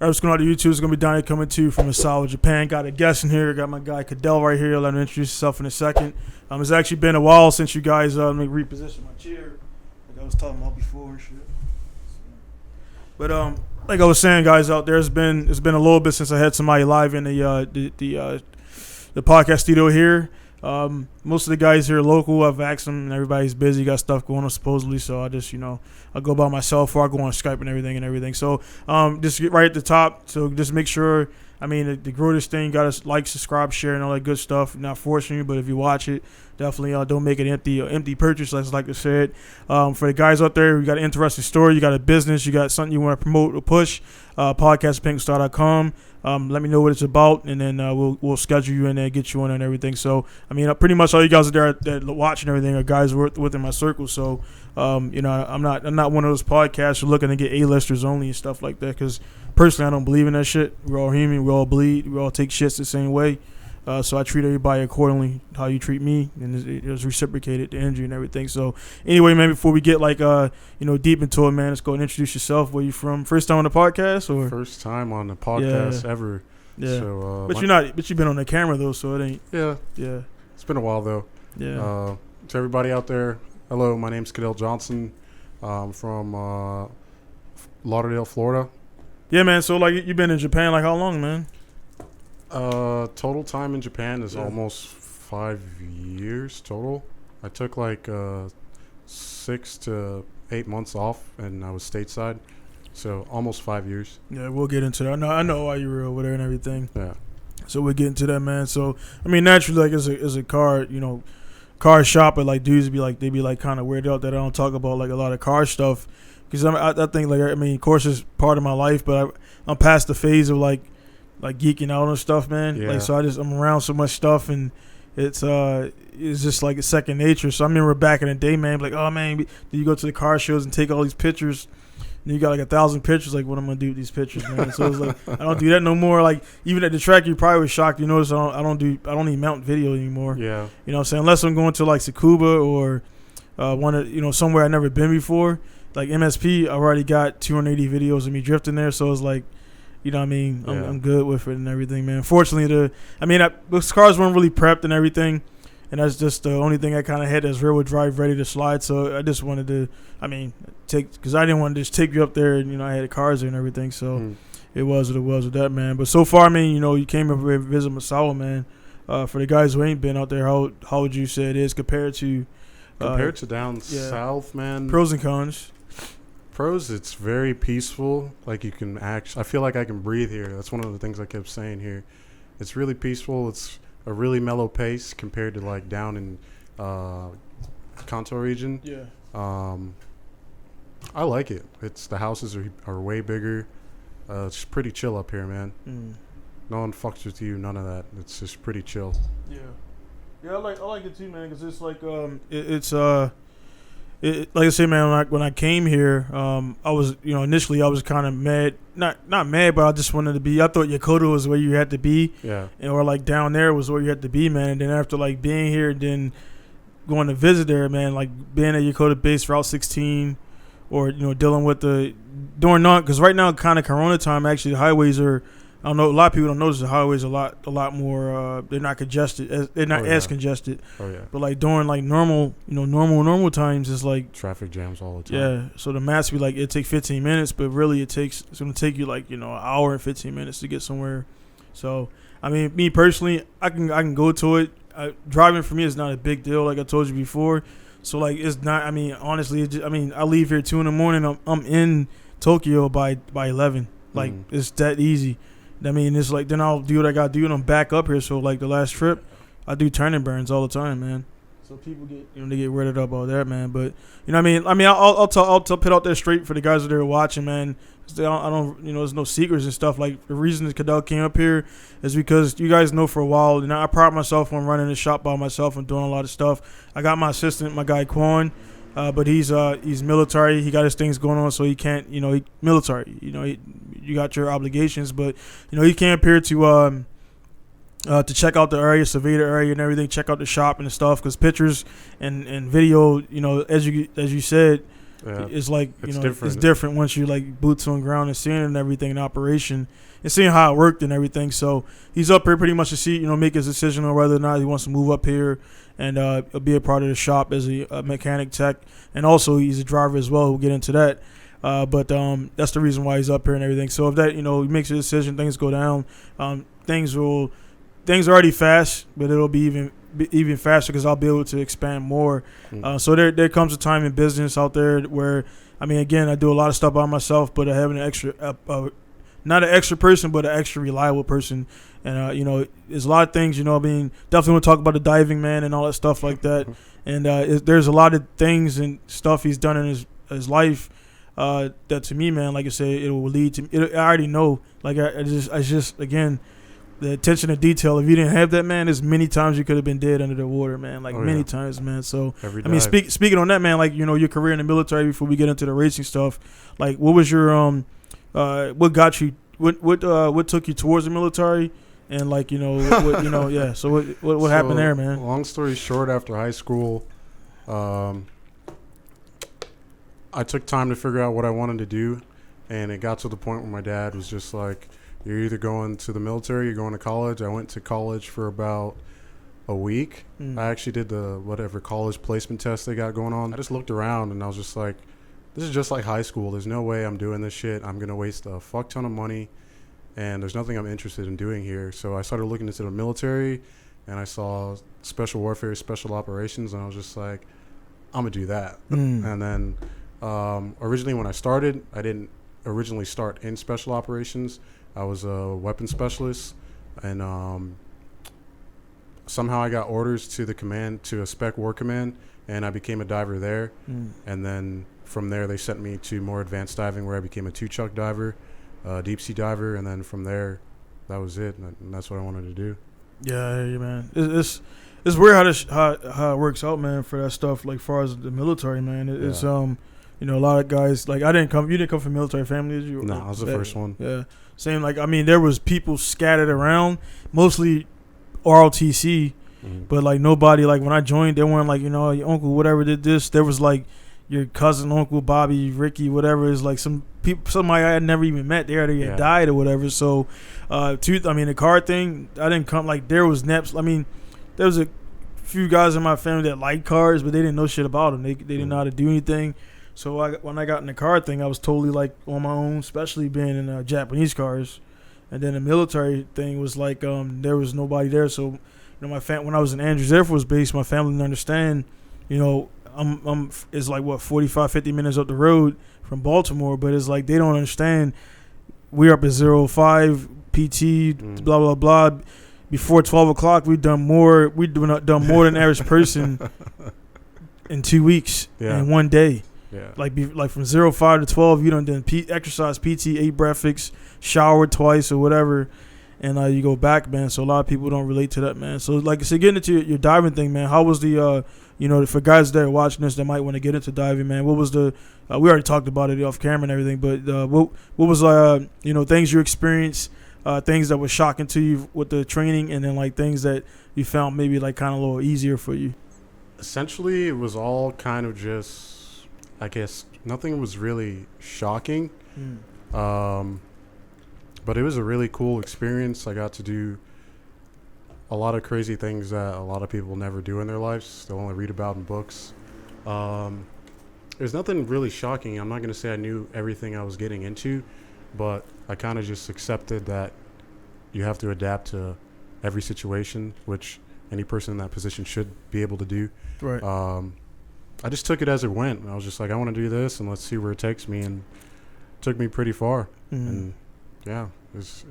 what's going on to YouTube? It's going to be Donnie coming to you from Misawa, Japan. Got a guest in here. Got my guy Kadell right here. Let him introduce himself in a second. It's actually been a while since you guys let me reposition my chair, like I was talking about before and shit. But like I was saying, guys out there, it's been a little bit since I had somebody live in the podcast studio here. Most of the guys here are local. I've asked them, and everybody's busy, got stuff going on supposedly. So I just, I go by myself, or I go on Skype and everything. So just get right at the top. So just make sure. To grow this thing, got to like, subscribe, share, and all that good stuff. Not forcing you, but if you watch it, definitely don't make it empty purchase, like I said. For the guys out there, you got an interesting story, you got a business, you got something you want to promote or push, podcast@pinkustar.com. Let me know what it's about, and then we'll schedule you in there, get you on and everything. So, pretty much all you guys out there that watch and everything are guys within my circle. So, I'm not one of those podcasts who are looking to get A-listers only and stuff like that, because personally, I don't believe in that shit. We're all human. We all bleed. We all take shits the same way. So I treat everybody accordingly. How you treat me, and it was reciprocated, the energy and everything. So anyway, man, before we get deep into it, man, let's go and introduce yourself. Where you from? First time on the podcast, or first time on the podcast ever? Yeah. So, but you've been on the camera though, so it ain't. Yeah. Yeah. It's been a while though. Yeah. To everybody out there, hello. My name's Kadell Johnson. I'm from Lauderdale, Florida. Yeah, man. So you've been in Japan how long, man? Total time in Japan is almost 5 years total. I took 6 to 8 months off, and I was stateside, so almost 5 years. Yeah, we'll get into that. I know why you were over there and everything. Yeah. So we'll get into that, man. So naturally, as a car, car shopper, dudes they be kind of weirded out that I don't talk about a lot of car stuff, because I think of course it's part of my life, but I'm past the phase of geeking out on stuff, man. Yeah. So I'm around so much stuff, and it's just a second nature. So I remember back in the day, man, oh man, you go to the car shows and take all these pictures, and you got 1,000 pictures. What am I gonna do with these pictures, man? So it's I don't do that no more. Even at the track, you probably was shocked. You notice I don't even mount video anymore. Yeah. You know what I'm saying? Unless I'm going to Tsukuba or somewhere I've never been before. MSP, I already got 280 videos of me drifting there, so it's I'm good with it and everything, man. Fortunately, those cars weren't really prepped and everything, and that's just the only thing I kind of had that's rear-wheel drive ready to slide. So I just wanted to, because I didn't want to just take you up there, and I had the cars there and everything. So it was what it was with that, man. But so far, you came up here to visit Misawa, man. For the guys who ain't been out there, how would you say it is compared to down south, man? Pros and cons. Pros, it's very peaceful. You can I feel like I can breathe here. That's one of the things I kept saying here. It's really peaceful. It's a really mellow pace compared to down in Kanto region. Yeah. I like it. The houses are way bigger. It's pretty chill up here, man. No one fucks with you. None of that. It's just pretty chill. Yeah. Yeah, I like it too, man. Because it's like I say, man, when I came here, I was, initially I was kind of mad, not mad, but I just wanted to be. I thought Yokota was where you had to be, or down there was where you had to be, man. And then after being here, and then going to visit there, man, being at Yokota base Route 16, or dealing with because right now kind of Corona time, actually the highways are. I don't know. A lot of people don't notice the highways a lot more. They're not congested. They're not as congested. Oh yeah. But during normal times, it's traffic jams all the time. Yeah. So the maps be it takes 15 minutes, but really it's gonna take you an hour and 15 minutes to get somewhere. So me personally, I can go to it. Driving for me is not a big deal, like I told you before. So it's not. Honestly, I leave here 2 a.m. I'm in Tokyo by 11. It's that easy. It's then I'll do what I gotta do, and I'm back up here. So the last trip, I do turn and burns all the time, man. So people get they get weirded up about that, man. But I'll put out there straight for the guys that are watching, man. I don't there's no secrets and stuff. The reason that Kadell came up here is because you guys know for a while, I pride myself on running the shop by myself and doing a lot of stuff. I got my assistant, my guy Quan. But he's military. He got his things going on, so he can't. Military. You got your obligations, but he came up here to check out the area, survey the area and everything, check out the shop and stuff. Because pictures and video, as you said, it's like it's it's different. different once you like boots on ground and seeing it and everything in operation and seeing how it worked and everything. So he's up here pretty much to see make his decision on whether or not he wants to move up here and be a part of the shop as a mechanic tech, and also he's a driver as well. We'll get into that. But that's the reason why he's up here and everything. So if that he makes a decision, things go down. Things are already fast, but it'll be even faster because I'll be able to expand more. So there comes a time in business out there where again, I do a lot of stuff by myself, but I have an extra not an extra person, but an extra reliable person. And there's a lot of things. Definitely want to talk about the diving, man, and all that stuff like that. And there's a lot of things and stuff he's done in his life. That to me, man, like I said, it will lead to. I already know. Like I just again, the attention to detail. If you didn't have that, man, there's many times you could have been dead under the water, man. Like many times, man. So speaking on that, man, like your career in the military. Before we get into the racing stuff, like what was your what got you? What took you towards the military? And like yeah. So what happened there, man? Long story short, after high school, I took time to figure out what I wanted to do, and it got to the point where my dad was just like, "You're either going to the military, or you're going to college." I went to college for about a week. I actually did the whatever college placement test they got going on. I just looked around and I was just like, "This is just like high school. There's no way I'm doing this shit. I'm gonna waste a fuck ton of money, and there's nothing I'm interested in doing here." So I started looking into the military, and I saw special warfare, special operations, and I was just like, "I'm gonna do that." And then originally when I started, I didn't originally start in special operations. I was a weapons specialist, and somehow I got orders to the command, to a spec war command, and I became a diver there. And then from there they sent me to more advanced diving, where I became a two-chuck diver, deep sea diver, and then from there that was it, and that's what I wanted to do. Yeah, man. It's weird how it works out, man, for that stuff. Like far as the military, man, it's a lot of guys like you didn't come from a military family, did you? No, I was the first one. Yeah, same. Like there was people scattered around, mostly ROTC, but like nobody. Like when I joined, they weren't like your uncle whatever did this. There was like your cousin, uncle Bobby, Ricky, whatever. Is like some people, somebody I had never even met. They already had died or whatever. So, the car thing, I didn't come like there was neps. There was a few guys in my family that liked cars, but they didn't know shit about them. They didn't know how to do anything. So when I got in the car thing, I was totally like on my own, especially being in Japanese cars. And then the military thing was like there was nobody there. So my when I was in Andrews Air Force Base, my family didn't understand. I'm it's like what 45, 50 minutes up the road from Baltimore, but it's like they don't understand. We're up at 05 PT, blah blah blah. Before 12 o'clock, we've done more. Done more than average person in 2 weeks in one day. Yeah. Like from 05 to 12, you done exercise, PT, 8 breakfasts, showered twice or whatever, and you go back, man. So a lot of people don't relate to that, man. So like I said, getting into your diving thing, man. How was the for guys that are watching this that might want to get into diving, man? What was the we already talked about it off camera and everything, but what was things you experienced, things that were shocking to you with the training, and then like things that you found maybe like kind of a little easier for you? Essentially, it was all kind of just, I guess, nothing was really shocking. But it was a really cool experience. I got to do a lot of crazy things that a lot of people never do in their lives. They'll only read about in books. There's nothing really shocking. I'm not going to say I knew everything I was getting into, but I kind of just accepted that you have to adapt to every situation, which any person in that position should be able to do. Right. I just took it as it went. I was just like, I want to do this, and let's see where it takes me. And it took me pretty far. And yeah, it's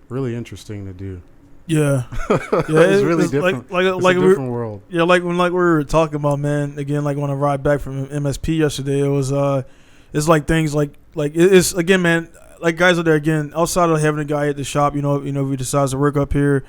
really interesting to do. Yeah, it's really different. Like a different world. Yeah, like when we were talking about, man. Again, like when I ride back from MSP yesterday, it was it's like things like it's again, man. Like guys out there again, outside of having a guy at the shop, if we decide to work up here,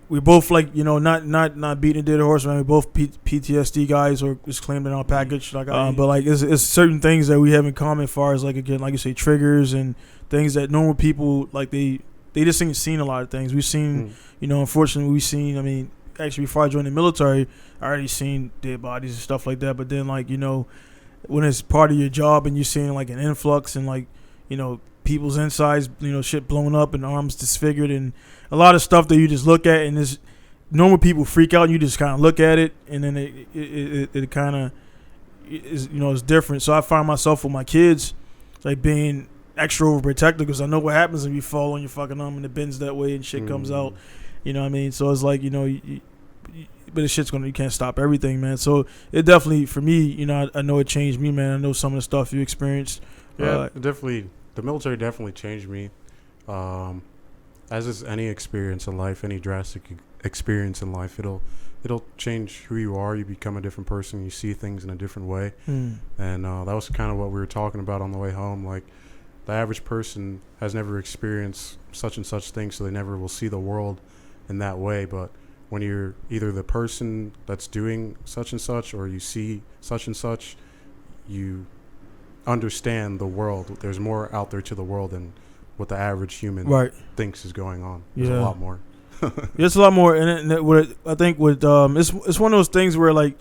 we both like not beating a dead horse, man. We both PTSD guys, or just claimed in our package. Like, but like it's certain things that we have in common, as far as like again, like you say, triggers and things that normal people like they just ain't seen a lot of things. We've seen, unfortunately, we've seen. I mean, actually, before I joined the military, I already seen dead bodies and stuff like that. But then, like when it's part of your job and you're seeing like an influx and like, people's insides, shit blown up and arms disfigured and a lot of stuff that you just look at and this normal people freak out and you just kind of look at it and then it kind of is, it's different. So I find myself with my kids like being extra overprotective because I know what happens if you fall on your fucking arm and it bends that way and shit comes out. You know what I mean? So it's like, but the shit's you can't stop everything, man. So it definitely, for me, I know it changed me, man. I know some of the stuff you experienced. Yeah, definitely. The military definitely changed me. As is any experience in life, any drastic experience in life, it'll change who you are. You become a different person. You see things in a different way. And that was kind of what we were talking about on the way home. Like, the average person has never experienced such and such things, so they never will see the world in that way. But when you're either the person that's doing such and such or you see such and such, you understand the world. There's more out there to the world than what the average human thinks is going on. There's a lot more. It's a lot more. And I think with it's one of those things where, like,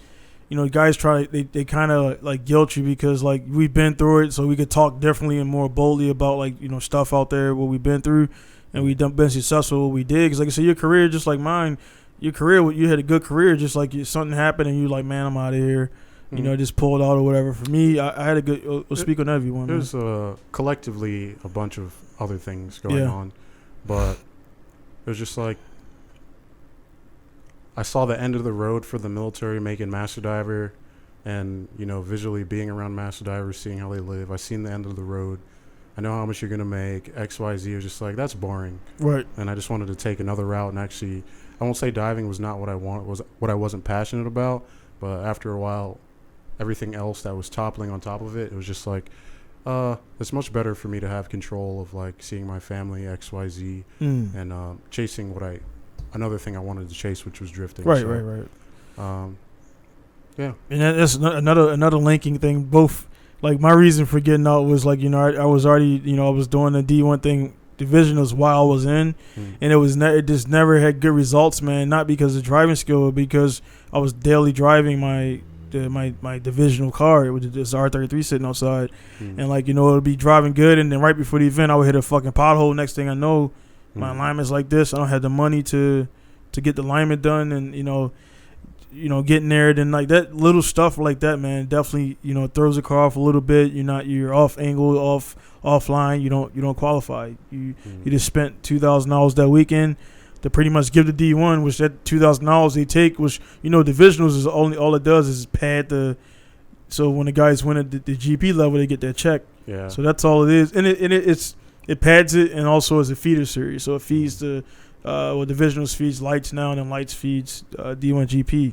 guys they kind of like guilt you because like we've been through it, so we could talk differently and more boldly about like stuff out there what we've been through, and we've been successful what we did. Because like I said, your career just like mine, you had a good career. Just like something happened and you like, man, I'm out of here. Just pulled out or whatever. For me, I had a good. Speak on everyone. There's collectively a bunch of other things going on, but it was just like I saw the end of the road for the military making Master Diver, and visually being around Master Divers, seeing how they live. I seen the end of the road. I know how much you're gonna make. XYZ. It was just like, that's boring. Right. And I just wanted to take another route and actually, I won't say diving was not what I wanted, was what I wasn't passionate about, but after a while, everything else that was toppling on top of it, it was just like, it's much better for me to have control of like seeing my family, XYZ, and chasing another thing I wanted to chase, which was drifting. Right. Yeah. And that's another linking thing. Both, like, my reason for getting out was like, I was already, I was doing the D1 thing, divisionals while I was in, and it just never had good results, man. Not because of driving skill, but because I was daily driving my divisional car. It was this R33 sitting outside, and like, it would be driving good, and then right before the event I would hit a fucking pothole. Next thing I know, my alignment's like this. I don't have the money to get the alignment done, and getting there. Then like that little stuff like that, man, definitely throws the car off a little bit. You're off angle, offline. You don't qualify. You just spent $2,000 that weekend to pretty much give the D1, which that $2,000 they take, which divisionals is all it does is pad so when the guys win at the GP level, they get their check. Yeah. So that's all it is, and it pads it, and also as a feeder series, so it feeds divisionals feeds lights now, and then lights feeds D1 GP.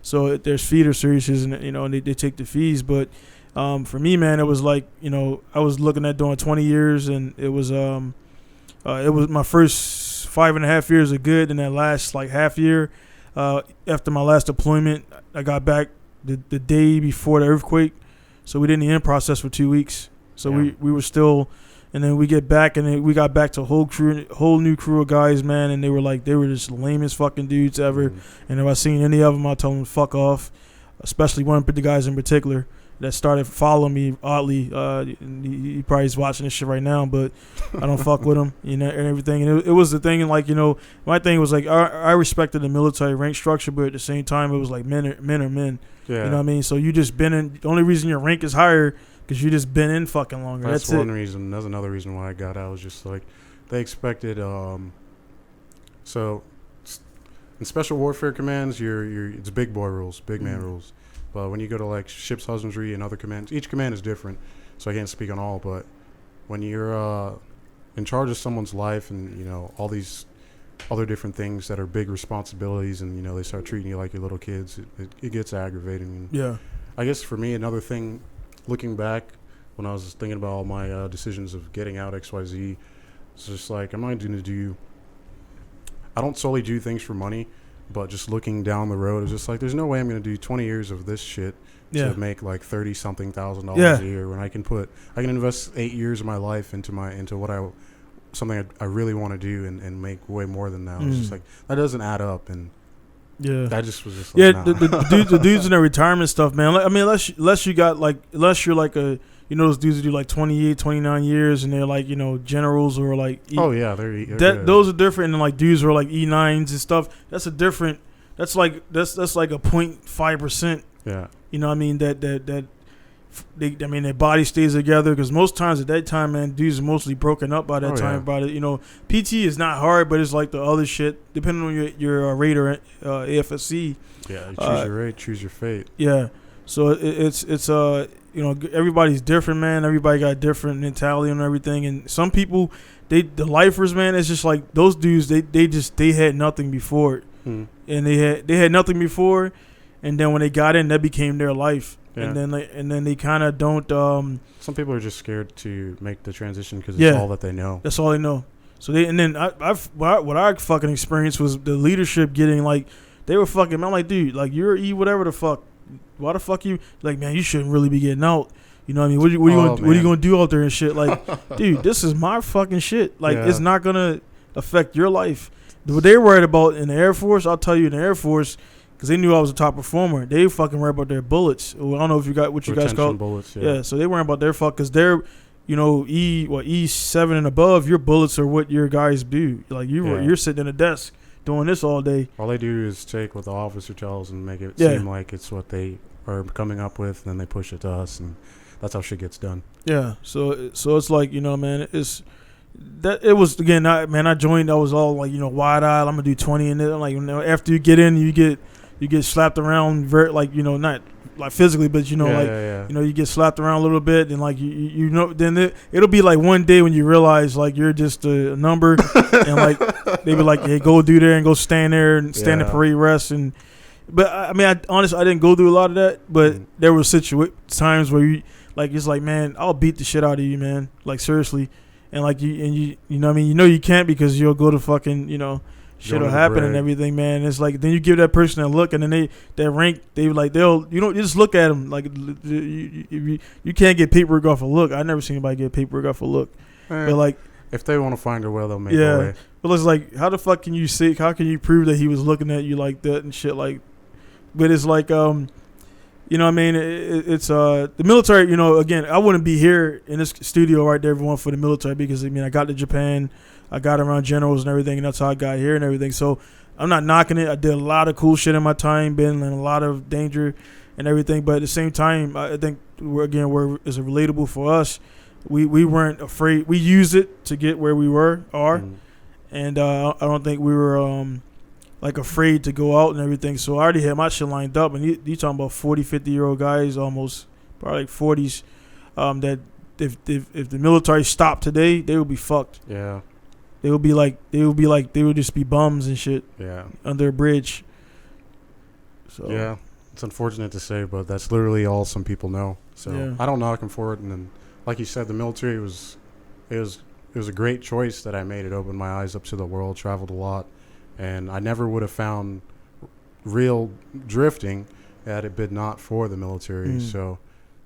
So there's feeder series, and and they take the fees. But for me, man, it was like I was looking at doing 20 years, and it was my first 5.5 years are good, and that last like half year after my last deployment, I got back the day before the earthquake, so we did the end process for 2 weeks. So we were still, and then we get back, and then we got back to a whole new crew of guys, man, and they were just the lamest fucking dudes ever. And if I seen any of them, I told them fuck off, especially one of the guys in particular that started following me oddly. He probably is watching this shit right now, but I don't fuck with him, and everything. And it was the thing, like, my thing was like I respected the military rank structure, but at the same time, it was like men are men. Yeah. You know what I mean? So you just been in. The only reason your rank is higher because you just been in fucking longer. That's one it. reason. That's another reason why I got out. Was just like they expected. So in special warfare commands, it's big boy rules, big man rules. But when you go to like ship's husbandry and other commands, each command is different, so I can't speak on all. But when you're in charge of someone's life and all these other different things that are big responsibilities, and they start treating you like your little kids, it gets aggravating. Yeah. I guess for me, another thing, looking back when I was thinking about all my decisions of getting out XYZ, it's just like, am I going to do? I don't solely do things for money. But just looking down the road, it's just like, there's no way I'm going to do 20 years of this shit to make like $30-something thousand a year when I can invest 8 years of my life into something I really want to do and make way more than that. It's just like, that doesn't add up. And Yeah. That just was just Yeah, like, nah. the dudes in their retirement stuff, man. I mean, unless you're like a, those dudes who do like 28, 29 years and they're like, generals or like. Oh yeah, they're that those are different, and like dudes who are like E9s and stuff. That's a different. That's like a 0.5%. Yeah. You know what I mean? Their body stays together because most times at that time, man, dudes are mostly broken up by that time. Yeah. About it, PT is not hard, but it's like the other shit. Depending on your rate or AFSC. Yeah, you choose your rate, choose your fate. Yeah, so it's everybody's different, man. Everybody got different mentality and everything. And some people, the lifers, man, it's just like those dudes. They had nothing before it, and they had nothing before, and then when they got in, that became their life. Yeah. And then they kind of don't. Some people are just scared to make the transition because it's all that they know. That's all they know. So what I fucking experienced was the leadership getting like they were fucking. I'm like, dude, like you're E whatever the fuck. Why the fuck you like, man? You shouldn't really be getting out. You know what I mean? What are you gonna do out there and shit? Like, dude, this is my fucking shit. Like, it's not gonna affect your life. What they worried about in the Air Force, I'll tell you, in the Air Force. Because they knew I was a top performer. They fucking worry about their bullets. Well, I don't know if you got what you guys call bullets. Yeah, so they worry about their fuck because they're, E7 and above. Your bullets are what your guys do. Like you're sitting in a desk doing this all day. All they do is take what the officer tells and make it seem like it's what they are coming up with, and then they push it to us, and that's how shit gets done. Yeah. So it's like man, it was again. I joined. I was all like wide eyed. I'm gonna do 20 and then like after you get in, you get slapped around very not like physically, but you get slapped around a little bit, and like then it'll be like one day when you realize like you're just a number, and like they be like, hey, go do there and go stand there and stand in parade rest but I mean, honestly, I didn't go through a lot of that, but there were times where you like it's like, man, I'll beat the shit out of you, man, like seriously, and like you know what I mean, you can't because you'll go to fucking shit will happen and everything, man. It's like then you give that person a look, and then you just look at them like you can't get paperwork off a look. I never seen anybody get paperwork off a look, but like if they want to find their way, they'll make their way. But it's like, how the fuck can you see? How can you prove that he was looking at you like that and shit like? But it's like what I mean, it's the military. Again, I wouldn't be here in this studio right there, everyone, for the military because I got to Japan. I got around generals and everything, and that's how I got here and everything. So I'm not knocking it. I did a lot of cool shit in my time, been in a lot of danger and everything. But at the same time, I think where it's relatable for us. We weren't afraid. We used it to get where we are, and I don't think we were like afraid to go out and everything. So I already had my shit lined up, and you talking about 40, 50-year-old guys, almost probably like 40s, that if the military stopped today, they would be fucked. Yeah. They would just be bums and shit. Yeah. Under a bridge. So yeah, it's unfortunate to say, but that's literally all some people know. So I don't knock them for it. And then, like you said, the military was a great choice that I made. It opened my eyes up to the world. Traveled a lot, and I never would have found real drifting had it been not for the military. So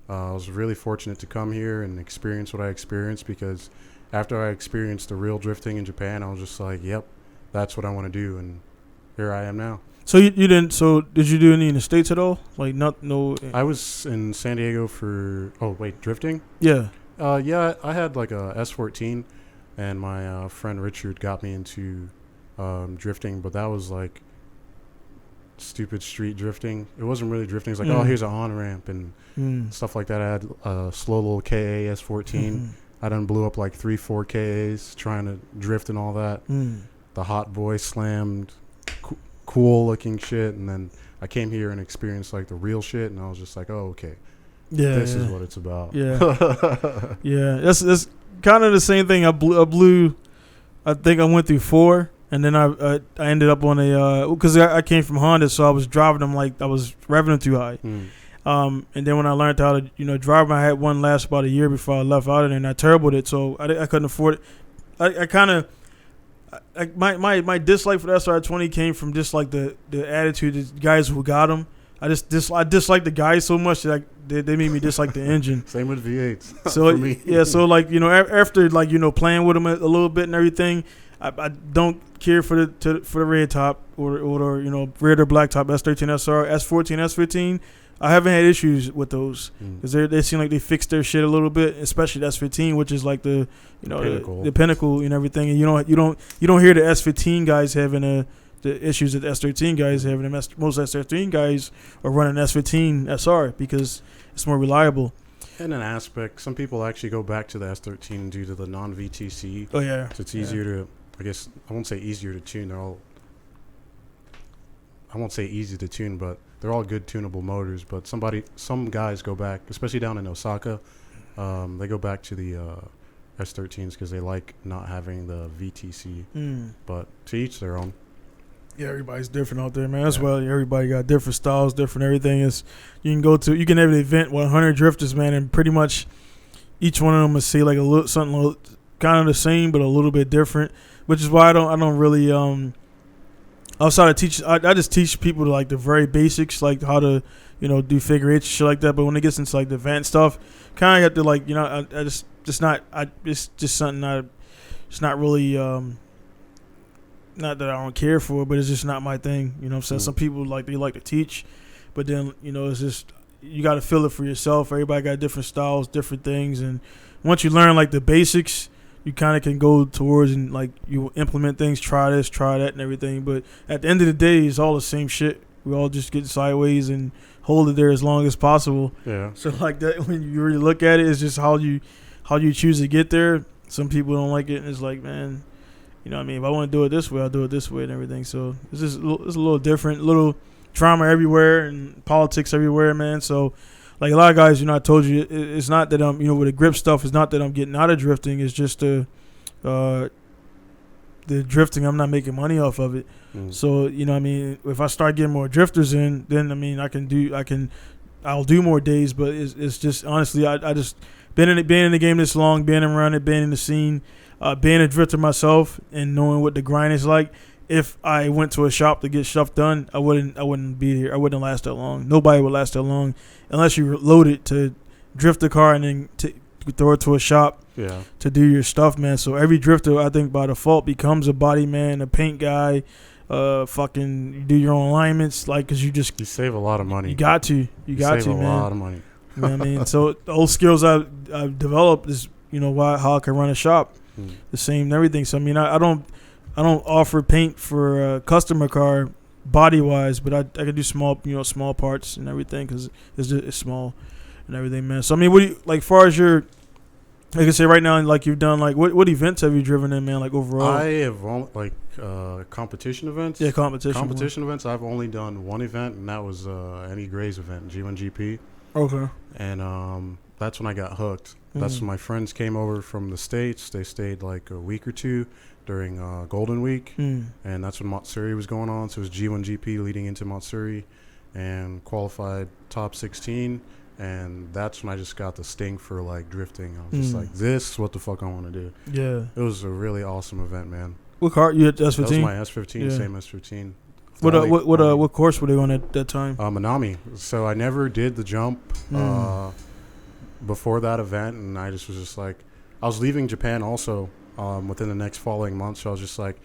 I was really fortunate to come here and experience what I experienced because. After I experienced the real drifting in Japan, I was just like, "Yep, that's what I want to do," and here I am now. So you didn't? So did you do any in the States at all? Like no. I was in San Diego for. Oh wait, drifting? Yeah. Yeah, I had like a S14, and my friend Richard got me into drifting, but that was like stupid street drifting. It wasn't really drifting. It was like, oh, here's an on ramp and stuff like that. I had a slow little KA S14. I done blew up like 3-4 KAs trying to drift and all that. The hot boy slammed, cool looking shit, and then I came here and experienced like the real shit, and I was just like, oh, okay, this is what it's about. Yeah, yeah. That's kind of the same thing. I blew. I think I went through 4, and then I ended up on a because I came from Honda, so I was driving them like I was revving them too high. And then when I learned how to, drive, I had one last about a year before I left out of there, and I turboed it, so I couldn't afford it. I kind of, my dislike for the SR20 came from just like the attitude of the guys who got them. I dislike the guys so much that they made me dislike the engine. Same with V8s. So for me. Yeah, so like after like playing with them a little bit and everything, I don't care for the red top or red or black top S13 SR, S14, S15. I haven't had issues with those because they seem like they fixed their shit a little bit, especially the S15, which is like the the pinnacle and everything. And you don't hear the S15 guys having the issues that the S13 guys have. And most S13 guys are running S15 SR because it's more reliable. In an aspect, some people actually go back to the S13 due to the non-VTC. Oh yeah, so it's easier to. I guess I won't say easier to tune. I won't say easy to tune, but they're all good tunable motors. But some guys go back, especially down in Osaka. They go back to the S13s because they like not having the VTC. But to each their own. Yeah, everybody's different out there, man. That's why everybody got different styles, different everything. You can have an event with 100 drifters, man, and pretty much each one of them will say like something kind of the same but a little bit different. Which is why I don't really outside of teach. I just teach people to like the very basics, like how to do figure eights, shit like that. But when it gets into like the advanced stuff, kind of have to like it's just something it's not really not that I don't care for, but it's just not my thing. You know what I'm saying? Some people they like to teach, but then it's just you got to feel it for yourself. Everybody got different styles, different things, and once you learn like the basics, you kind of can go towards and like you implement things, try this, try that, and everything. But at the end of the day, it's all the same shit. We all just get sideways and hold it there as long as possible. Yeah. So like that, when you really look at it, it's just how you choose to get there. Some people don't like it, and it's like, man, you know what I mean? If I want to do it this way, I'll do it this way and everything. So it's just it's a little different, little drama everywhere and politics everywhere, man. So. Like a lot of guys, I told you, it's not that I'm, with the grip stuff, it's not that I'm getting out of drifting. It's just the drifting, I'm not making money off of it. So, if I start getting more drifters in, then, I'll do more days. But it's just, honestly, I just, being in the game this long, being around it, being in the scene, being a drifter myself and knowing what the grind is like. If I went to a shop to get stuff done, I wouldn't be here. I wouldn't last that long. Nobody would last that long unless you load it to drift the car and then throw it to a shop to do your stuff, man. So every drifter, I think, by default becomes a body man, a paint guy, fucking you do your own alignments, because you save a lot of money. You got to, man. Save a lot of money. You know what I mean? So the old skills I've developed is, how I can run a shop, the same and everything. So I don't offer paint for a customer car body wise, but I can do small parts and everything because it's small and everything, man. So what do you like? Far as your, like I say right now, like you've done, like what events have you driven in, man? Like overall, I have competition events. Yeah, competition events. I've only done one event, and that was Eddie Gray's event, G1GP. Okay. And that's when I got hooked. That's when my friends came over from the States. They stayed like a week or two during Golden Week, and that's when Matsuri was going on. So it was G1GP leading into Matsuri, and qualified top 16. And that's when I just got the sting for like drifting. I was just like, this is what the fuck I want to do. Yeah. It was a really awesome event, man. What car? You had S15? That was my S15, same S15. What course were they on at that time? Minami. So I never did the jump before that event, and I just was just like, I was leaving Japan also within the next following month. So I was just like,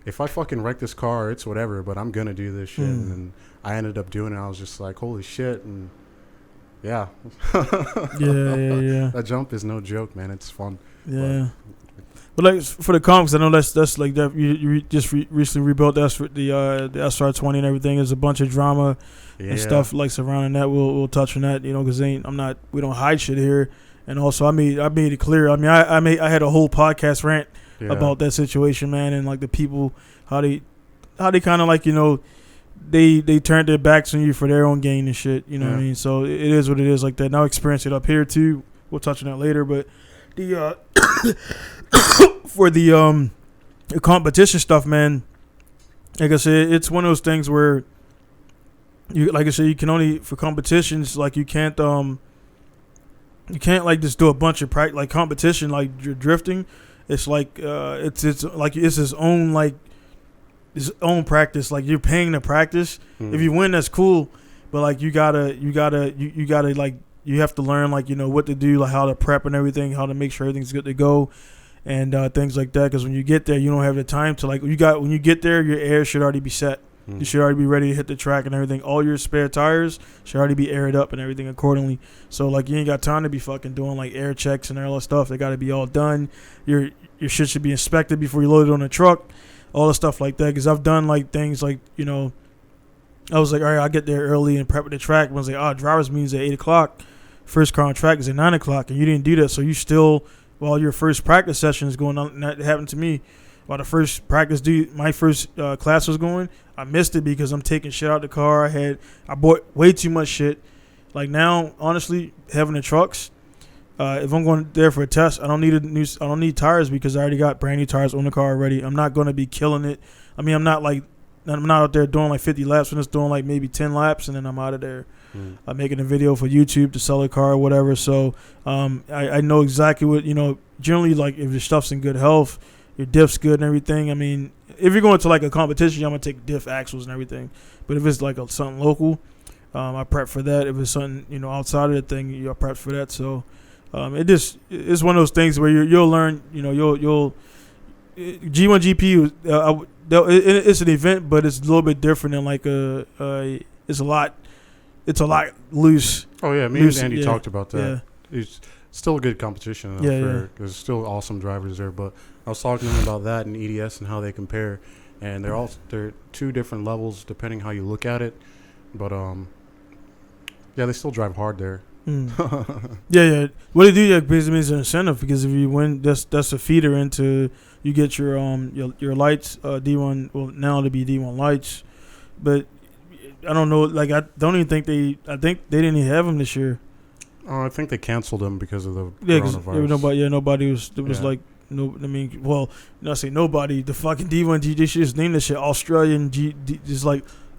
if I fucking wreck this car, it's whatever, but I'm gonna do this shit. And then I ended up doing it. I was just like, holy shit, and yeah. That jump is no joke, man. It's fun. Yeah. But like for the comps, I know that's like that. You just recently rebuilt the SR20 and everything. There's a bunch of drama and stuff like surrounding that. We'll touch on that, because we don't hide shit here. And also, I made it clear. I had a whole podcast rant about that situation, man, and like the people how they kind of like they turned their backs on you for their own gain and shit. You know what I mean? So it is what it is like that. Now experience it up here too. We'll touch on that later, but the for the competition stuff, man, like I said, it's one of those things where you can only for competitions, like you can't like just do a bunch of practice like competition like you're drifting. It's like it's like it's his own practice. Like you're paying to practice. If you win, that's cool, but like you gotta like you have to learn like what to do, like how to prep and everything, how to make sure everything's good to go. and things like that. Because when you get there, you don't have the time to when you get there, your air should already be set. You should already be ready to hit the track and everything. All your spare tires should already be aired up and everything accordingly. So you ain't got time to be fucking doing air checks and all that stuff. They got to be all done. Your shit should be inspected before you load it on the truck. All the stuff like that. Because I've done things I was all right, I'll get there early and prep the track. I was driver's meeting's at 8 o'clock. First car on track is at 9 o'clock, and you didn't do that. So you still, while your first practice session is going on, and that happened to me. While the first my first class was going, I missed it because I'm taking shit out the car. I bought way too much shit. Now, honestly, having the trucks, if I'm going there for a test, I don't need tires because I already got brand new tires on the car already. I'm not going to be killing it. I mean, I'm not out there doing 50 laps. I'm just doing maybe 10 laps, and then I'm out of there. I'm making a video for YouTube to sell a car or whatever. So I know exactly what, generally, if your stuff's in good health, your diff's good and everything. I mean, if you're going to a competition, I'm going to take diff axles and everything. But if it's something local, I prep for that. If it's something, outside of the thing, I prep for that. So it's one of those things where you'll learn, you'll G1 GP, it's an event, but it's a little bit different than it's a lot loose. Oh yeah, me and Andy talked about that. Yeah. It's still a good competition. There's still awesome drivers there, but I was talking to him about that and EDS and how they compare, and they're two different levels depending how you look at it. But they still drive hard there. Yeah. What they do basically is an incentive because if you win, that's a feeder into you get your lights D1. Well, now to be D1 lights, but I don't know. I don't even think I think they didn't even have them this year. Oh, I think they canceled them because of the coronavirus. Nobody was. It was no. I mean, well, not say nobody. The fucking D1 G. They should just name this shit Australian G. Just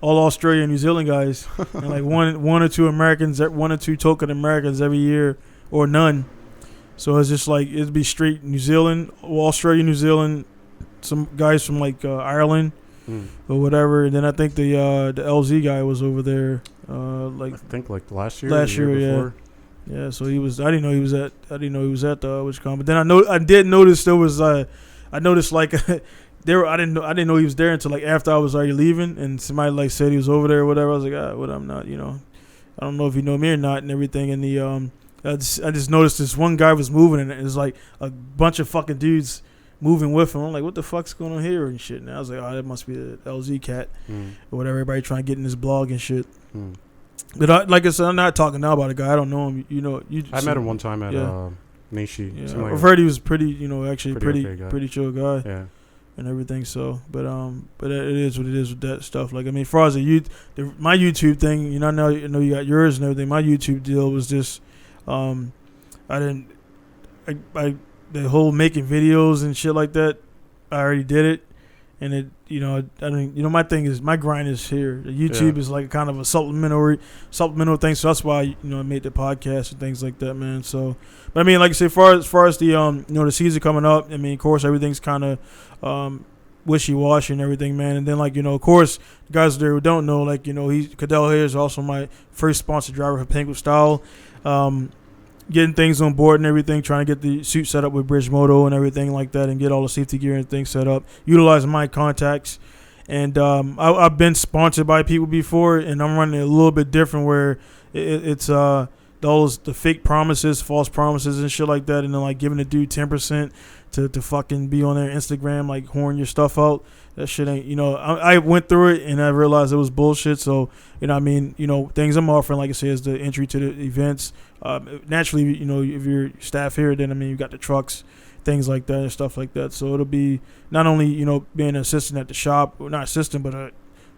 all Australian, New Zealand guys, and one or two Americans, one or two token Americans every year, or none. So it's just it'd be straight New Zealand, Australia, New Zealand, some guys from Ireland or whatever. And then I think the LZ guy was over there. I think last year. Last year, yeah. Yeah, so he was. I didn't know he was at the which con. But then I did notice there was. I noticed there. I didn't know he was there until after I was already leaving, and somebody said he was over there or whatever. I was what I'm not. I don't know if you know me or not and everything. And the I just noticed this one guy was moving, and it was a bunch of fucking dudes moving with him. I'm what the fuck's going on here and shit. And I was that must be the LZ cat or whatever. Everybody trying to get in his blog and shit. But like I said, I'm not talking now about a guy. I don't know him. I met him one time at Nishi. Yeah. I've heard he was pretty, actually pretty chill guy. Yeah. And everything. So, but it is what it is with that stuff. As far as my YouTube thing, I know you got yours and everything. My YouTube deal was just, the whole making videos and shit like that. I already did it. And my thing is, my grind is here. YouTube is kind of a supplemental thing. So that's why I made the podcast and things like that, man. So, but I mean, like I say, as far as the the season coming up, I mean, of course, everything's kind of wishy-washy and everything, man. And then of course, the guys there who don't know, Kadell here is also my first sponsored driver for Pinku style. Getting things on board and everything, trying to get the suit set up with Bridgemoto and everything like that, and get all the safety gear and things set up, utilizing my contacts. And I've been sponsored by people before, and I'm running a little bit different where it's all the fake promises, false promises and shit like that, and then giving a dude 10% to fucking be on their Instagram, horn your stuff out. That shit ain't, I went through it and I realized it was bullshit. So, things I'm offering, like I said, is the entry to the events. Naturally, if you're staff here, then, you got the trucks, things like that and stuff like that. So it'll be not only, being an assistant at the shop, or not assistant, but a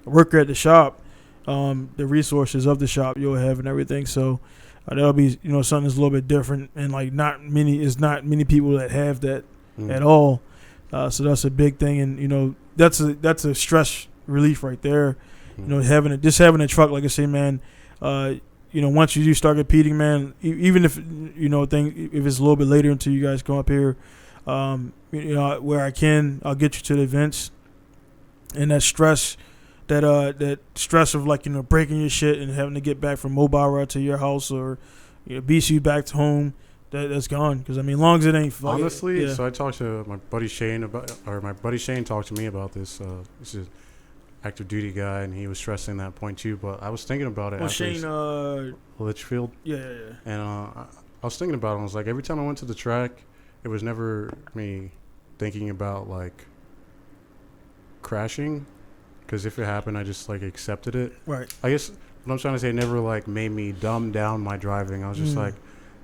worker at the shop, the resources of the shop you'll have and everything. So that'll be, something that's a little bit different. And not many people that have that at all. So that's a big thing. And, that's a stress relief right there. Having a truck, like I say, man, once you do start competing, man, even if, if it's a little bit later until you guys come up here, where I can, I'll get you to the events. And that stress, that stress of breaking your shit and having to get back from mobile route to your house or BC back to home, that's gone. Because I mean, long as it ain't fucking. Honestly, yeah. so I talked to my buddy Shane my buddy Shane talked to me about this. This is active duty guy, and he was stressing that point too. But I was thinking about it. Well, Shane, Litchfield. yeah. And I was thinking about it. I was like, every time I went to the track, it was never me thinking about like crashing, because if it happened, I just like accepted it. Right. I guess what I'm trying to say, it never like made me dumb down my driving. I was just like,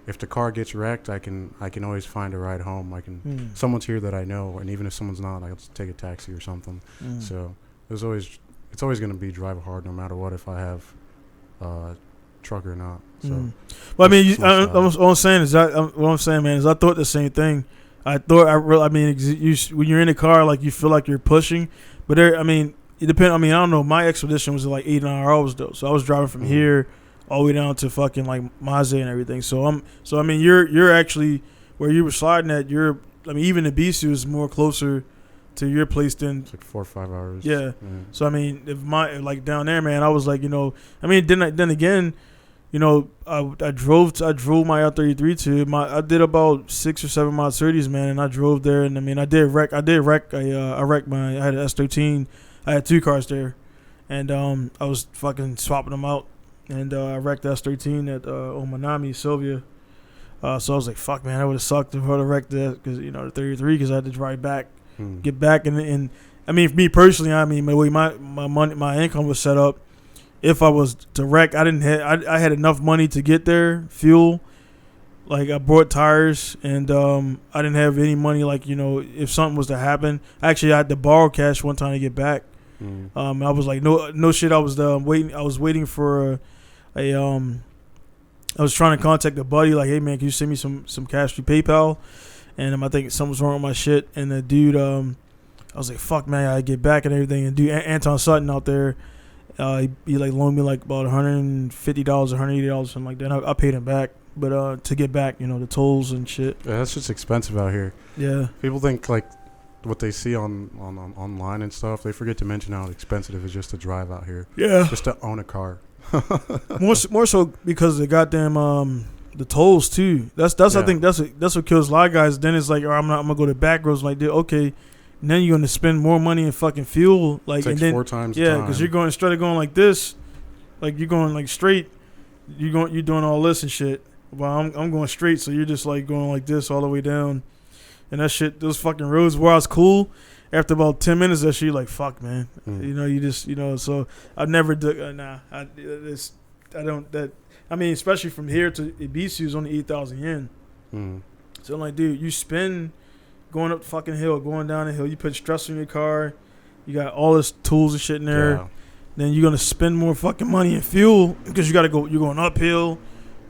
if the car gets wrecked, I can always find a ride home. Someone's here that I know, and even if someone's not, I'll just take a taxi or something. So it's always going to be drive hard no matter what, if I have truck or not. So well, I mean, what I'm saying is what I'm saying, man, is I thought the same thing. I mean, when you're in the car, like you feel like you're pushing, but there, I mean, it depends. I mean, I don't know. My expedition was like 8 hours though, so I was driving from here all the way down to fucking like Maze and everything. So I mean, you're actually where you were sliding at. I mean, even the Bisu is more closer to your place than it's like 4 or 5 hours. Yeah. So I mean, if like down there, man, I was like, I mean, then again, I drove my R33 to I did about 6 or 7 Mod 30s, man, and I drove there, and I mean, I wrecked I had an S13. I had 2 cars there, and I was fucking swapping them out, and I wrecked the S13 at Omanami, Sylvia. So I was like, fuck, man, I would have sucked if I would have wrecked that, because the 33, because I had to drive back, get back, and I mean, for me personally, I mean, the way my money, my income was set up, if I was to wreck, I had enough money to get there, fuel, like I bought tires, and I didn't have any money, like if something was to happen. Actually, I had to borrow cash one time to get back. I was like, no shit. I was waiting for I was trying to contact a buddy, like, hey man, can you send me some cash through PayPal? And I think something was wrong with my shit. And the dude, I was like, fuck man, I gotta get back and everything. And dude, Anton Sutton out there, he like loaned me like about $150, $180, something like that. I paid him back, but to get back, the tolls and shit. Yeah, that's just expensive out here. Yeah, people think like what they see on online and stuff. They forget to mention how expensive it is just to drive out here. Yeah, just to own a car. more so because the goddamn the tolls too. That's I think that's what kills a lot of guys. Then it's like, I'm gonna go to back roads like that. Okay. And then you're gonna spend more money in fucking fuel, like, it takes and then 4 times. Yeah, because you're going instead of going like this, like you're going like straight. You're doing all this and shit. Well, I'm going straight, so you're just like going like this all the way down, and that shit. Those fucking roads where I was cool. After about 10 minutes, that shit, like, fuck, man. You just so I've never I don't that. I mean, especially from here to Ibisu is only 8,000 yen. So I'm like, dude, you spend. Going up the fucking hill, going down the hill, you put stress on your car, you got all this tools and shit in there. Yeah. Then you're gonna spend more fucking money in fuel because you gotta go. You're going uphill,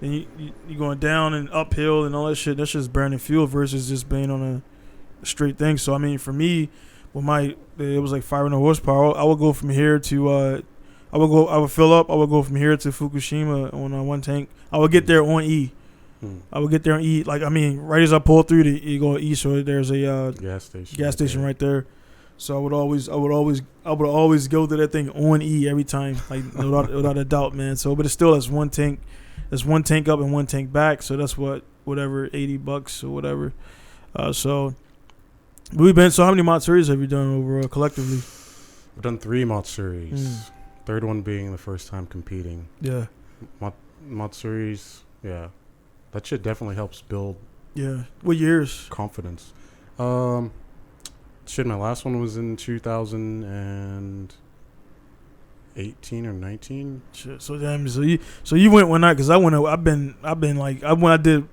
and you're going down and uphill and all that shit. That's just burning fuel versus just being on a straight thing. So I mean, for me, it was like 500 horsepower. I would go from here to I would fill up. I would go from here to Fukushima on one tank. I would get there on E. I would get there and eat. Like, I mean, right as I pull through, you go east, so there's a gas station right there. So I would always go to that thing on E every time, like without a doubt, man. So, but it's still that's one tank up and one tank back. So that's whatever $80 or whatever. So we've been. So how many Matsuris have you done over collectively? I've done 3 Matsuris. Third one being the first time competing. Yeah, Matsuris. Yeah. That shit definitely helps build. Yeah. What years? Confidence. Shit, my last one was in 2018 or 19. Shit. So damn. So you went one night because I went. I've been like I did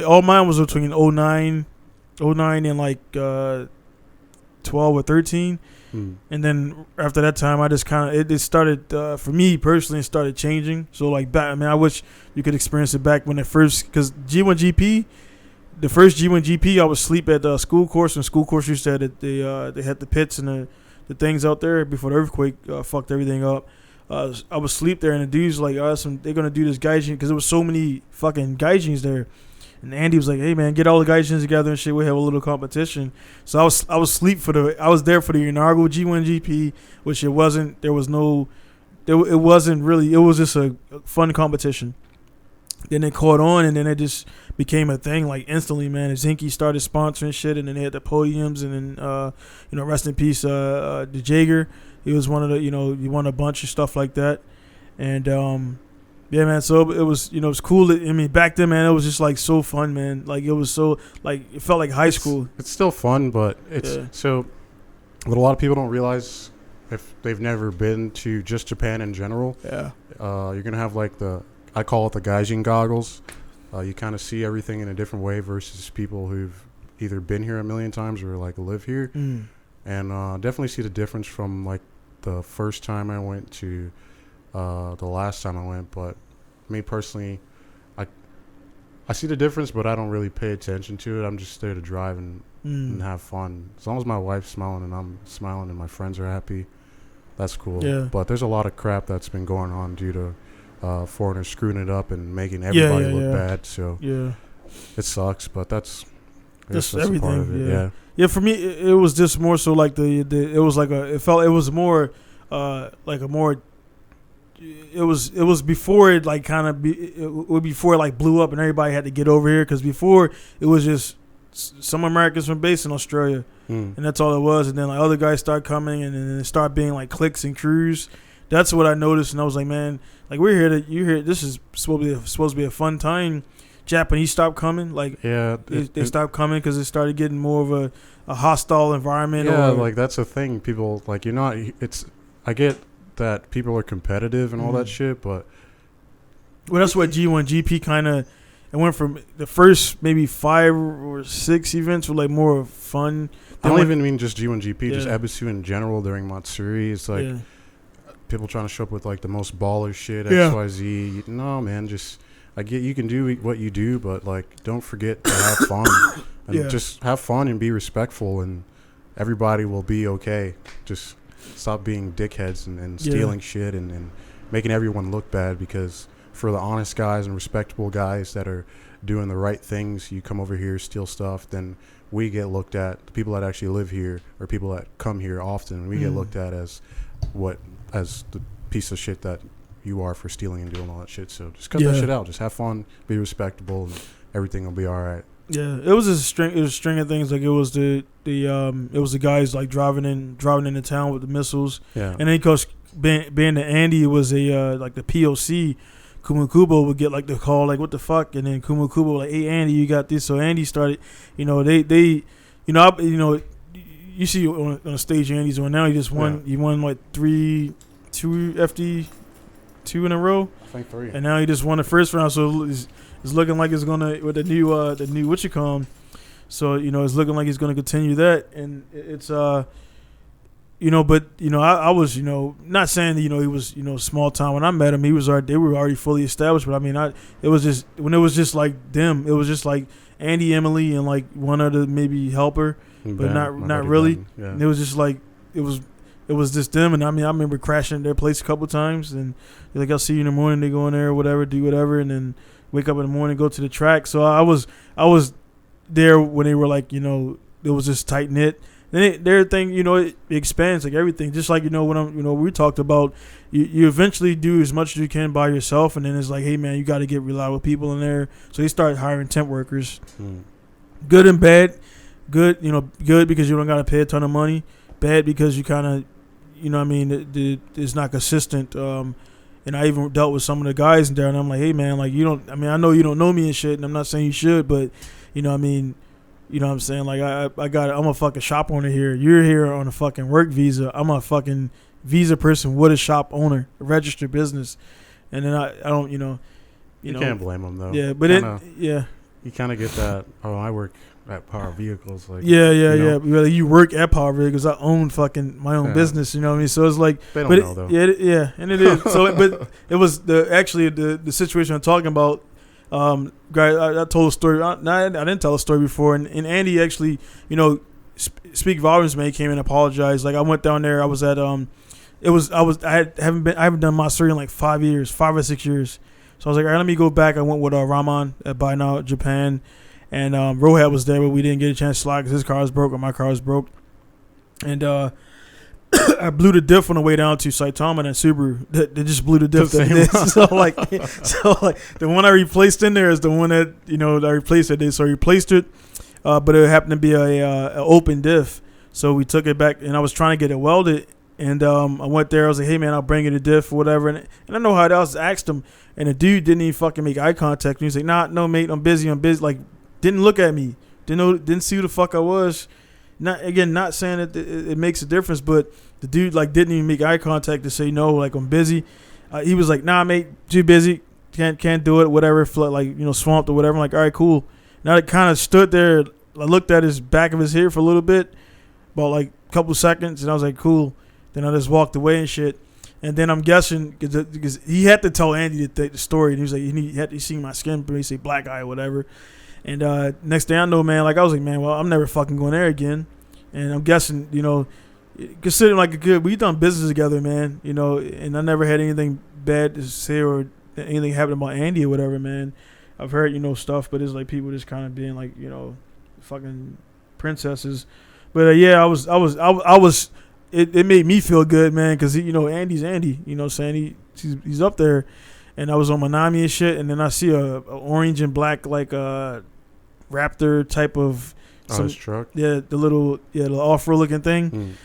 all mine was between 09 and like 12 or 13. And then after that time, I just kind of it started for me personally. It started changing. So like back, I mean, I wish you could experience it back when it first, because G1GP, the first G1GP, I would sleep at the school course, and school course used to have they had the pits and the things out there before the earthquake fucked everything up. I would sleep there, and the dudes like, they're gonna do this gaijin because there was so many fucking gaijins there. And Andy was like, "Hey man, get all the gaijins together and shit. We have a little competition." So I was I was there for the inaugural G1GP, which it wasn't. It wasn't really. It was just a fun competition. Then it caught on, and then it just became a thing like instantly, man. Zinky started sponsoring shit, and then they had the podiums, and then rest in peace, the Jager. He was one of the, he won a bunch of stuff like that, and yeah, man. So it was, it was cool. I mean, back then, man, it was just like so fun, man. Like it was so like it felt like high school. It's still fun, but it's so. What a lot of people don't realize, if they've never been to just Japan in general, you're gonna have like I call it the gaijin goggles. You kind of see everything in a different way versus people who've either been here a million times or like live here, and definitely see the difference from like the first time I went to the last time I went. But me personally, I see the difference, but I don't really pay attention to it. I'm just there to drive and have fun. As long as my wife's smiling and I'm smiling and my friends are happy, that's cool. Yeah. But there's a lot of crap that's been going on due to foreigners screwing it up and making everybody look bad. So it sucks, but that's everything. A part of it. Yeah. For me, it was just more so like it was like it was more like a more. It was before it like kind of before it like blew up and everybody had to get over here, because before it was just some Americans from based in Australia, and that's all it was. And then like other guys start coming, and then it start being like cliques and crews. That's what I noticed, and I was like, man, like you hear this is supposed to be a fun time. Japanese stopped coming, like they stopped coming because it started getting more of a hostile environment. Like that's a thing. People like I get that people are competitive and all that shit, but that's what G1 GP kind of. It went from the first maybe 5 or 6 events were like more fun. I don't even mean just G1 GP, just Ebisu in general during Matsuri. It's like people trying to show up with like the most baller shit, XYZ. No, man, just I get you can do what you do, but like don't forget to have fun and just have fun and be respectful, and everybody will be okay. Just stop being dickheads and stealing shit and making everyone look bad, because for the honest guys and respectable guys that are doing the right things, you come over here, steal stuff, then we get looked at. The people that actually live here or people that come here often, we get looked at as the piece of shit that you are for stealing and doing all that shit. So just cut that shit out. Just have fun, be respectable, and everything will be all right. Yeah, it was a string of things. Like it was the guys like driving into town with the missiles. Yeah, and then of course being the Andy was a like the POC. Kumukubo would get like the call like what the fuck, and then Kumukubo like, hey Andy, you got this. So Andy started, you see on stage Andy's on now. He just won. He won like 2 FD2 in a row. I think 3. And now he just won the first round. So it's looking like it's gonna with the new what you call him. So it's looking like he's gonna continue that, and it's but I was not saying that he was small time when I met him. They were already fully established. But I mean it was just when it was just like them. It was just like Andy, Emily, and like one other maybe helper, but not really. Yeah. And it was just like it was just them. And I mean I remember crashing at their place a couple times, and they're like, I'll see you in the morning. They go in there or whatever, do whatever, and then wake up in the morning, go to the track. So I was there when they were like it was just tight knit. Then their thing, it expands like everything. Just like when we talked about, you eventually do as much as you can by yourself, and then it's like, hey man, you got to get reliable people in there. So they start hiring temp workers, good and bad. Good, good because you don't got to pay a ton of money. Bad because you kind of, it's not consistent. And I even dealt with some of the guys in there, and I'm like, hey man, like I know you don't know me and shit, and I'm not saying you should, but you know what I'm saying? Like, I'm a fucking shop owner here. You're here on a fucking work visa. I'm a fucking visa person with a shop owner, a registered business. And then I don't, you can't blame them, though. Yeah, but You kind of get that, I work at Power Vehicles. Like, yeah. You work at Power Vehicles. I own fucking my own business, you know what I mean? So it's like. They don't know, though. Yeah, and it is. So, but it was the situation I'm talking about. Guy, I told a story. I didn't tell a story before, and Andy actually, speak volumes. Man, came and apologized. Like I went down there. I was at I haven't done Matsuri in like 5 or 6 years. So I was like, all right, let me go back. I went with Raman at Buy Now Japan, and Rohad was there, but we didn't get a chance to slide because his car was broke or my car was broke, and I blew the diff on the way down to Saitama and Subaru. They just blew the diff. The So like the one I replaced in there is the one that that I replaced it. So I replaced it, but it happened to be a open diff. So we took it back, and I was trying to get it welded. And I went there. I was like, "Hey man, I'll bring you the diff or whatever." And I know how it was. I asked him, and the dude didn't even fucking make eye contact. And he's like, "Nah, no mate, I'm busy. Like, didn't look at me. Didn't see who the fuck I was." Not saying that it makes a difference, but the dude like didn't even make eye contact to say no, like I'm busy. He was like, "Nah, mate, too busy, can't do it, whatever." Like swamped or whatever. I'm like, "All right, cool." Now it kind of stood there. I looked at his back of his hair for a little bit, about like a couple seconds, and I was like, "Cool." Then I just walked away and shit. And then I'm guessing because he had to tell Andy the story, and he was like, he had to see my skin, but he say black eye or whatever. And next thing I know, man, like I was like, man, well, I'm never fucking going there again. And I'm guessing, considering like we done business together, man, and I never had anything bad to say or anything happen about Andy or whatever, man. I've heard, stuff, but it's like people just kind of being like, fucking princesses. But yeah, I was. It made me feel good, man, because Andy's Andy, saying he's up there. And I was on Manami and shit, and then I see a orange and black like Raptor type of his truck. Yeah, the off-road looking thing.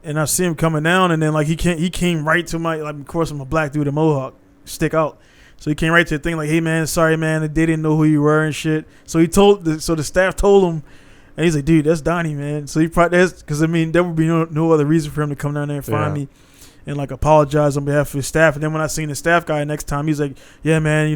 And I see him coming down, and then like he came right to my, like, of course I'm a black dude with a mohawk, stick out. So he came right to the thing like, "Hey man, sorry man, they didn't know who you were and shit." So the staff told him, and he's like, "Dude, that's Donnie, man." So he probably because there would be no other reason for him to come down there and find me. And like apologize on behalf of his staff. And then when I seen the staff guy next time, he's like, "Yeah, man,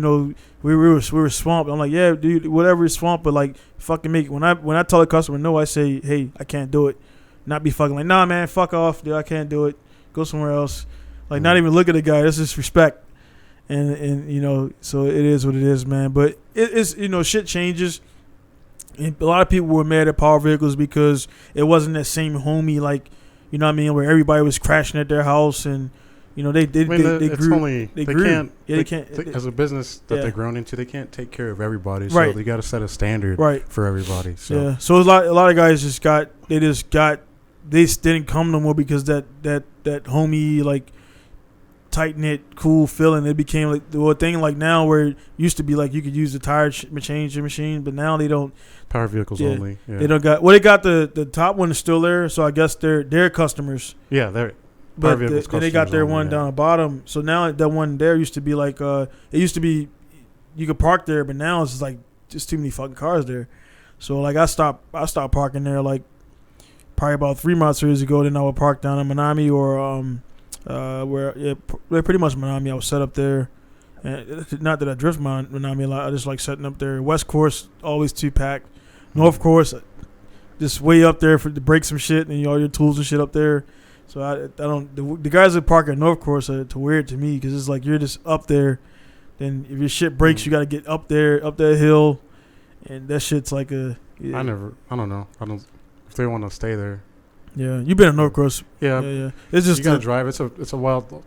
we were swamped." I'm like, "Yeah, dude, whatever is swamped, but like fucking make it." When I tell a customer no, I say, "Hey, I can't do it." Not be fucking like, "Nah, man, fuck off, dude, I can't do it. Go somewhere else." Like not even look at the guy. That's just respect. And so it is what it is, man. But it's shit changes. And a lot of people were mad at Power Vehicles because it wasn't that same homey like. You know what I mean? Where everybody was crashing at their house, and they grew. They can't. As a business that they're grown into, they can't take care of everybody. So right. They got to set a standard for everybody. So. Yeah. So a lot of guys they didn't come no more because that homey like tight knit cool feeling. It became like the thing like now where it used to be like you could use the tire change your machine, but now they don't. Power vehicles only. Yeah. They don't got. Well, they got the top one is still there, so I guess they're customers. Yeah, they're. But they got their one down the bottom. So now that one there used to be like it used to be you could park there, but now it's just like just too many fucking cars there. So like I stopped parking there like probably about 3 months ago. Then I would park down in Manami or pretty much Manami. I was set up there. And not that I drift Manami a lot. I just like setting up there. West course always too packed. North course, just way up there to break some shit and all your tools and shit up there. So I don't. The guys that park at North course are weird to me because it's like you're just up there. Then if your shit breaks, you got to get up there, up that hill, and that shit's like a. Yeah. I don't know. If they want to stay there. Yeah, you've been at North course. Yeah. It's just you gotta drive. It's a wild.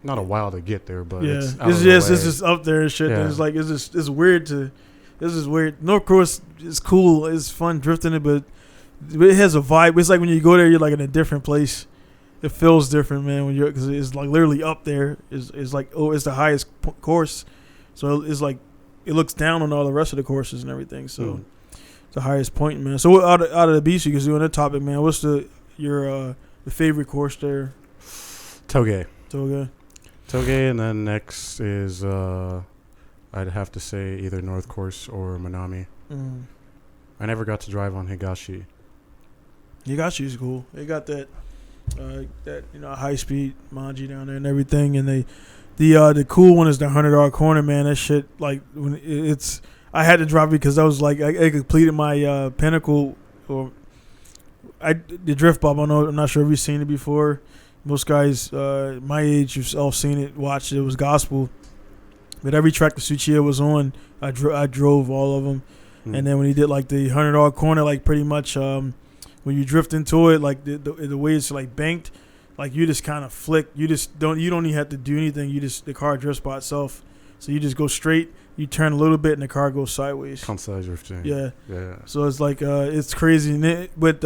Not a while to get there, but it's just up there and shit. Yeah. And it's like it's weird to. This is weird. North Course is cool. It's fun drifting it, but it has a vibe. It's like when you go there, you're like in a different place. It feels different, man. Because it's like literally up there. It's like it's the highest course, so it's like it looks down on all the rest of the courses and everything. So it's the highest point, man. So out of the beach, you can do on that topic, man. What's your favorite course there? Toge, and then next is. I'd have to say either North Course or Manami. I never got to drive on Higashi. Higashi is cool. They got that high speed manji down there and everything. And the cool one is the $100 corner, man. That shit like when I had to drive because I was like I completed my pinnacle or the drift bob. I'm not sure if you've seen it before. Most guys my age have all seen it, watched it. It was gospel. But every track the Tsuchiya was on, I drove all of them. And then when he did like the $100 corner, like pretty much when you drift into it, like the way it's like banked, like you just kind of flick. You don't even have to do anything. The car drifts by itself. So you just go straight. You turn a little bit and the car goes sideways. Kansai drifting. Yeah. So it's like it's crazy. But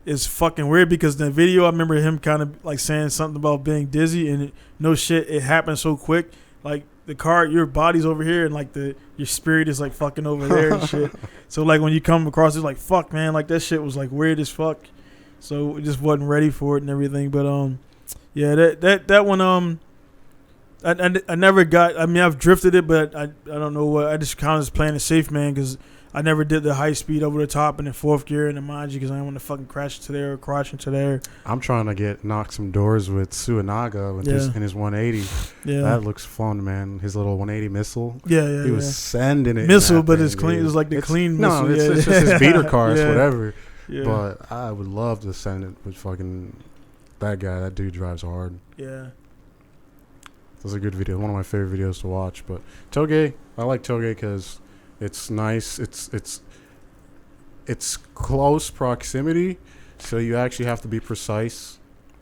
is fucking weird because in the video I remember him kind of like saying something about being dizzy, and no shit, it happened so quick. Like the car, your body's over here, and like your spirit is like fucking over there and shit. So like when you come across, it's like fuck, man, like that shit was like weird as fuck. So we just wasn't ready for it and everything. But yeah, that one I never got. I mean, I've drifted it, but I don't know what. I just kind of was playing it safe, man, because I never did the high speed over the top in the fourth gear in the Manji because I didn't want to fucking crash into there or crash into there. I'm trying to knock some doors with Suinaga with in his 180. Yeah, that looks fun, man. His little 180 missile. Yeah. He was sending it. Missile, but it's clean. Dude. It's like the clean missile. No, it's just his beater cars, whatever. Yeah. But I would love to send it with fucking that guy. That dude drives hard. Yeah. That's a good video. One of my favorite videos to watch. But Toge, I like Toge because it's nice. It's close proximity, so you actually have to be precise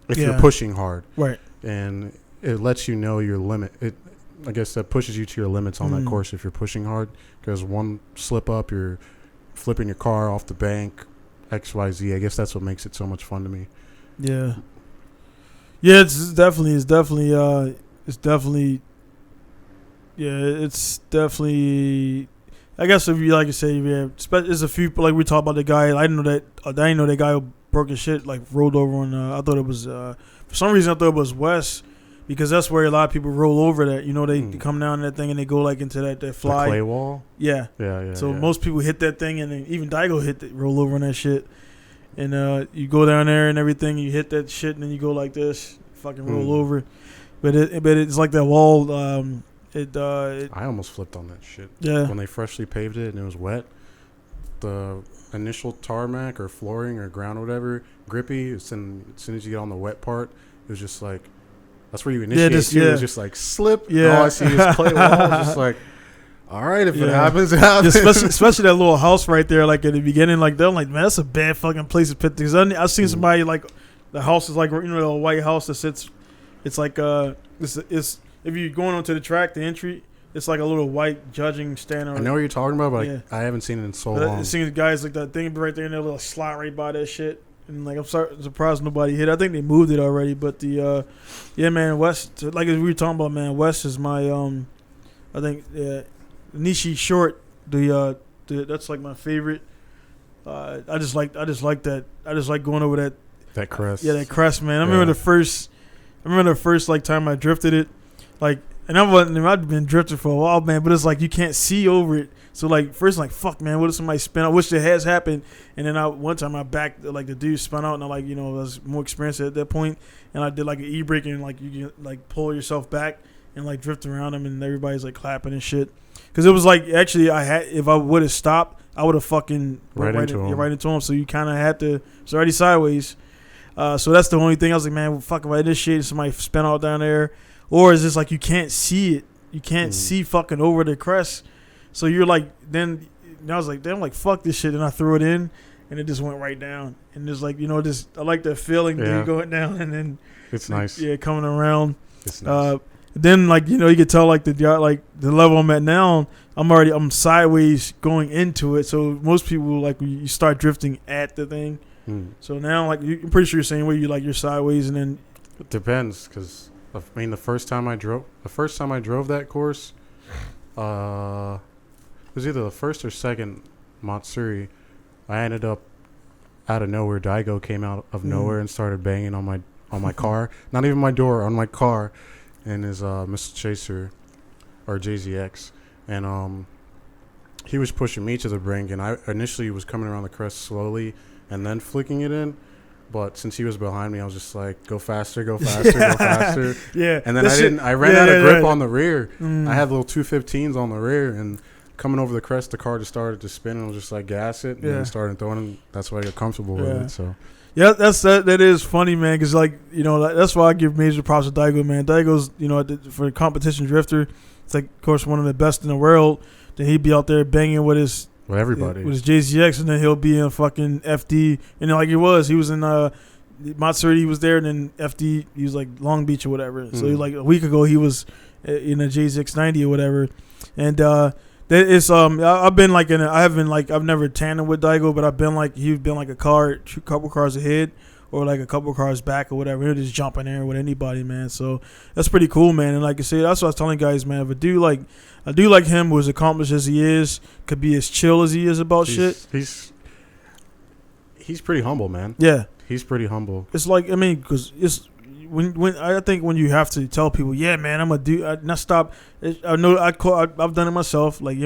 if you're pushing hard. Right. And it lets you know your limit. I guess that pushes you to your limits on that course if you're pushing hard, because one slip up, you're flipping your car off the bank, XYZ. I guess that's what makes it so much fun to me. Yeah. Yeah, it's definitely I guess if you like to say, there's a few, like we talked about the guy. I didn't know that guy broke his shit, like rolled over on. I thought it was for some reason I thought it was West, because that's where a lot of people roll over that. You know, they come down that thing and they go like into that fly. The clay wall. Yeah. So most people hit that thing, and then even Daigo roll over on that shit. And you go down there and everything, you hit that shit, and then you go like this, fucking roll over. But it's like that wall. I almost flipped on that shit. Yeah. When they freshly paved it and it was wet, the initial tarmac or flooring or ground or whatever, grippy. As soon as you get on the wet part, it was just like, that's where you initiate. It was just like slip. Yeah. And all I see is clay wall. Just like, all right, if it happens, it happens. Especially that little house right there, like at the beginning, like they're like, man, that's a bad fucking place to put things. I've seen somebody like the house is like, you know, the white house that sits. It's like it's if you're going onto the track, the entry, it's like a little white judging stand. I know what you're talking about, but I haven't seen it in so long. I've seen the guys like that thing right there in their little slot right by that shit. And like I'm surprised nobody hit. I think they moved it already, but the man, West, like as we were talking about, man, West is my I think Nishi short. The that's like my favorite. I just like that. I just like going over that crest. Yeah, that crest, man. I remember the first like time I drifted it, like, and I've been drifting for a while, man. But it's like you can't see over it. So like first, like fuck, man, what if somebody spin? I wish it has happened. And then one time I backed, like the dude spun out, and I like, you know, I was more experienced at that point, and I did like an e-brake, and like you can like pull yourself back and like drift around them, and everybody's like clapping and shit. Because it was like actually if I would have stopped, I would have fucking right into him. So you kind of had to. It's already sideways. So that's the only thing. I was like, man, fuck, if I initiated, somebody spin out down there, or is this like you can't see it? You can't see fucking over the crest. So you're like, then I was like, damn, like fuck this shit, and I threw it in, and it just went right down. And just like, you know, just I like that feeling, dude, going down, and then it's nice. Yeah, coming around. It's nice. Then like, you know, you could tell like the level I'm at now, I'm sideways going into it. So most people like you start drifting at the thing. So now like I'm pretty sure you're saying where you're sideways, and then it depends, because I mean the first time I drove that course, it was either the first or second Matsuri. I ended up out of nowhere. Daigo came out of nowhere and started banging on my car. Not even my door, on my car, and his Mr. Chaser or JZX, and he was pushing me to the brink, and I initially was coming around the crest slowly and then flicking it in. But since he was behind me, I was just like, go faster, go faster, go faster. Yeah. And then I ran out of grip on the rear. I had little 215s on the rear, and coming over the crest, the car just started to spin, and I was just like, gas it, and then started throwing, and that's why I got comfortable with it. So yeah, that is funny, man, because like, you know, that's why I give major props to Daigo, man. Daigo's, you know, for a competition drifter, it's like, of course, one of the best in the world. Then he'd be out there banging with his everybody, with his JZX, and then he'll be in fucking FD, and like he was in Matsuri, he was there, and then FD, he was like Long Beach or whatever. So like a week ago, he was in a JZX 90 or whatever, and then it's I've been like I've never tandem with Daigo, but I've been like he's been like a couple cars ahead or like a couple cars back or whatever. He'll just jump in there with anybody, man. So that's pretty cool, man. And like I said, that's what I was telling guys, man. If a dude like him, who as accomplished as he is, could be as chill as he is about shit. He's pretty humble, man. Yeah, he's pretty humble. It's like because it's. When I think when you have to tell people, yeah, man, I'm gonna do, not stop. I know I've done it myself. Like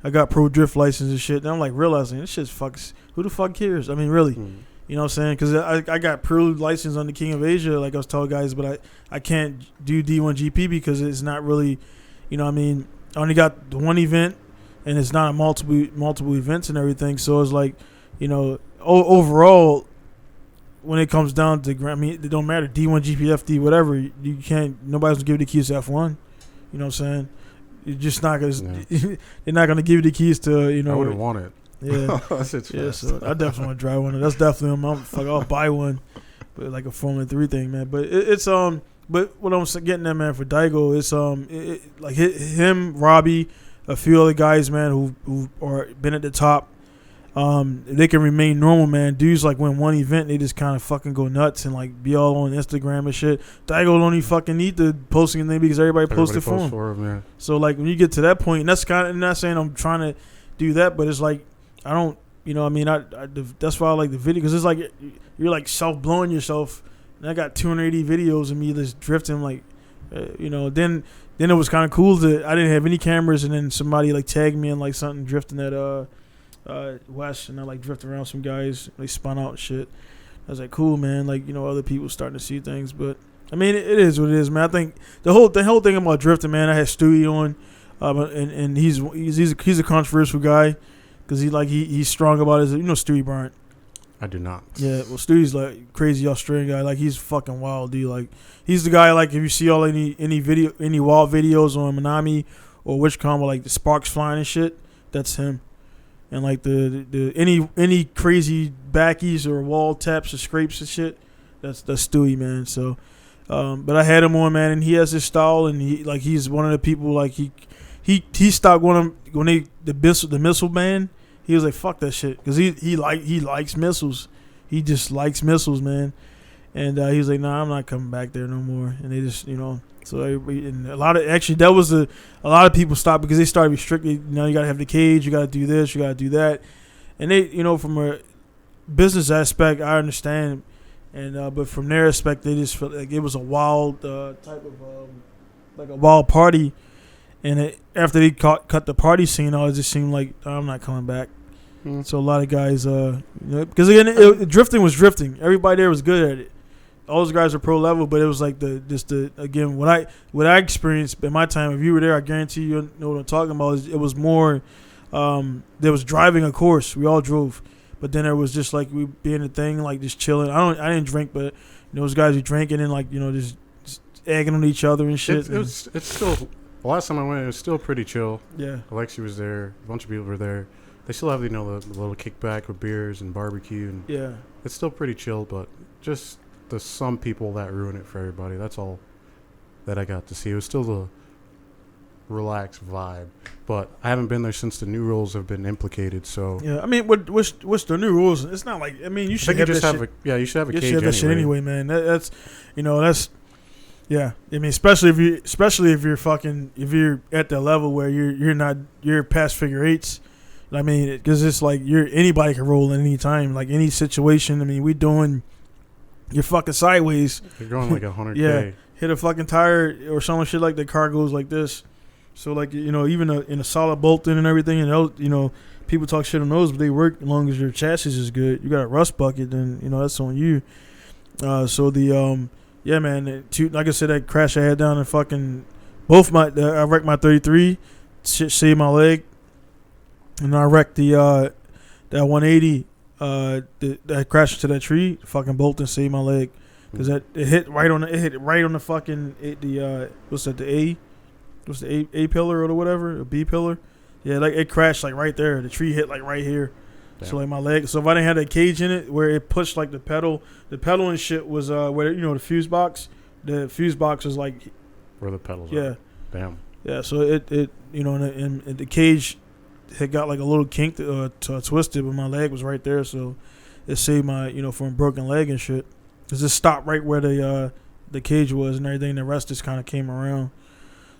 I got pro drift license and shit. And I'm like realizing this shit's fucks. Who the fuck cares? I mean, really, you know what I'm saying? Because I got pro license on the King of Asia, like I was telling guys, but I can't do D1 GP because it's not really, you know what I mean. I only got the one event, and it's not a multiple events and everything. So it's like, you know, overall. When it comes down to, I mean, it don't matter. D1, GP, FD, whatever. You can't. Nobody's gonna give you the keys to F1. You know what I'm saying? You're just not gonna. Yeah. They're not gonna give you the keys to. You know. I wouldn't want it. Yeah. Yeah. So I definitely want to drive one. That's definitely. I'll buy one, but like a Formula 3 thing, man. But it's But what I'm getting at, man, for Daigo, it's like him, Robbie, a few other guys, man, who are been at the top. They can remain normal, man. Dudes like win one event, they just kind of fucking go nuts and like be all on Instagram and shit. Daigo don't even fucking need the posting thing because everybody posted for him. Man. So like when you get to that point, and that's kind of not saying I'm trying to do that, but it's like I don't, you know, what I mean, that's why I like the video because it's like you're like self blowing yourself. And I got 280 videos of me just drifting, like, you know. Then it was kind of cool that I didn't have any cameras, and then somebody like tagged me in like something drifting at West, and I like drifted around some guys. They spun out and shit. I was like, cool, man. Like, you know, other people starting to see things, but I mean, it is what it is, man. I think the whole thing about drifting, man. I had Stewie on, and he's a controversial guy because he's strong about his, you know, Stewie Bryant. I do not. Yeah, well, Stewie's like crazy Australian guy. Like he's fucking wild, dude. Like he's the guy. Like if you see all any wild videos on Minami or Witchcom, like the sparks flying and shit, that's him. And like the any crazy backies or wall taps or scrapes and shit, that's Stewie, man. So, but I had him on, man, and he has his style, and he's one of the people like he stopped when the missile ban. He was like, fuck that shit, because he likes missiles. He just likes missiles, man. And he was like, nah, I'm not coming back there no more. And they just, you know, so and a lot of people stopped because they started restricting. You know, you gotta have the cage, you gotta do this, you gotta do that. And they, you know, from a business aspect, I understand. And but from their aspect, they just felt like it was a wild type of like a wild party. And after they cut the party scene, it just seemed like I'm not coming back. So a lot of guys, you know, because again, drifting was drifting. Everybody there was good at it. All those guys are pro level, but it was like again what I experienced in my time. If you were there, I guarantee you know what I'm talking about. It was more there was driving a course. We all drove, but then there was just like we being a thing, like just chilling. I didn't drink, but you know, those guys were drinking and like, you know, just egging on each other and shit. It's still. The last time I went, it was still pretty chill. Yeah. Alexi was there. A bunch of people were there. They still have, you know, the little kickback with beers and barbecue. And yeah. It's still pretty chill, but just the some people that ruin it for everybody. That's all that I got to see. It was still the relaxed vibe. But I haven't been there since the new rules have been implicated, so. Yeah, I mean, what's the new rules? It's not like, I mean, you should have that shit. You should have a cage anyway. That shit anyway, man. That's, you know, that's. Yeah, I mean, especially if you're at the level where you're past figure eights. I mean, because it's like anybody can roll at any time, like any situation. I mean, you're fucking sideways. You're going like 100K. Yeah, hit a fucking tire or some shit like the car goes like this. So like, you know, even in a solid bolting and everything, and those, you know, people talk shit on those, but they work as long as your chassis is good. You got a rust bucket, then you know that's on you. So the yeah, man. Like I said, that crash I had down in fucking I wrecked my 33, shit saved my leg, and I wrecked that 180. That crashed into that tree, fucking bolt and saved my leg, because it hit right on the fucking what's that, the A pillar or whatever, a B pillar. Yeah, like it crashed like right there. The tree hit like right here. Damn. So like my leg. So if I didn't have that cage in it where it pushed like the pedal and shit was where, you know, the fuse box. The fuse box was like where the pedals are. Yeah. Damn. Yeah, so it you know, and the cage had got like a little kink twisted, but my leg was right there, so it saved my, you know, from a broken leg and shit. Cause it stopped right where the cage was and everything. The rest just kind of came around.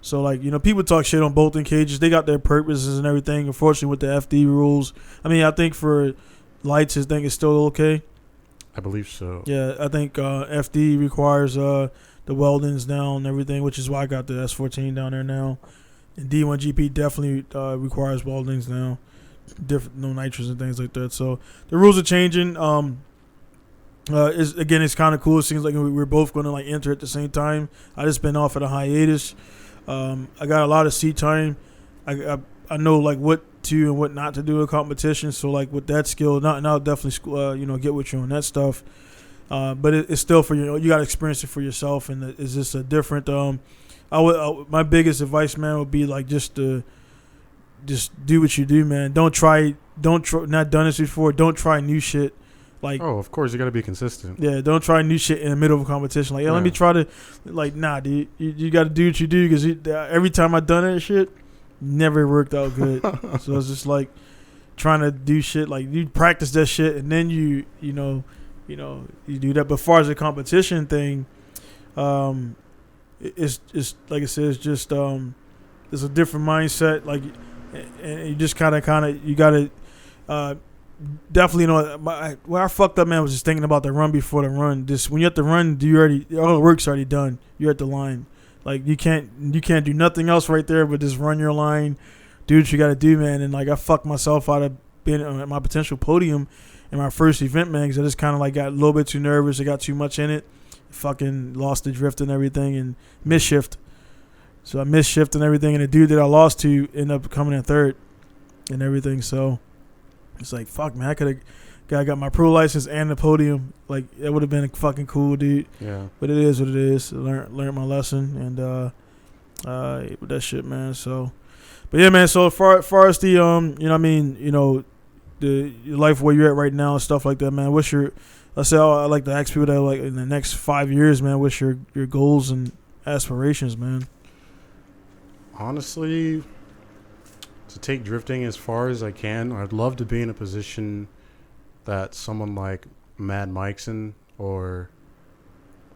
So like, you know, people talk shit on bolting cages. They got their purposes and everything. Unfortunately, with the FD rules, I mean, I think for lights, I think it's still okay. I believe so. Yeah, I think FD requires the weldings now and everything, which is why I got the S14 down there now. And D1GP definitely requires weldings now, different, no nitrous and things like that. So the rules are changing. It's kind of cool. It seems like we're both going to like enter at the same time. I just been off at a hiatus. I got a lot of seat time. I know like what to and what not to do in competition. So like with that skill, now definitely get with you on that stuff. But it's still for you got to experience it for yourself, and it's just a different. My biggest advice, man, would be like just do what you do, man. Not done this before. Don't try new shit. Like, oh, of course, you got to be consistent. Yeah, don't try new shit in the middle of a competition. Like, let me try to, like, nah, dude. You got to do what you do, because every time I done that shit, never worked out good. So it's just like trying to do shit. Like, you practice that shit, and then you do that. But as far as the competition thing, it's like I said, it's just it's a different mindset. Like, and you just kind of you got to. Definitely, where I fucked up, man, was just thinking about the run before the run. Just when you have to run, all the work's already done. You're at the line. Like you can't do nothing else right there, but just run your line, do what you got to do, man. And like I fucked myself out of being at my potential podium in my first event, man, because I just kind of like got a little bit too nervous. I got too much in it. Fucking lost the drift and everything and misshift. So I misshift and everything, and the dude that I lost to ended up coming in third and everything. So. It's like, fuck, man, I could have got my pro license and the podium. Like, it would have been fucking cool, dude. Yeah. But it is what it is. I learned my lesson, and with that shit, man. So, but yeah, man. So as far as the the life where you're at right now and stuff like that, man. I like to ask people that like in the next 5 years, man. What's your goals and aspirations, man? Honestly, to take drifting as far as I can, I'd love to be in a position that someone like Mad Mikeson or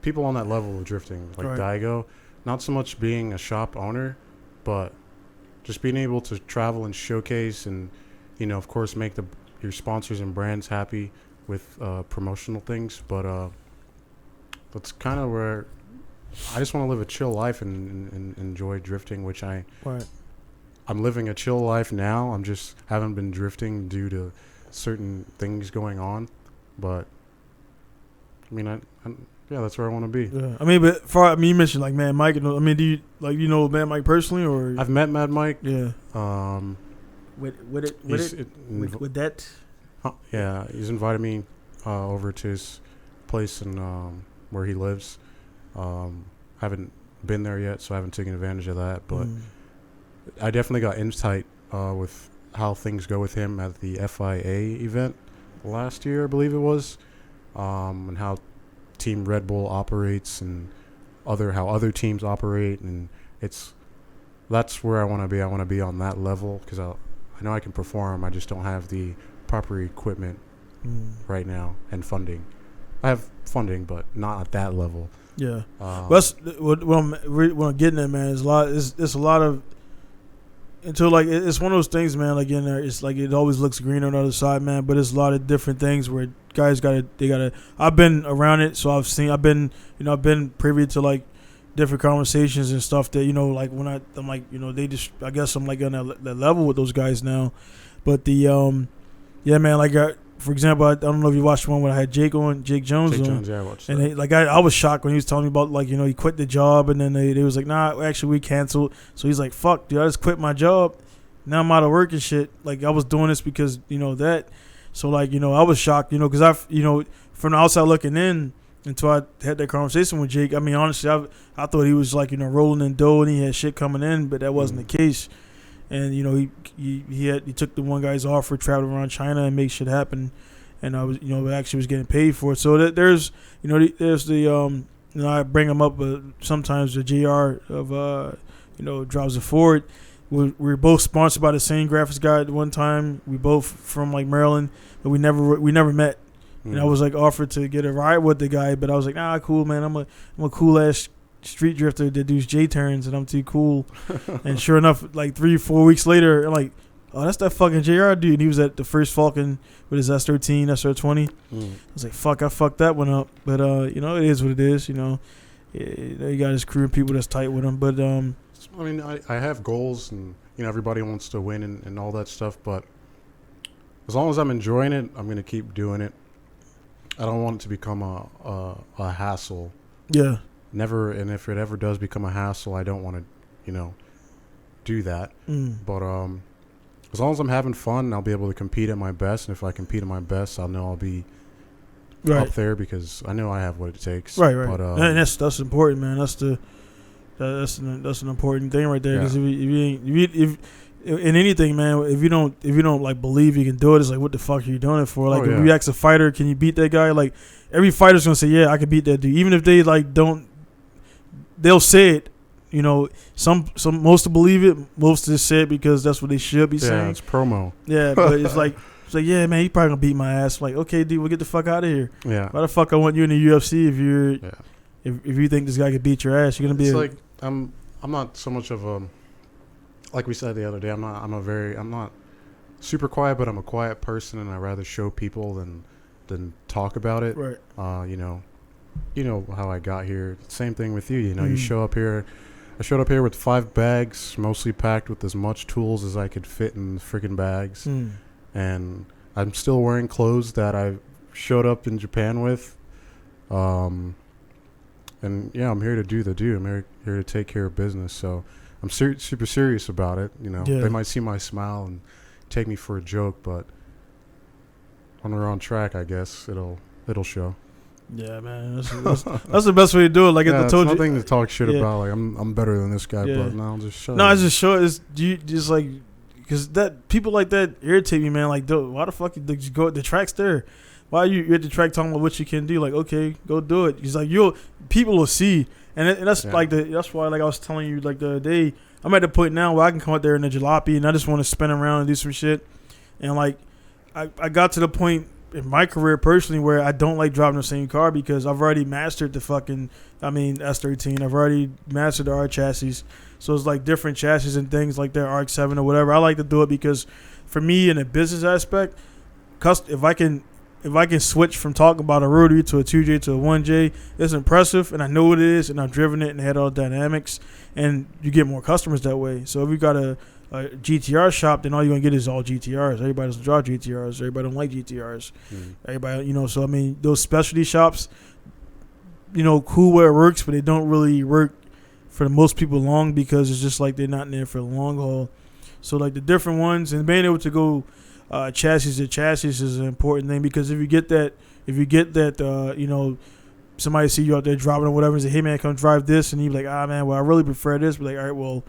people on that level of drifting, like Daigo, not so much being a shop owner, but just being able to travel and showcase and, of course, make your sponsors and brands happy with promotional things. But that's kind of where I just want to live a chill life and enjoy drifting, which I'm living a chill life now. I'm just haven't been drifting due to certain things going on. But, I mean, that's where I want to be. Yeah. I mean, but you mentioned, like, Mad Mike. I mean, do you know Mad Mike personally? Or I've met Mad Mike. Yeah. With that? Yeah, he's invited me over to his place and where he lives. Haven't been there yet, so I haven't taken advantage of that. But I definitely got insight with how things go with him at the FIA event last year, I believe it was, and how Team Red Bull operates and how other teams operate, and that's where I want to be. I want to be on that level because I know I can perform. I just don't have the proper equipment right now and funding. I have funding, but not at that level. Yeah, that's what I'm getting at, man. It's a lot of. Until like it's one of those things, man. Like in there, it's like it always looks green on the other side, man. But it's a lot of different things where guys gotta. I've been around it, so I've been privy to like different conversations and stuff that like when I'm like they just I guess I'm like on that level with those guys now. But the yeah, man. Like for example, I don't know if you watched one where I had Jake Jones on. Yeah, I watched and that. I was shocked when he was telling me about like he quit the job, and then they was like, nah, actually we canceled. So he's like, fuck, dude, I just quit my job. Now I'm out of work and shit. Like I was doing this because that. So like I was shocked, because from the outside looking in until I had that conversation with Jake. I mean, honestly, I thought he was like rolling in dough and he had shit coming in, but that wasn't the case. And he took the one guy's offer, traveled around China and make shit happen, and I was actually was getting paid for it. So there's the I bring him up sometimes the JR of drives a Ford. We were both sponsored by the same graphics guy at one time. We both from like Maryland, but we never met. And I was like offered to get a ride with the guy, but I was like, nah, cool, man. I'm a cool ass street drifter that does J turns, and I'm too cool. And sure enough, like 3-4 weeks later, I'm like, oh, that's that fucking JR dude. And he was at the first Falcon with his S13, SR20. I was like, fuck, I fucked that one up. But it is what it is. He got his crew and people that's tight with him. But I mean, I have goals, and everybody wants to win and all that stuff. But as long as I'm enjoying it, I'm gonna keep doing it. I don't want it to become a hassle. Yeah. Never, and if it ever does become a hassle, I don't want to, do that. But as long as I'm having fun, I'll be able to compete at my best. And if I compete at my best, I'll know I'll be up there because I know I have what it takes. Right. But, and that's important, man. That's an important thing right there. Because if in anything, man, if you don't like believe you can do it, it's like, what the fuck are you doing it for? Like, if you ask a fighter, can you beat that guy? Like, every fighter's gonna say, yeah, I can beat that dude, even if they like don't. They'll say it. Some most believe it, most just say it because that's what they should be saying. Yeah, it's promo. Yeah, but it's like, yeah, man, he probably gonna beat my ass. Like, okay, dude, we'll get the fuck out of here. Yeah. Why the fuck I want you in the UFC if you're, if you think this guy could beat your ass? You're gonna be. It's like I'm not so much of a. Like we said the other day, I'm not super quiet, but I'm a quiet person, and I rather show people than talk about it. Right. You know how I got here. Same thing with you. You show up here. I showed up here with 5 bags, mostly packed with as much tools as I could fit in the freaking bags, and I'm still wearing clothes that I showed up in Japan with. And yeah, I'm here to do the do. I'm here to take care of business. So. I'm super serious about it. They might see my smile and take me for a joke, but when we're on track, I guess it'll show. Yeah, man, that's the best way to do it. Like I told you, nothing to talk shit about. Like I'm better than this guy, but no, I'll just show. No, I just show. It's you just like because that people like that irritate me, man. Like, dude, why the fuck you go? The track's there. Why are you at the track talking about what you can do? Like, okay, go do it. He's like, people will see. And that's that's why, like I was telling you, like the other day, I'm at the point now where I can come out there in a jalopy and I just want to spin around and do some shit. And like, I got to the point in my career personally where I don't like driving the same car because I've already mastered the S13. I've already mastered the R chassis. So it's like different chassis and things like their RX-7 or whatever. I like to do it because for me in a business aspect, if I can switch from talking about a rotary to a 2J to a 1J, it's impressive, and I know what it is, and I've driven it and had all the dynamics, and you get more customers that way. So if you got a GTR shop, then all you're going to get is all GTRs. Everybody doesn't draw GTRs. Everybody don't like GTRs. Everybody, so I mean, those specialty shops, cool where it works, but they don't really work for most people long because it's just like they're not in there for the long haul. So like the different ones, and being able to go chassis to chassis is an important thing because if you get that, somebody see you out there driving or whatever and say, hey man, come drive this, and you be like, ah man, well I really prefer this. But like, all right, well,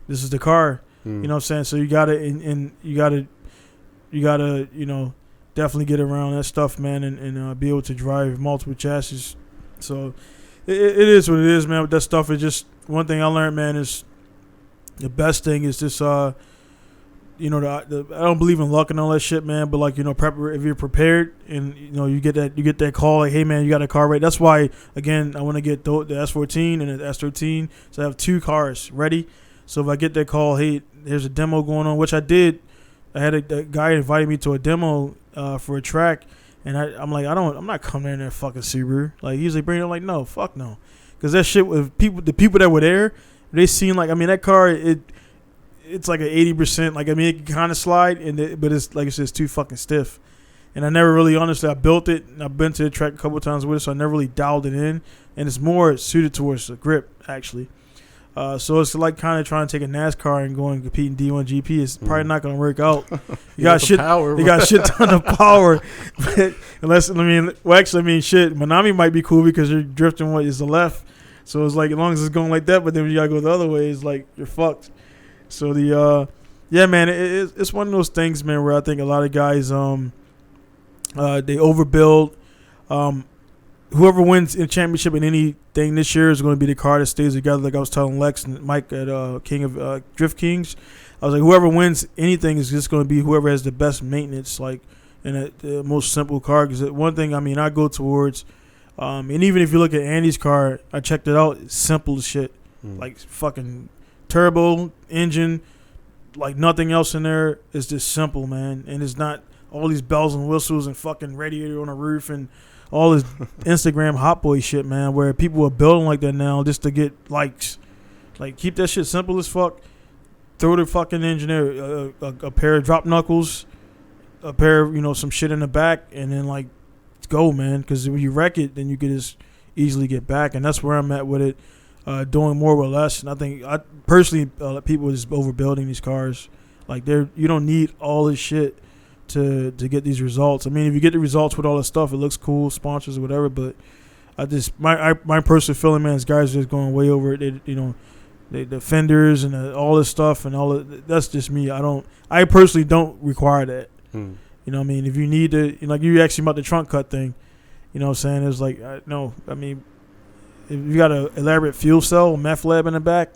this is the car. You know what I'm saying? So you gotta definitely get around that stuff, man, and be able to drive multiple chassis. So it is what it is, man. With that stuff, it's just one thing I learned, man, is the best thing is just I don't believe in luck and all that shit, man. But like, if you're prepared and you get that call like, hey man, you got a car ready. That's why again I want to get the S14 and the S13, so I have 2 cars ready. So if I get that call, hey, there's a demo going on, which I did. I had a guy invited me to a demo for a track, and I'm like, I'm not coming in there fucking Subaru. Like he's like, bring it. I'm like, no, fuck no, because that shit with the people that were there, they seen like, I mean, that car it's like an 80%. Like, I mean, it can kind of slide, but it's like I said, it's too fucking stiff. And I never really, honestly, I built it, and I've been to the track a couple of times with it, so I never really dialed it in. And it's more suited towards the grip, actually. So it's like kind of trying to take a NASCAR and go and compete in D1 GP. It's probably not going to work out. You got shit ton of power. But shit, Manami might be cool because you're drifting what is the left. So it's like, as long as it's going like that, but then when you got to go the other way, it's like, you're fucked. So yeah, man, it's one of those things, man, where I think a lot of guys, they overbuild. whoever wins in championship in anything this year is going to be the car that stays together. Like I was telling Lex and Mike at King of Drift Kings, I was like, whoever wins anything is just going to be whoever has the best maintenance, like in the most simple car. Because one thing, I mean, I go towards, and even if you look at Andy's car, I checked it out. It's simple as shit, like fucking turbo engine, like nothing else in there. It's just simple, man, and it's not all these bells and whistles and fucking radiator on the roof and all this Instagram hot boy shit, man, where people are building like that now just to get likes. Like, keep that shit simple as fuck. Throw the fucking engineer a pair of drop knuckles, a pair of, some shit in the back, and then, like, go, man. Because when you wreck it, then you can just easily get back. And that's where I'm at with it, doing more with less. And I think, personally, people are just overbuilding these cars. Like, you don't need all this shit to get these results. I mean, if you get the results with all this stuff, it looks cool, sponsors or whatever. But I just my personal feeling, man, is guys are just going way over it. The fenders and all this stuff and all of, that's just me. I personally don't require that. You know what I mean? If you need to, like you asked me about the trunk cut thing, you know what I'm saying? It's like, no, I mean, if you got an elaborate fuel cell, meth lab in the back,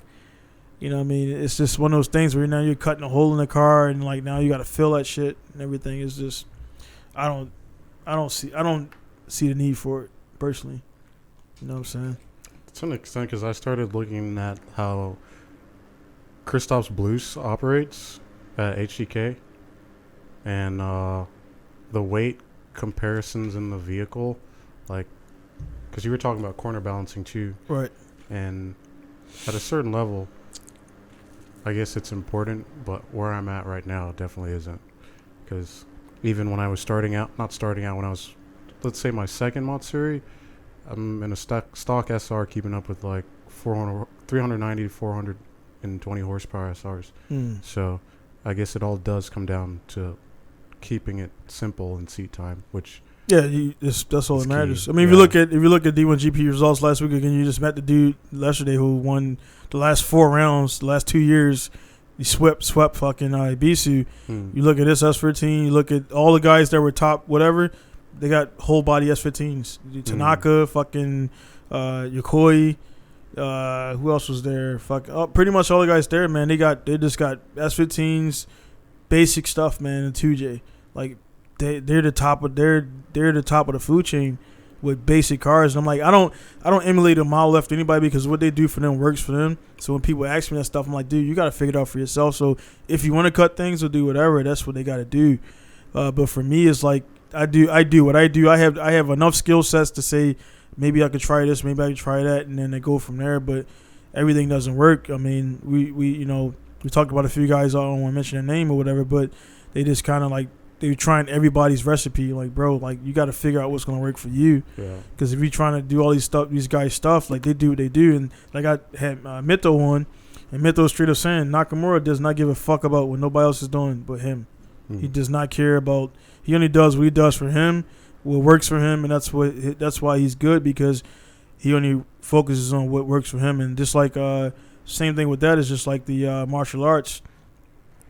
you know what I mean? It's just one of those things where now you're cutting a hole in the car and like now you got to fill that shit and everything. Is just, I don't see the need for it personally. You know what I'm saying? To an extent, because I started looking at how Christoph's Blues operates at HDK and the weight comparisons in the vehicle, like, because you were talking about corner balancing too, right? And at a certain level, I guess it's important, but where I'm at right now definitely isn't. Because even when I was when I was, let's say, my second Matsuri, I'm in a stock SR keeping up with like 390 to 420 horsepower SRs. So I guess it all does come down to keeping it simple in seat time, which that's all that matters. Key. I mean, if you look at D1 GP results last week again, you just met the dude yesterday who won the last 4 rounds, the last 2 years. He swept fucking Ibisu. You look at this S14, you look at all the guys that were top whatever. They got whole body S15s. Tanaka, fucking Yokoi. Who else was there? Pretty much all the guys there, man. They just got S15s, basic stuff, man. And 2J, like they're the top of the food chain with basic cars. And I'm like, I don't emulate a model after anybody because what they do for them works for them. So when people ask me that stuff, I'm like, dude, you got to figure it out for yourself. So if you want to cut things or do whatever, that's what they got to do. But for me, it's like. I do what I do. I have enough skill sets to say maybe I could try this, maybe I could try that, and then they go from there. But everything doesn't work. I mean, we talked about a few guys. I don't want to mention their name or whatever, but they just kind of like they're trying everybody's recipe. Like, bro, like you got to figure out what's gonna work for you. Because if you're trying to do all these guys stuff, like they do what they do, and like I had Mito on, and Mito straight up saying Nakamura does not give a fuck about what nobody else is doing but him. He does not care about. He only does what he does for him, what works for him, and that's why he's good because he only focuses on what works for him. And just like same thing with that is just like the martial arts,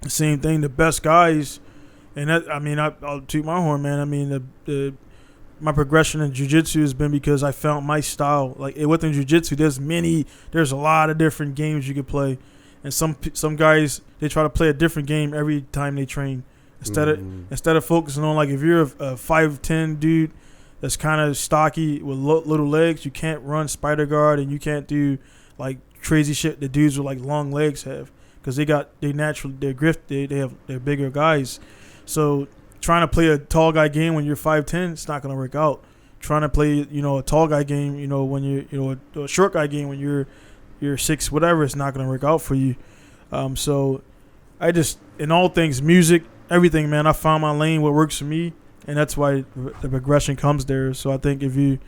the same thing. The best guys, and that I mean I'll toot my horn, man. I mean my progression in jiu-jitsu has been because I found my style. Like within jiu-jitsu, there's a lot of different games you could play, and some guys they try to play a different game every time they train. Instead of focusing on, like, if you're a 5'10" dude that's kind of stocky with little legs, you can't run spider guard and you can't do like crazy shit the dudes with like long legs have because they're bigger guys. So trying to play a tall guy game when you're 5'10", it's not gonna work out. Trying to play a tall guy game when you're a short guy game when you're 6 whatever, it's not gonna work out for you. So I just in all things music. Everything, man. I found my lane, what works for me, and that's why the progression comes there. So I think if you're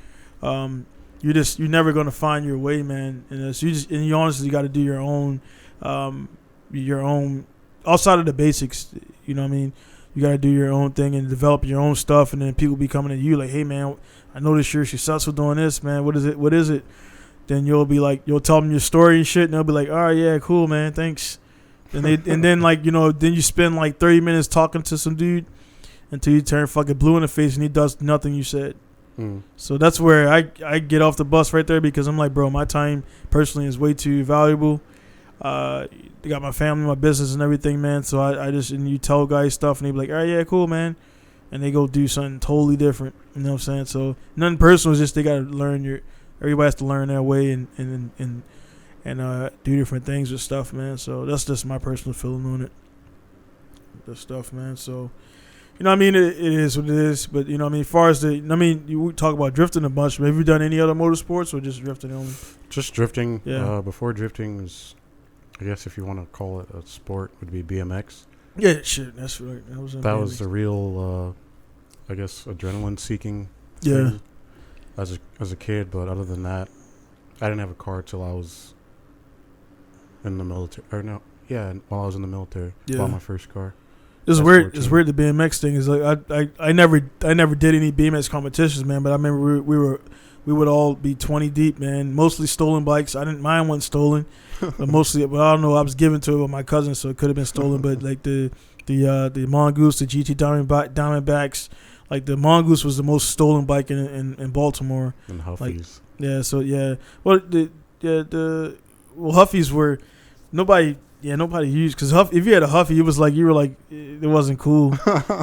never gonna find your way, man. And you honestly got to do your own outside of the basics. You know what I mean? You got to do your own thing and develop your own stuff, and then people be coming to you like, hey, man, I noticed you're successful doing this, man. What is it? Then you'll be like, you'll tell them your story and shit, and they'll be like, all right, yeah, cool, man, thanks. And then you spend like 30 minutes talking to some dude until you turn fucking blue in the face and he does nothing you said. So that's where I get off the bus right there, because I'm like, bro, my time personally is way too valuable. They got my family, my business, and everything, man. So I just, and you tell guys stuff, and they be like, all right, yeah, cool, man. And they go do something totally different. You know what I'm saying? So nothing personal. It's just they got to learn everybody has to learn their way and do different things with stuff, man. So that's just my personal feeling on it. The stuff, man. So, you know what I mean? It is what it is. But, you know what I mean? As far as you talk about drifting a bunch. But have you done any other motorsports or just drifting only? Just drifting. Yeah. Before drifting was, I guess if you want to call it a sport, would be BMX. Yeah, shit. That's right. That was the real, I guess, adrenaline-seeking yeah. thing as a kid. But other than that, I didn't have a car till I was in the military. Or no, yeah, while I was in the military. Yeah. Bought my first car. It's weird. It's weird. The BMX thing is like I never did any BMX competitions, man. But I remember we would all be 20 deep, man. Mostly stolen bikes. Mine wasn't stolen, but mostly. But I don't know. I was given to it by my cousin, so it could have been stolen. But like the Mongoose, the GT Diamondbacks, like the Mongoose was the most stolen bike in Baltimore. And Huffies. Like, yeah. So yeah. Well, Huffies were nobody. Yeah, nobody used, because if you had a Huffy, it was like you were like it wasn't cool.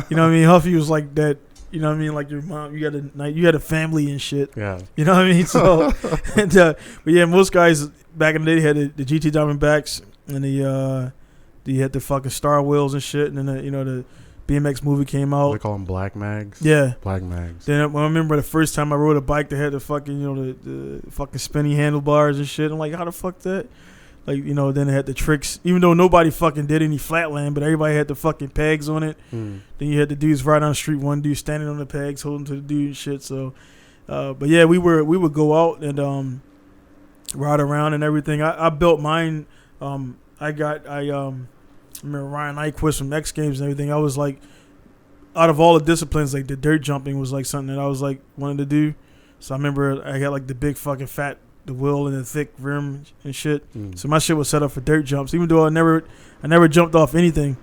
You know what I mean? Huffy was like that. You know what I mean? Like your mom, you had a family and shit. Yeah. You know what I mean? So, but yeah, most guys back in the day had the GT Diamondbacks, and you had the fucking Star Wheels and shit, and then the BMX movie came out. They call them black mags. Yeah, black mags. Then I remember the first time I rode a bike that had the fucking the fucking spinny handlebars and shit. I'm like, how the fuck that? Like, then it had the tricks. Even though nobody fucking did any flatland, but everybody had the fucking pegs on it. Then you had the dudes right on the street, one dude standing on the pegs, holding to the dude and shit. So, but yeah, we would go out and ride around and everything. I built mine. I remember Ryan Nyquist from X Games and everything. I was like, out of all the disciplines, like the dirt jumping was like something that I was like wanting to do. So I remember I had like the big fucking fat. The wheel and the thick rim and shit. So my shit was set up for dirt jumps, even though I never jumped off anything.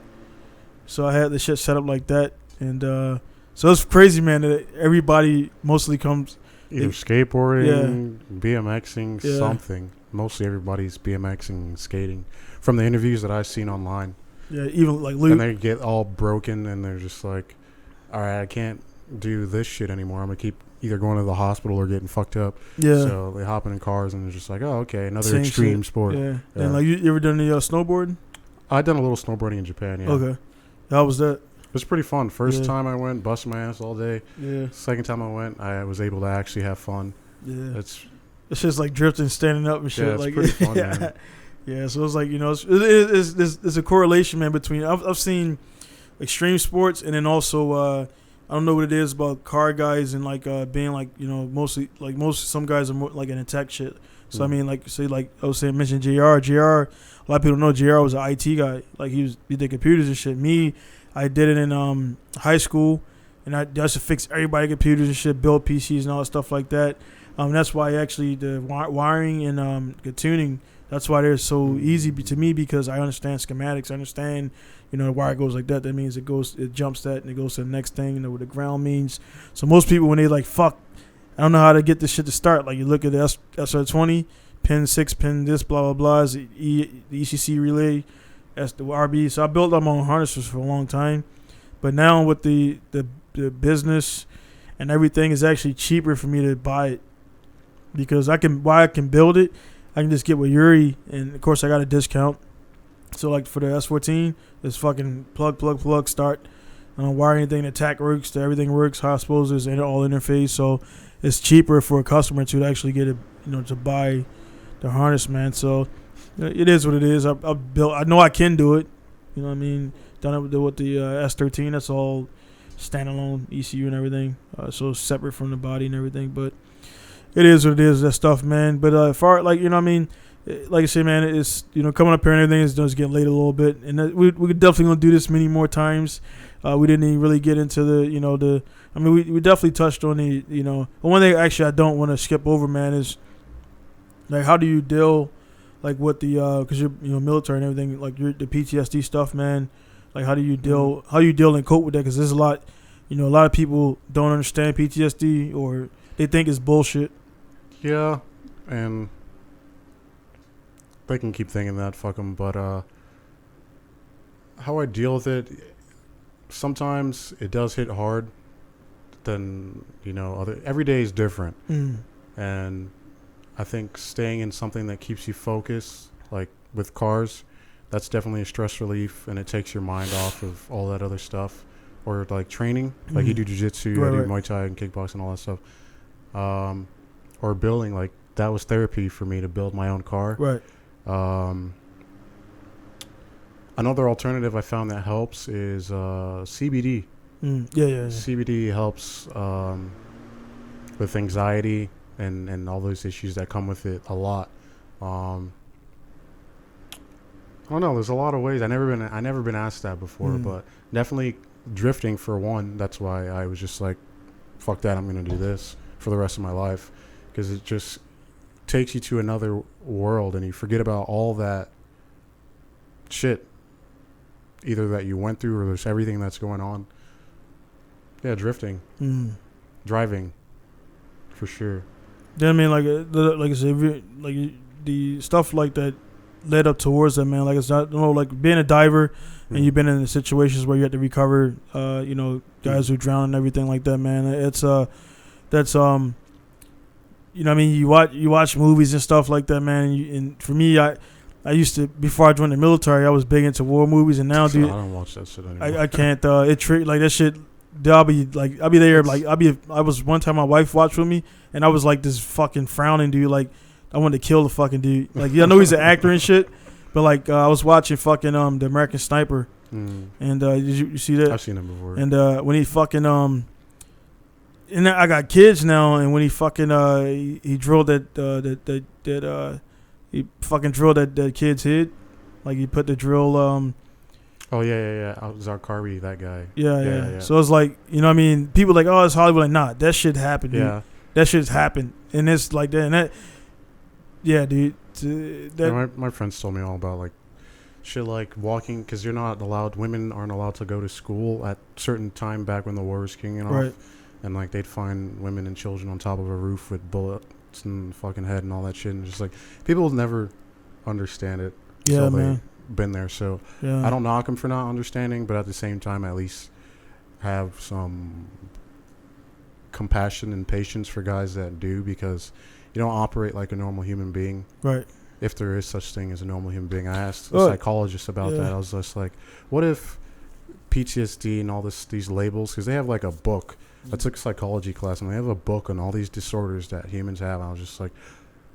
So I had the shit set up like that, and so it's crazy, man. That everybody mostly comes either skateboarding, BMXing, something. Mostly everybody's BMXing and skating. From the interviews that I've seen online. Yeah, even like Luke. And they get all broken, and they're just like, "All right, I can't do this shit anymore. I'm gonna keep." Either going to the hospital or getting fucked up. Yeah. So they hopping in cars and they're just like, oh, okay, another same extreme sport. Yeah. And like, you ever done any snowboarding? I've done a little snowboarding in Japan, yeah. Okay. How was that? It was pretty fun. First time I went, busted my ass all day. Yeah. Second time I went, I was able to actually have fun. Yeah. It's just like drifting, standing up and shit. Yeah, it's like, pretty fun, man. Yeah, so it's like, it's a correlation, man, between, I've seen extreme sports and then also, I don't know what it is about car guys and like being like mostly like some guys are more like in the tech shit. So I mean like say like I was saying mention JR. A lot of people know JR was an IT guy. Like he did computers and shit. Me, I did it in high school, and I just to fix everybody computers and shit, build PCs and all that stuff like that. That's why actually the wiring and the tuning. That's why they're so easy to me, because I understand schematics. I understand, the wire goes like that. That means it jumps that and it goes to the next thing. What the ground means. So most people, when they like, fuck, I don't know how to get this shit to start. Like you look at the SR20, pin 6, pin this, blah, blah, blah, is the ECC relay, that's the RB. So I built up my own harnesses for a long time. But now with the business and everything, is actually cheaper for me to buy it. Because I can build it. I can just get with Yuri, and of course I got a discount. So like for the S14, it's fucking plug, start. I don't wire anything. The tack works, everything works. How I suppose is all interface, so it's cheaper for a customer to actually get it, to buy the harness, man. So it is what it is. I know I can do it. You know what I mean? Done it with the S13. That's all standalone ECU and everything. So separate from the body and everything, but. It is what it is, that stuff, man. But far, like, what I mean, like I say, man, it's, coming up here and everything is just getting late a little bit. And we definitely going to do this many more times. We didn't even really get into we definitely touched on the one thing actually I don't want to skip over, man, is, like, how do you deal, like, with the, because you're, military and everything, like, the PTSD stuff, man. Like, how do you deal and cope with that? Because there's a lot, a lot of people don't understand PTSD or they think it's bullshit. Yeah, and they can keep thinking that, fuck them. But how I deal with it, sometimes it does hit hard. Then every day is different, and I think staying in something that keeps you focused, like with cars, that's definitely a stress relief, and it takes your mind off of all that other stuff. Or like training, like you do jiu-jitsu, I do Muay Thai and kickboxing and all that stuff. Or building, like that was therapy for me to build my own car. Right. Another alternative I found that helps is CBD. Yeah. CBD helps with anxiety and all those issues that come with it a lot. I don't know. There's a lot of ways. I never been asked that before, but definitely drifting for one. That's why I was just like, fuck that. I'm gonna do this for the rest of my life, because it just takes you to another world and you forget about all that shit, either that you went through or there's everything that's going on. Yeah, drifting, driving, for sure. Then I mean, like I said, the stuff like that led up towards that, man. Like it's not, like being a diver, and you've been in situations where you have to recover, guys who drown and everything like that, man. It's that's I mean, you watch movies and stuff like that, man. And for me, I used to, before I joined the military, I was big into war movies, and now, dude, I don't watch that shit anymore. I can't. Like that shit. I'll be there. Like I was one time, my wife watched with me, and I was like this fucking frowning dude. Like I wanted to kill the fucking dude. Like I know he's an actor and shit, but like I was watching fucking the American Sniper, and did you see that? I've seen him before. And when he fucking and I got kids now, and when he fucking he drilled that he fucking drilled that kid's head, like he put the drill Oh yeah. Zarqawi, that guy. Yeah. So it's like, what I mean, people like, oh, it's Hollywood. Like, nah, that shit happened, dude. Yeah. That shit's happened, and it's like that, and that. Yeah, dude. My friends told me all about like shit, like walking, because women aren't allowed to go to school at certain time back when the war was kicking off. Right. And like they'd find women and children on top of a roof with bullets in the fucking head and all that shit, and just like people will never understand it. Yeah, man. Been there, so yeah. I don't knock them for not understanding, but at the same time, at least have some compassion and patience for guys that do, because you don't operate like a normal human being. Right. If there is such thing as a normal human being. I asked a psychologist about that. I was just like, what if PTSD and all these labels, because they have like a book. I took a psychology class, and they have a book on all these disorders that humans have. And I was just like,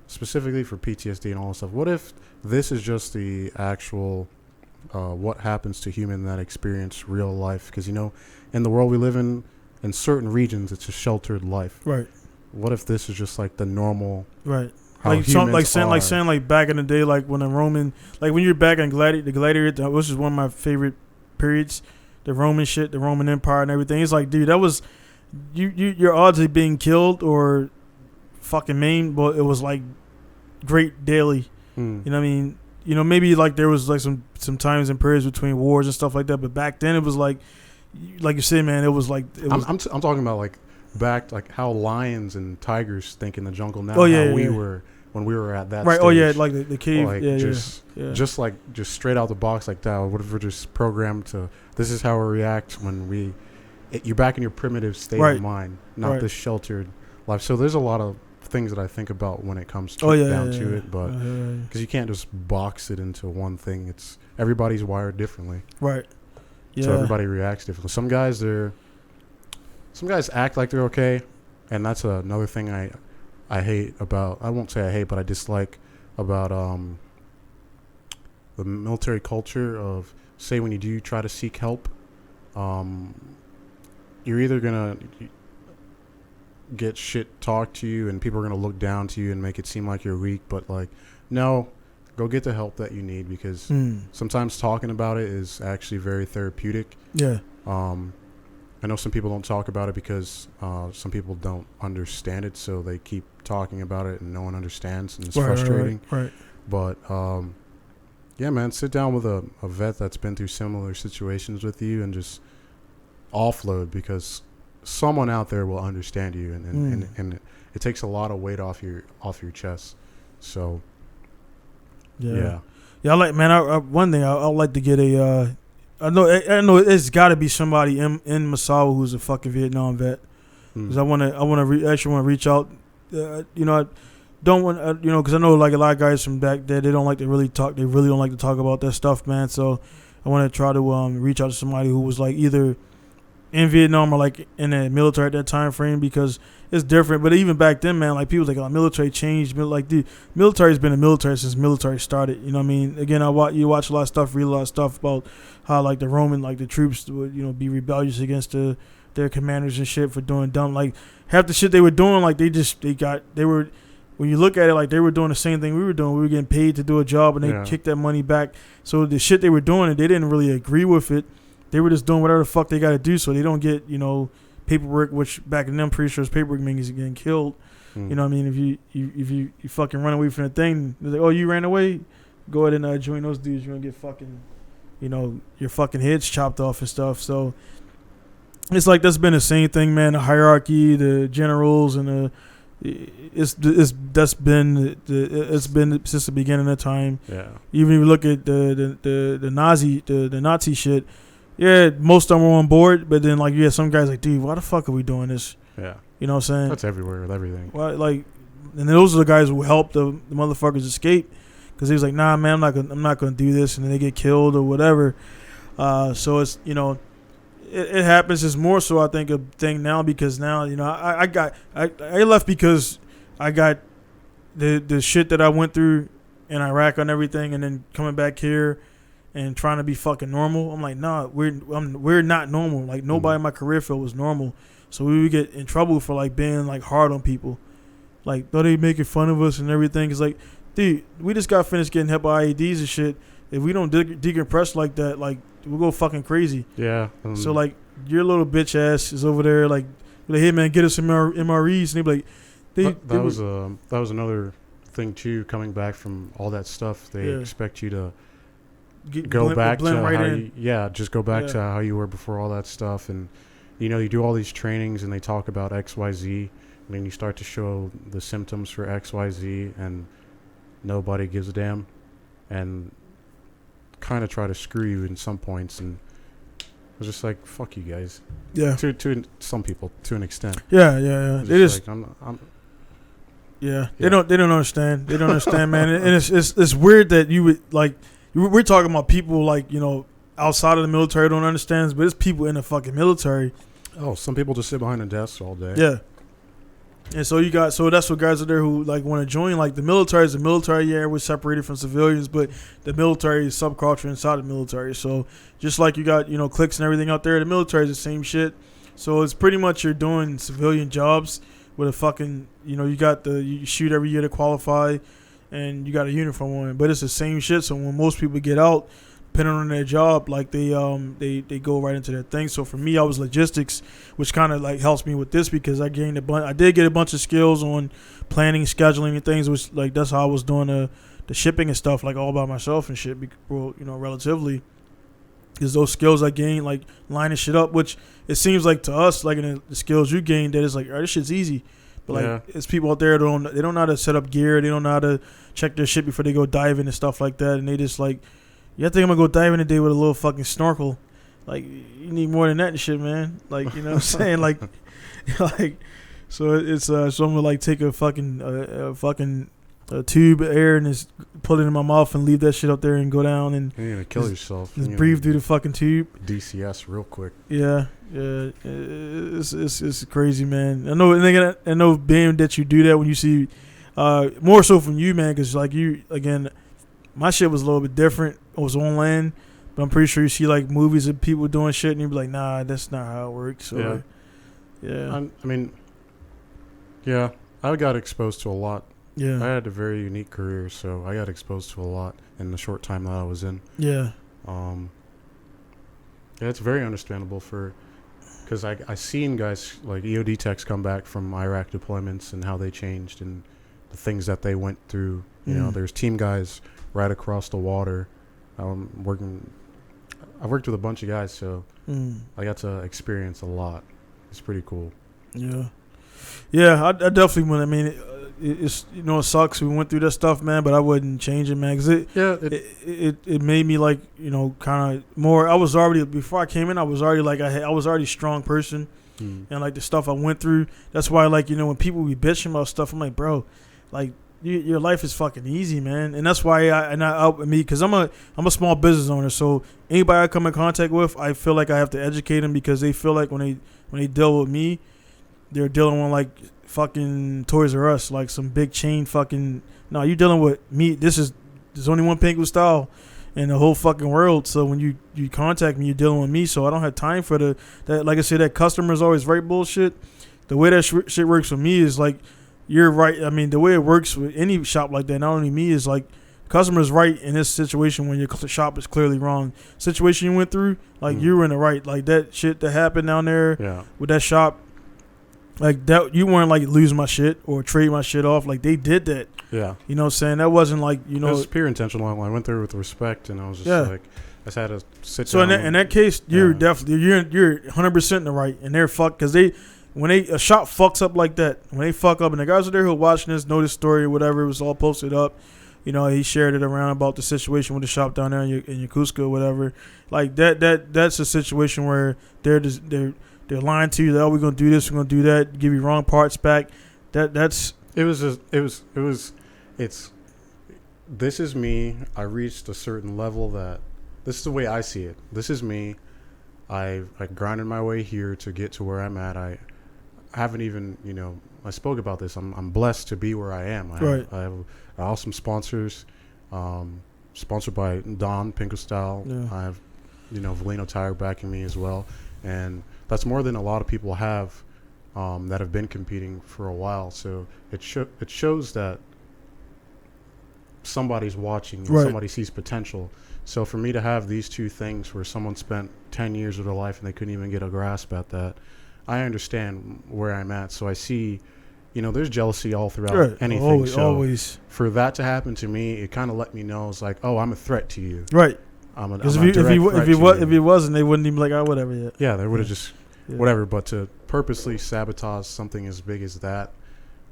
specifically for PTSD and all this stuff, what if this is just the actual what happens to humans that experience real life? Because in the world we live in certain regions, it's a sheltered life. Right. What if this is just like the normal? Right. Like saying like back in the day, like when when you're back in the Gladiator, which is one of my favorite periods, the Roman shit, the Roman Empire and everything. It's like, dude, that was your odds of being killed or fucking maimed, but it was like great daily. You know what I mean? Maybe like there was like some times and periods between wars and stuff like that, but back then it was like you said, man, it was like I'm talking about like back, like how lions and tigers think in the jungle now. We were when we were at that right stage. Oh yeah, like the cave. Like just straight out the box like that. What if we're just programmed to, this is how we react when you're back in your primitive state of mind, not this sheltered life. So there's a lot of things that I think about when it comes to it, but because you can't just box it into one thing. It's everybody's wired differently, right? Yeah. So everybody reacts differently. Some guys act like they're okay, and that's another thing I hate about. I won't say I hate, but I dislike about the military culture of, say, when you do try to seek help, you're either gonna get shit talked to you and people are going to look down to you and make it seem like you're weak, but like, no, go get the help that you need, because sometimes talking about it is actually very therapeutic. Yeah. I know some people don't talk about it because some people don't understand it, so they keep talking about it and no one understands, and it's frustrating. Right. But yeah, man, sit down with a vet that's been through similar situations with you and just offload because someone out there will understand you, and it takes a lot of weight off your chest. So yeah. I like, man. One thing I would like to get a. I know it's got to be somebody in Misawa who's a fucking Vietnam vet, because I actually want to reach out. I don't want because I know like a lot of guys from back there, they don't like to really talk. They really don't like to talk about that stuff, man. So I want to try to reach out to somebody who was like either in Vietnam or like in the military at that time frame, because it's different. But even back then, man, like people was like, oh, military changed. Like the military's been a military since military started. You know what I mean? Again, you watch a lot of stuff, read a lot of stuff about how like the Roman, like the troops would be rebellious against their commanders and shit for doing dumb, like half the shit they were doing, like they were. When you look at it, like they were doing the same thing we were doing. We were getting paid to do a job, and they kicked that money back. So the shit they were doing, they didn't really agree with it. They were just doing whatever the fuck they got to do, so they don't get paperwork. Which back in them, pretty sure paperwork means getting killed. You know what I mean? If you fucking run away from the thing, they're like, oh, you ran away, go ahead and join those dudes. You're gonna get fucking, your fucking heads chopped off and stuff. So it's like that's been the same thing, man. The hierarchy, the generals, and it's been since the beginning of time. Yeah. Even if you look at the Nazi shit, yeah, most of them were on board, but then like some guys like, dude, why the fuck are we doing this? Yeah. You know what I'm saying? That's everywhere with everything. Well, like, and those are the guys who helped the motherfuckers escape, because he was like, nah, man, I'm not gonna do this, and then they get killed or whatever. So it's It happens. It's more so, I think, a thing now, because now I left because I got the shit that I went through in Iraq and everything, and then coming back here and trying to be fucking normal. I'm like, nah, we're not normal. Like nobody in my career field was normal, so we would get in trouble for like being like hard on people, like though they making fun of us and everything. It's like, dude, we just got finished getting hit by IEDs and shit. If we don't decompress like that, like, we'll go fucking crazy. Yeah. So, like, your little bitch ass is over there, like, hey, man, get us some MREs. And they be like, that was another thing, too, coming back from all that stuff. They expect you to go back to to how you were before all that stuff. And, you do all these trainings, and they talk about XYZ. And then you start to show the symptoms for XYZ, and nobody gives a damn. And kind of try to screw you in some points, and I was just like, fuck you guys. Yeah. To some people, to an extent. Yeah. They just like, They don't understand. They don't understand, man. And it's weird that you would like. We're talking about people like outside of the military don't understand, but it's people in the fucking military. Oh, some people just sit behind a desk all day. Yeah. And so that's what guys are there who like want to join. Like the military is the military. Yeah, we're separated from civilians, but the military is subculture inside the military. So just like you got cliques and everything out there, the military is the same shit. So it's pretty much you're doing civilian jobs with a fucking you shoot every year to qualify, and you got a uniform on, but it's the same shit. So when most people get out, depending on their job, like they go right into their thing. So for me, I was logistics, which kind of like helps me with this, because I did get a bunch of skills on planning, scheduling, and things, which like that's how I was doing the shipping and stuff, like all by myself and shit. Well, relatively, because those skills I gained, like lining shit up, which it seems like to us, like in the skills you gained, that it's like, all right, this shit's easy. But like it's people out there they don't know how to set up gear, they don't know how to check their shit before they go diving and stuff like that, and they just like, you think I'm gonna go diving today with a little fucking snorkel? Like, you need more than that and shit, man. Like, you know what I'm saying? Like, so it's so I'm gonna like take a fucking tube of air and just put it in my mouth and leave that shit up there and go down and you're gonna kill yourself. Just breathe through the fucking tube. DCS real quick. Yeah. It's crazy, man. I know, being that you do that when you see, more so from you, man, because like you again. My shit was a little bit different. It was on land, but I'm pretty sure you see like movies of people doing shit, and you be like, nah, that's not how it works. So, I got exposed to a lot. Yeah. I had a very unique career, so I got exposed to a lot in the short time that I was in. Yeah. It's very understandable because I seen guys like EOD techs come back from Iraq deployments and how they changed and the things that they went through. There's team guys right across the water, working I've worked with a bunch of guys, so Mm. I got to experience a lot. It's pretty cool. Yeah. Yeah, I definitely would. I mean, it's it sucks we went through that stuff, man, but I wouldn't change it, man, because it made me like kind of more. I was already before I came in. I was already like I was already a strong person, and like the stuff I went through. That's why like when people be bitching about stuff, I'm like, bro, like your life is fucking easy, man, and that's why because I'm a small business owner, so anybody I come in contact with, I feel like I have to educate them because they feel like when they deal with me, they're dealing with like fucking Toys R Us, like some big chain fucking. No, you're dealing with me. There's only one Pinku style in the whole fucking world. So when you contact me, you're dealing with me. So I don't have time for that. Like I said, that customer's always right bullshit. The way that shit works for me is like, you're right. I mean, the way it works with any shop like that, not only me, is like customer's right in this situation when your shop is clearly wrong. Situation you went through, like you were in the right. Like that shit that happened down there with that shop. Like that, you weren't like losing my shit or trade my shit off. Like they did that. Yeah. You know what I'm saying? That wasn't like, It was pure intentional. I went there with respect, and I was just like, I just had to sit so down. So in that case, you're definitely, you're 100% in the right. And they're fucked because when a shop fucks up like that, when they fuck up, and the guys are there who are watching this, know this story or whatever, it was all posted up. He shared it around about the situation with the shop down there in Yokosuka or whatever. Like that's a situation where they're lying to you that, oh, we're gonna do this, we're gonna do that, give you wrong parts back. This is me. I reached a certain level that this is the way I see it. This is me. I grinded my way here to get to where I'm at. I haven't even, I spoke about this. I'm blessed to be where I am. I have awesome sponsors, sponsored by Don Pinku Style. Yeah. I have, Valeno Tire backing me as well, and that's more than a lot of people have that have been competing for a while. So it shows that somebody's watching and somebody sees potential. So for me to have these two things where someone spent 10 years of their life and they couldn't even get a grasp at that, I understand where I'm at. So I see, there's jealousy all throughout anything. Always. For that to happen to me, it kind of let me know it's like, oh, I'm a threat to you. Right. Because if he wasn't, they wouldn't even be like, oh, whatever. Yeah, they would have just whatever. But to purposely sabotage something as big as that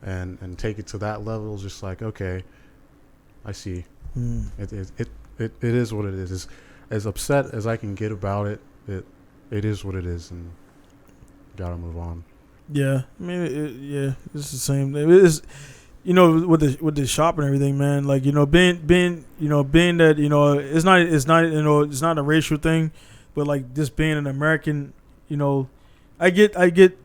and take it to that level is just like, okay, I see. It is what it is. As upset as I can get about it, it is what it is, and gotta move on. Yeah, I mean, it's the same thing. It's with the shop and everything, man. Like being that it's not a racial thing, but like just being an American, I get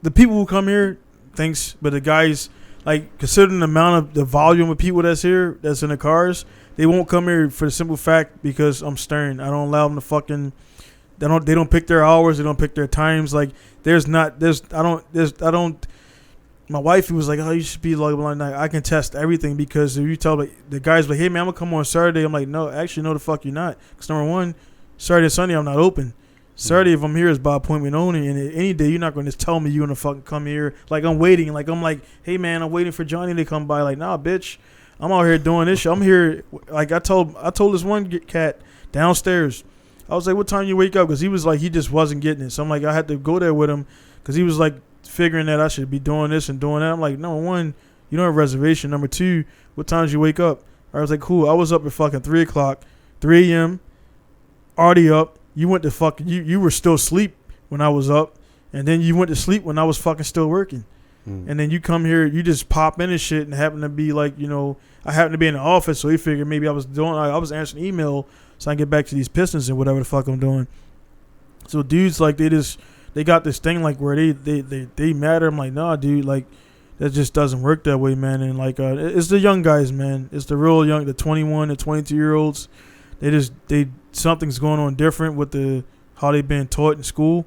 the people who come here thinks, but the guys, like, considering the amount of the volume of people that's here, that's in the cars, they won't come here for the simple fact because I'm stern. I don't allow them to fucking. They don't pick their hours. They don't pick their times. Like I don't. My wife was like, oh, you should be like, I can test everything because if you tell the guys like, hey man, I'm gonna come on Saturday. I'm like, no, actually, no, the fuck you're not. Because number one, Saturday and Sunday I'm not open. Saturday, if I'm here, is by appointment only, and any day you're not going to tell me you're going to fucking come here. Like, I'm waiting. Like, I'm like, hey, man, I'm waiting for Johnny to come by. Like, nah, bitch, I'm out here doing this shit. I'm here. Like, I told this one cat downstairs, I was like, what time you wake up? Because he was like, he just wasn't getting it. So I'm like, I had to go there with him because he was like figuring that I should be doing this and doing that. I'm like, number one, you don't have a reservation. Number two, what time did you wake up? I was like, cool. I was up at fucking 3 o'clock, 3 a.m., already up. You went to fucking, you were still asleep when I was up, and then you went to sleep when I was fucking still working. And then you come here, you just pop in and shit and happen to be like, I happen to be in the office, so he figured maybe I was answering email so I can get back to these Pistons and whatever the fuck I'm doing. So dudes, like, they got this thing like where they matter. I'm like, nah, dude, like, that just doesn't work that way, man. And like, it's the young guys, man. It's the real young, the 21 and 22 year olds. Something's going on different with how they've been taught in school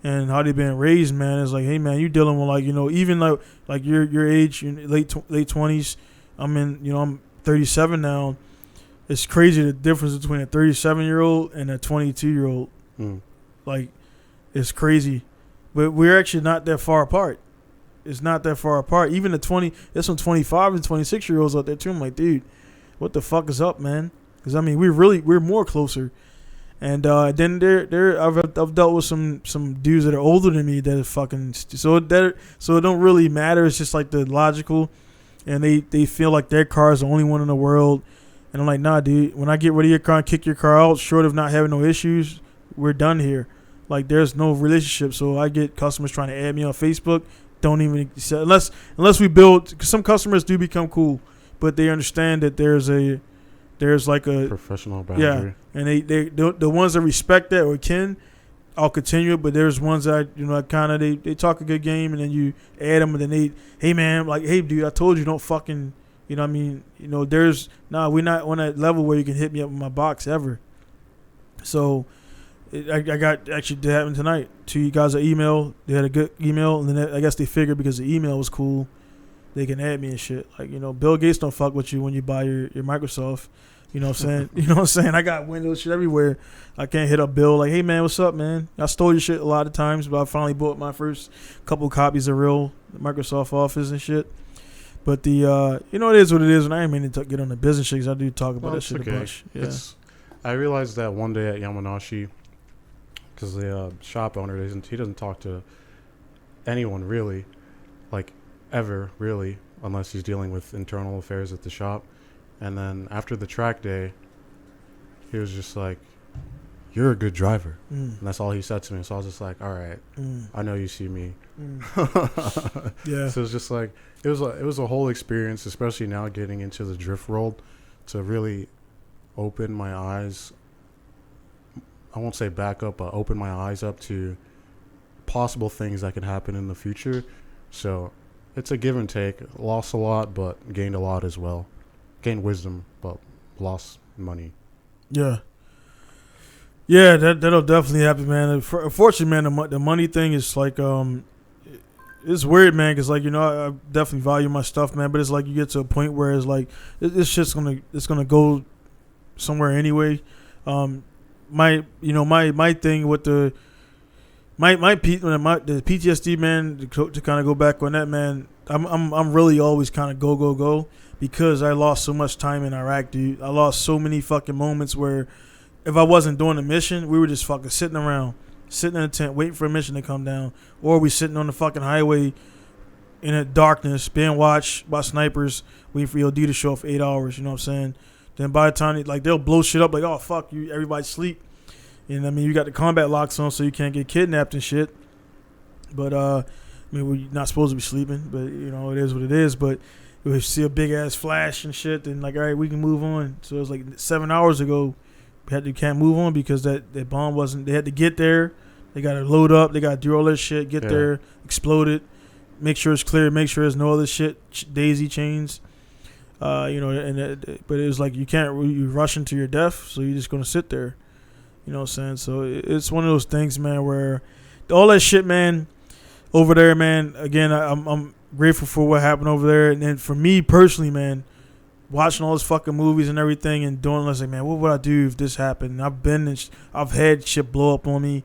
and how they've been raised, man. It's like, hey, man, you're dealing with like, even like your age, late 20s. I'm 37 now. It's crazy the difference between a 37-year-old and a 22-year-old. Like, it's crazy, but we're actually not that far apart. It's not that far apart. Even there's some 25 and 26-year-olds out there too. I'm like, dude, what the fuck is up, man? Because we're more closer. And then I've dealt with some dudes that are older than me that are fucking so it don't really matter. It's just like the logical, and they feel like their car is the only one in the world. And I'm like, nah, dude. When I get rid of your car and kick your car out, short of not having no issues, we're done here. Like, there's no relationship. So I get customers trying to add me on Facebook. Don't even unless we build. Cause some customers do become cool, but they understand that there's like a professional boundary. Yeah, and the ones that respect that or can, I'll continue it. But there's ones that kind of they talk a good game, and then you add them, and then hey man, like, hey dude, I told you don't fucking, what I mean, there's we're not on that level where you can hit me up with my box ever. So I got actually that happened tonight. 2 guys an email, they had a good email, and then I guess they figured because the email was cool, they can add me and shit. Like, Bill Gates don't fuck with you when you buy your Microsoft. You know what I'm saying? You know what I'm saying? I got Windows shit everywhere. I can't hit up Bill like, hey man, what's up, man? I stole your shit a lot of times, but I finally bought my first couple copies of real Microsoft Office and shit. But it is what it is, and I ain't meaning to get on the business shit 'cause I do talk about that shit a bunch. Yeah. I realized that one day at Yamanashi, because the shop owner he doesn't talk to anyone really, like ever really, unless he's dealing with internal affairs at the shop. And then after the track day, he was just like, "You're a good driver," and that's all he said to me. So I was just like, "All right, I know you see me." Yeah. So it's just like it was a whole experience, especially now getting into the drift world, to really open my eyes. I won't say back up, but open my eyes up to possible things that can happen in the future. So it's a give and take. Lost a lot, but gained a lot as well. Gained wisdom, but lost money. Yeah. Yeah, that'll definitely happen, man. Unfortunately, man, the money thing is like, it's weird, man, because like, I definitely value my stuff, man, but it's like you get to a point where it's like this shit's gonna go somewhere anyway. My thing with the PTSD, man, to kind of go back on that, man, I'm really always kind of go because I lost so much time in Iraq, dude. I lost so many fucking moments where if I wasn't doing a mission, we were just fucking sitting around, sitting in a tent, waiting for a mission to come down, or we sitting on the fucking highway in the darkness, being watched by snipers, waiting for EOD to show up for 8 hours. You know what I'm saying? Then by the time they'll blow shit up, like, oh fuck you, everybody sleep. And I mean, you got the combat locks on, so you can't get kidnapped and shit. But we're not supposed to be sleeping, but it is what it is. But we see a big ass flash and shit, then like, all right, we can move on. So it was like 7 hours ago, you can't move on because that bomb wasn't. They had to get there. They got to load up. They got to do all that shit. Get there, explode it, make sure it's clear, make sure there's no other shit, daisy chains. But it was like you rushing to your death, so you're just gonna sit there. You know what I'm saying? So it's one of those things, man, where all that shit, man, over there, man. Again, I'm grateful for what happened over there, and then for me personally, man, watching all those fucking movies and everything and doing this, like, man, what would I do if this happened? I've had shit blow up on me.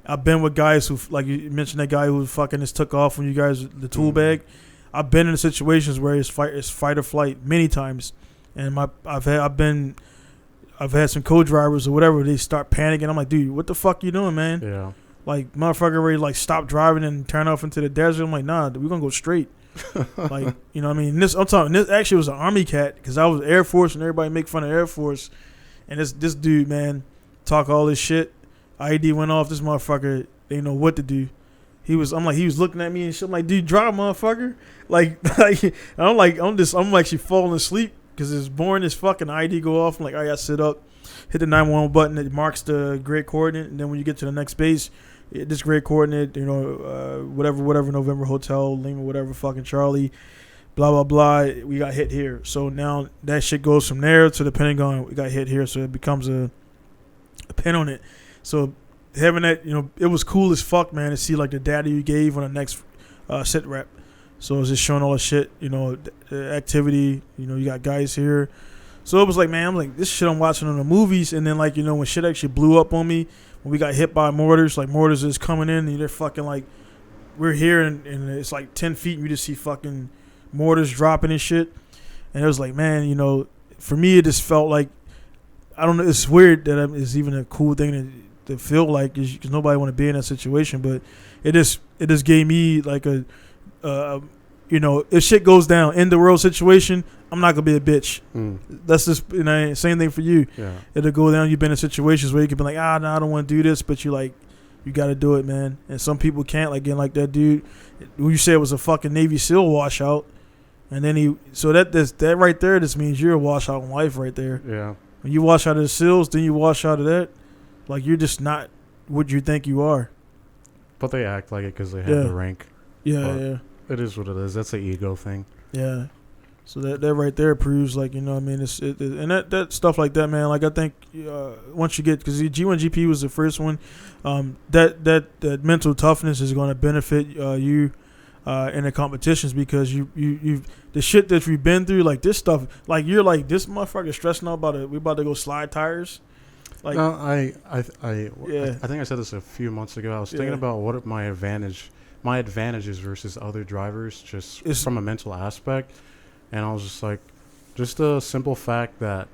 I've been with guys who, like you mentioned, that guy who fucking just took off when you guys the tool bag. I've been in situations where it's fight or flight many times, and I've had some co-drivers or whatever. They start panicking. I'm like, dude, what the fuck you doing, man? Yeah. Like, motherfucker ready to like stop driving and turn off into the desert. I'm like, nah, we're gonna go straight. Like, you know what I mean? This actually was an Army cat because I was Air Force and everybody make fun of Air Force, and this dude, man, talk all this shit. ID went off. This motherfucker didn't know what to do. He was looking at me and shit. I'm like, dude, drive, motherfucker. Like I'm actually falling asleep because it's boring as fucking ID go off. I'm like, all right, I sit up, hit the 911 button. It marks the grid coordinate, and then when you get to the next base, this grid coordinate, whatever November Hotel, Lima, whatever fucking Charlie, blah blah blah. We got hit here. So now that shit goes from there to the Pentagon. We got hit here, so it becomes a pin on it. So having that, it was cool as fuck, man, to see like the data you gave on the next sit rep. So it was just showing all the shit, the activity. You got guys here. So it was like, man, I'm like, this shit I'm watching on the movies. And then, like, when shit actually blew up on me, when we got hit by mortars, like mortars is coming in and they're fucking like, we're here and it's like 10 feet and you just see fucking mortars dropping and shit. And it was like, man, for me, it just felt like I don't know. It's weird that it's even a cool thing to feel like because nobody want to be in that situation. But it just gave me like if shit goes down in the world situation, I'm not gonna be a bitch. That's just same thing for you. Yeah. It'll go down. You've been in situations where you can be like, no, I don't want to do this, but you got to do it, man. And some people can't. Like again, like that dude who you said was a fucking Navy SEAL washout, and then that right there just means you're a washout in life right there. Yeah. When you wash out of the SEALs, then you wash out of that, like you're just not what you think you are. But they act like it because they have the rank. Yeah. It is what it is. That's an ego thing. Yeah. So that right there proves, like, and that stuff like that, man. Like, I think once you get, because the G1 GP was the first one, that mental toughness is going to benefit you in the competitions, because you the shit that you've been through, like this stuff, like you're like, this motherfucker stressing out about it. We about to go slide tires. Like, no, I think I said this a few months ago. I was thinking about what are my advantages versus other drivers, just from a mental aspect. And I was just like, just the simple fact that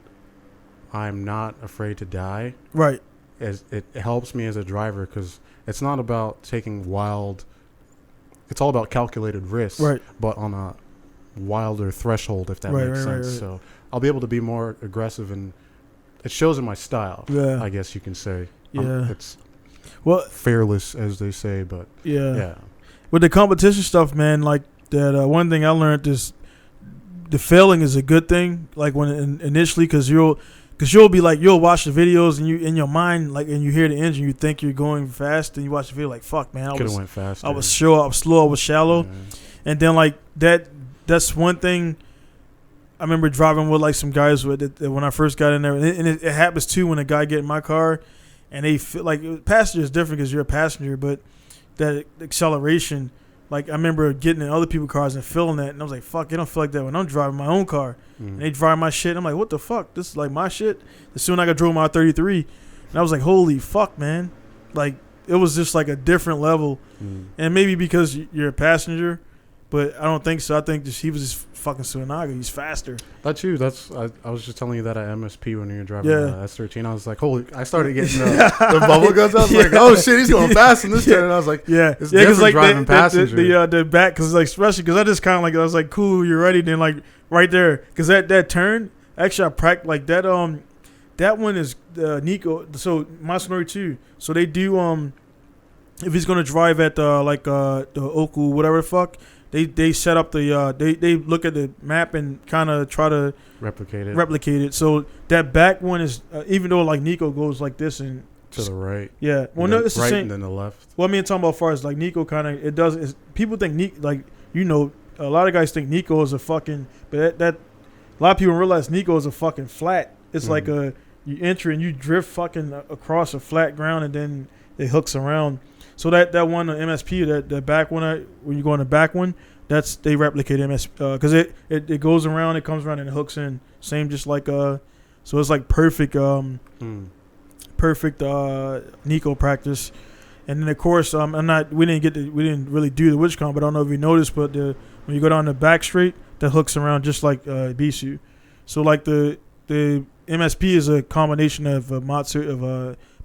I'm not afraid to die. Right. It helps me as a driver, because it's not about taking it's all about calculated risks, right, but on a wilder threshold, if that makes sense. Right. So I'll be able to be more aggressive, and it shows in my style, I guess you can say. Yeah. It's fearless, as they say, but yeah. With the competition stuff, man, like that, one thing I learned is the failing is a good thing. Like when initially, because you'll be like, you'll watch the videos and you in your mind, like, and you hear the engine, you think you're going fast, and you watch the video like, fuck, man, could have went faster. I was slow, I was shallow, and then like that's one thing. I remember driving with like some guys with it when I first got in there, and it happens too when a guy get in my car, and they feel like passenger is different because you're a passenger, but that acceleration. Like, I remember getting in other people's cars and feeling that, and I was like, fuck, it don't feel like that when I'm driving my own car. And they drive my shit, and I'm like, what the fuck? This is like my shit? As soon as I drove my 33, and I was like, holy fuck, man. Like, it was just like a different level. And maybe because you're a passenger, but I don't think so. I think he was just fucking Suinaga. He's faster. That's you. I was just telling you that at MSP when you were driving the S13. I was like, holy, I started getting the bubble guns. I was like, oh shit, he's going fast in this turn. And I was like, it's different like driving passenger. The back, because like, especially because I just kind of like, I was like, cool, you're ready. Then like right there, because that turn, actually I practiced like that. That one is Nico. So my story too. So they do if he's gonna drive at the Oku, whatever the fuck. They set up the they look at the map and kind of try to replicate it. So that back one is even though like Nico goes like this and to the right. Yeah. Well, no, it's the same. And then the left. Well, I mean, talking about as far as like Nico kind of it does. People think a lot of guys think Nico is a fucking, but that a lot of people realize Nico is a fucking flat. It's like you enter and you drift fucking across a flat ground and then it hooks around. So that one MSP, that back one, when you go on the back one, they replicate MSP because it goes around, it comes around and it hooks in. Same, just like so it's like perfect Nico practice. And then of course we didn't really do the witch comp, but I don't know if you noticed, but when you go down the back straight, that hooks around just like Bisu. So like the MSP is a combination of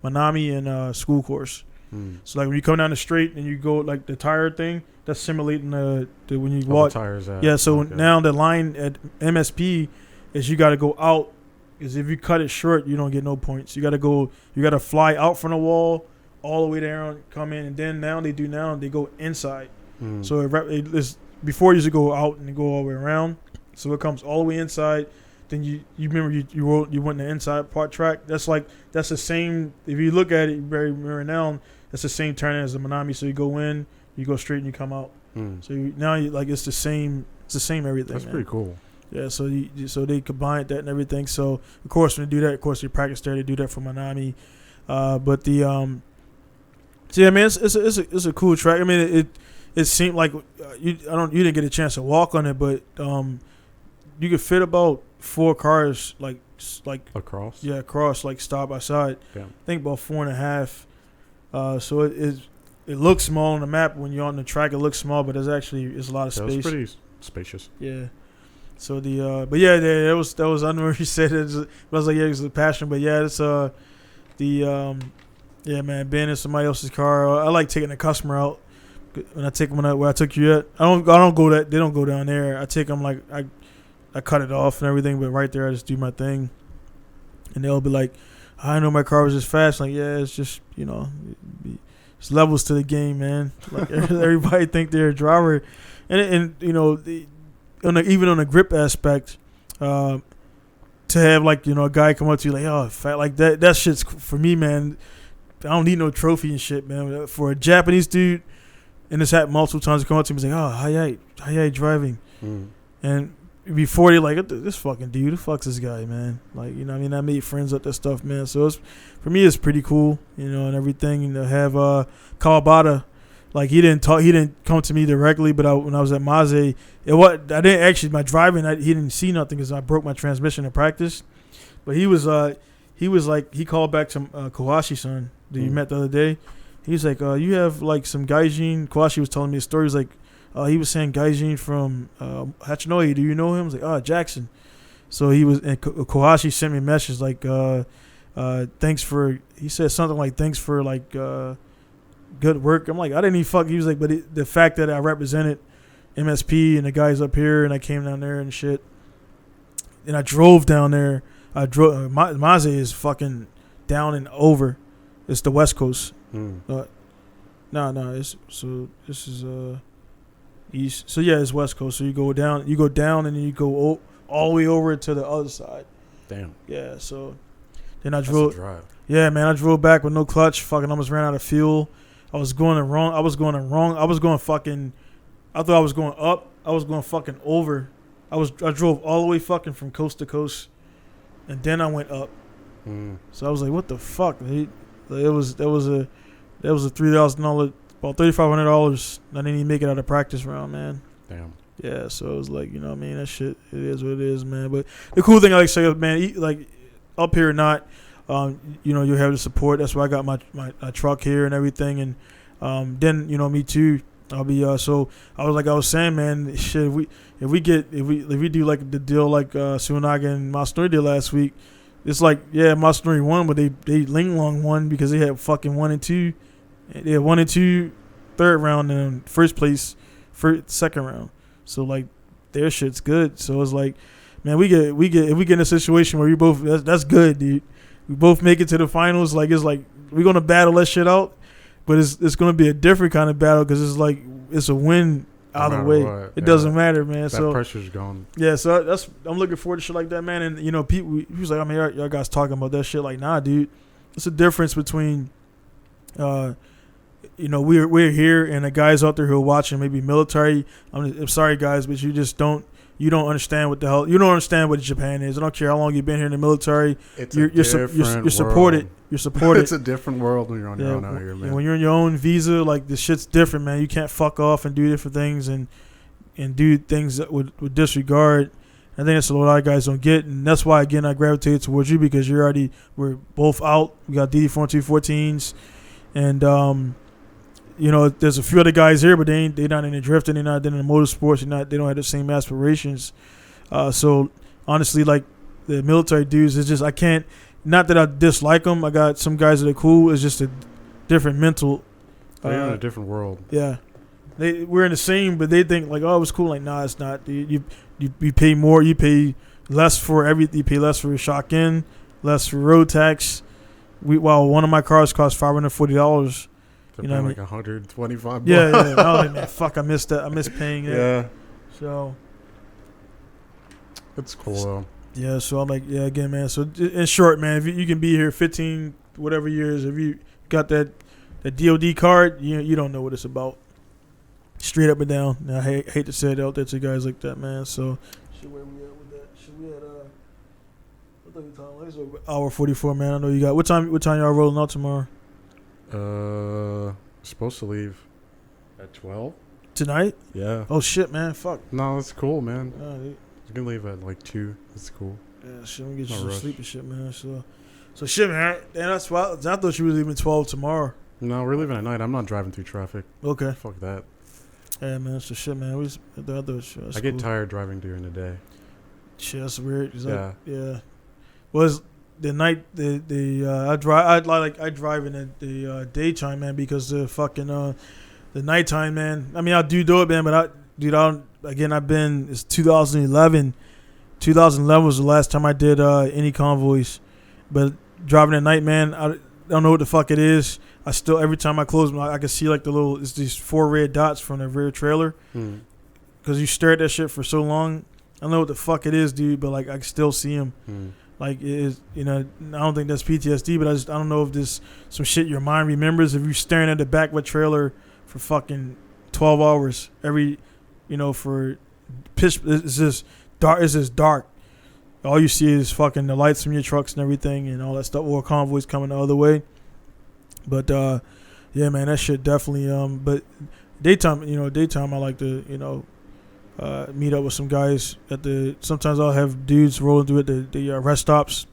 Manami and school course. So like when you come down the straight and you go like the tire thing, that's simulating the when you walk. The tires out. Yeah, so now the line at MSP is you got to go out, because if you cut it short, you don't get no points. You got to fly out from the wall all the way down, come in, and then now they go inside. So it's before you used to go out and go all the way around. So it comes all the way inside. Then you remember you went the inside part track. That's the same. If you look at it very now, that's the same turn as the Manami. So you go in, you go straight, and you come out. So now it's the same. It's the same everything. That's pretty cool. Yeah. So they combined that and everything. So of course when they do that, of course they practice there. They do that for Manami. But the so yeah, man, it's a cool track. I mean it seemed like you didn't get a chance to walk on it, but you could fit about 4 cars like across. Yeah, across like side by side. Yeah. I think about 4.5. So it looks small on the map when you're on the track. It looks small, but it's a lot of space. It's pretty spacious. Yeah, So but yeah, that was I don't know where you said it. But I was like, yeah, it's a passion. But yeah, it's yeah, man, being in somebody else's car. I like taking the customer out. When I take them where I took you at, I don't go that they don't go down there. I take them like I cut it off and everything, but right there I just do my thing, and they'll be like, I know my car was just fast. Like, yeah, it's just it's levels to the game, man. Like everybody think they're a driver, and even on the grip aspect, to have like a guy come up to you like, oh, fat, like that shit's for me, man. I don't need no trophy and shit, man. For a Japanese dude. And this happened multiple times. Come up to me and say, "Oh, how you driving?" And before they like, this fucking dude, who the fuck's this guy, man? Like, I made friends with that stuff, man. So for me, it's pretty cool, and everything. And to have Kawabata, like he didn't come to me directly, but when I was at Maze, I didn't actually my driving. He didn't see nothing because I broke my transmission in practice. But he was like he called back to Kawashi-san that you met the other day. He's like, you have like some gaijin. Kawashi was telling me a story. He's like, he was saying gaijin from Hachinoi. Do you know him? I was like, Jackson. So he was, and Kawashi sent me a message like, thanks for. He said something like, thanks for like good work. I'm like, I didn't even fuck. He was like, but the fact that I represented MSP and the guys up here, and I came down there and shit, and I drove down there. Maze is fucking down and over. It's the West Coast. No. This is east. So yeah, it's West Coast. So you go down, and then you go all the way over to the other side. Damn. Yeah. So then I drove. That's a drive. Yeah, man. I drove back with no clutch. Fucking almost ran out of fuel. I was going wrong. I was going fucking. I thought I was going up. I was going fucking over. I drove all the way fucking from coast to coast, and then I went up. So I was like, what the fuck? That was a $3,000, about $3,500. I didn't even make it out of practice round, man. Damn. Yeah, so it was like, that shit, it is what it is, man. But the cool thing I like to say, man, like up here or not, you have the support. That's why I got my truck here and everything. And then, me too. I'll be so I was saying, man, shit, if we do like the deal like Sunaga and Masanori did last week. It's like, yeah, Masanori won, but they Ling Long won because they had fucking 1 and 2. They had 1 and 2 third round and first place second round. So like their shit's good. So it's like, man, we get if we get in a situation where we both that's good, dude. We both make it to the finals. Like it's like we're gonna battle that shit out, but it's gonna be a different kind of battle because it's like it's a win either way. It doesn't matter, man. That so pressure's gone. Yeah, so I'm looking forward to shit like that, man. And people, he was like, I mean, y'all guys talking about that shit. Like, nah, dude. It's a difference between, we're here and the guys out there who are watching maybe military. I'm sorry, guys, but you just don't understand what the hell. You don't understand what Japan is. I don't care how long you've been here in the military. You're supported. You're supported. It's a different world when you're on your own out here, man. When you're on your own visa, like the shit's different, man. You can't fuck off and do different things and do things that would disregard. I think that's what a lot of guys don't get, and that's why again I gravitated towards you because we're both out. We got DD 414s, and there's a few other guys here, but they're not in the drifting, they're not in the motorsports, they don't have the same aspirations. So honestly, like the military dudes, it's just I can't. Not that I dislike them. I got some guys that are cool. It's just a different mental. They're in a different world. Yeah, we're in the same, but they think like, oh, it was cool. Like, nah, it's not. You pay more. You pay less for everything. You pay less for shock-in, less for road tax. While one of my cars cost $540. You know, like $125. Yeah. I was like, man, fuck, I missed that. I missed paying that. Yeah. So. It's cool though. Yeah, so I'm like, yeah, again, man. So in short, man, if you can be here 15 whatever years, if you got that DOD card, you don't know what it's about. Straight up and down. Now, I hate to say it out there to guys like that, man. So, where we at with that? Should we at what time? It's an hour 44, man. I know you got what time y'all rolling out tomorrow? Supposed to leave at 12 tonight. Yeah. Oh shit, man. Fuck. No, that's cool, man. You can leave at like 2. That's cool. Yeah, shit. I'm gonna get you some sleep and shit, man. So shit, man. And that's why I thought you were leaving 12 tomorrow. No, we're leaving at night. I'm not driving through traffic. Okay. Fuck that. Yeah, man. So shit, man. I get tired driving during the day. Shit, that's weird. Yeah. Yeah. Was the night I drive in the daytime, man, because the fucking the nighttime, man. I mean, I do it, man, but I don't. Again, it's 2011. 2011 was the last time I did any convoys, but driving at night, man, I don't know what the fuck it is. I still, every time I close my, I can see like it's these 4 red dots from the rear trailer. Because you stare at that shit for so long. I don't know what the fuck it is, dude, but like I can still see them. Like it is, I don't think that's PTSD, but I don't know if this some shit your mind remembers. If you're staring at the back of a trailer for fucking 12 hours for pitch, it's just dark. It's just dark. All you see is fucking the lights from your trucks and everything and all that stuff, or convoys coming the other way. But yeah, man, that shit definitely. But daytime I like to meet up with some guys at sometimes I'll have dudes rolling through at the rest stops,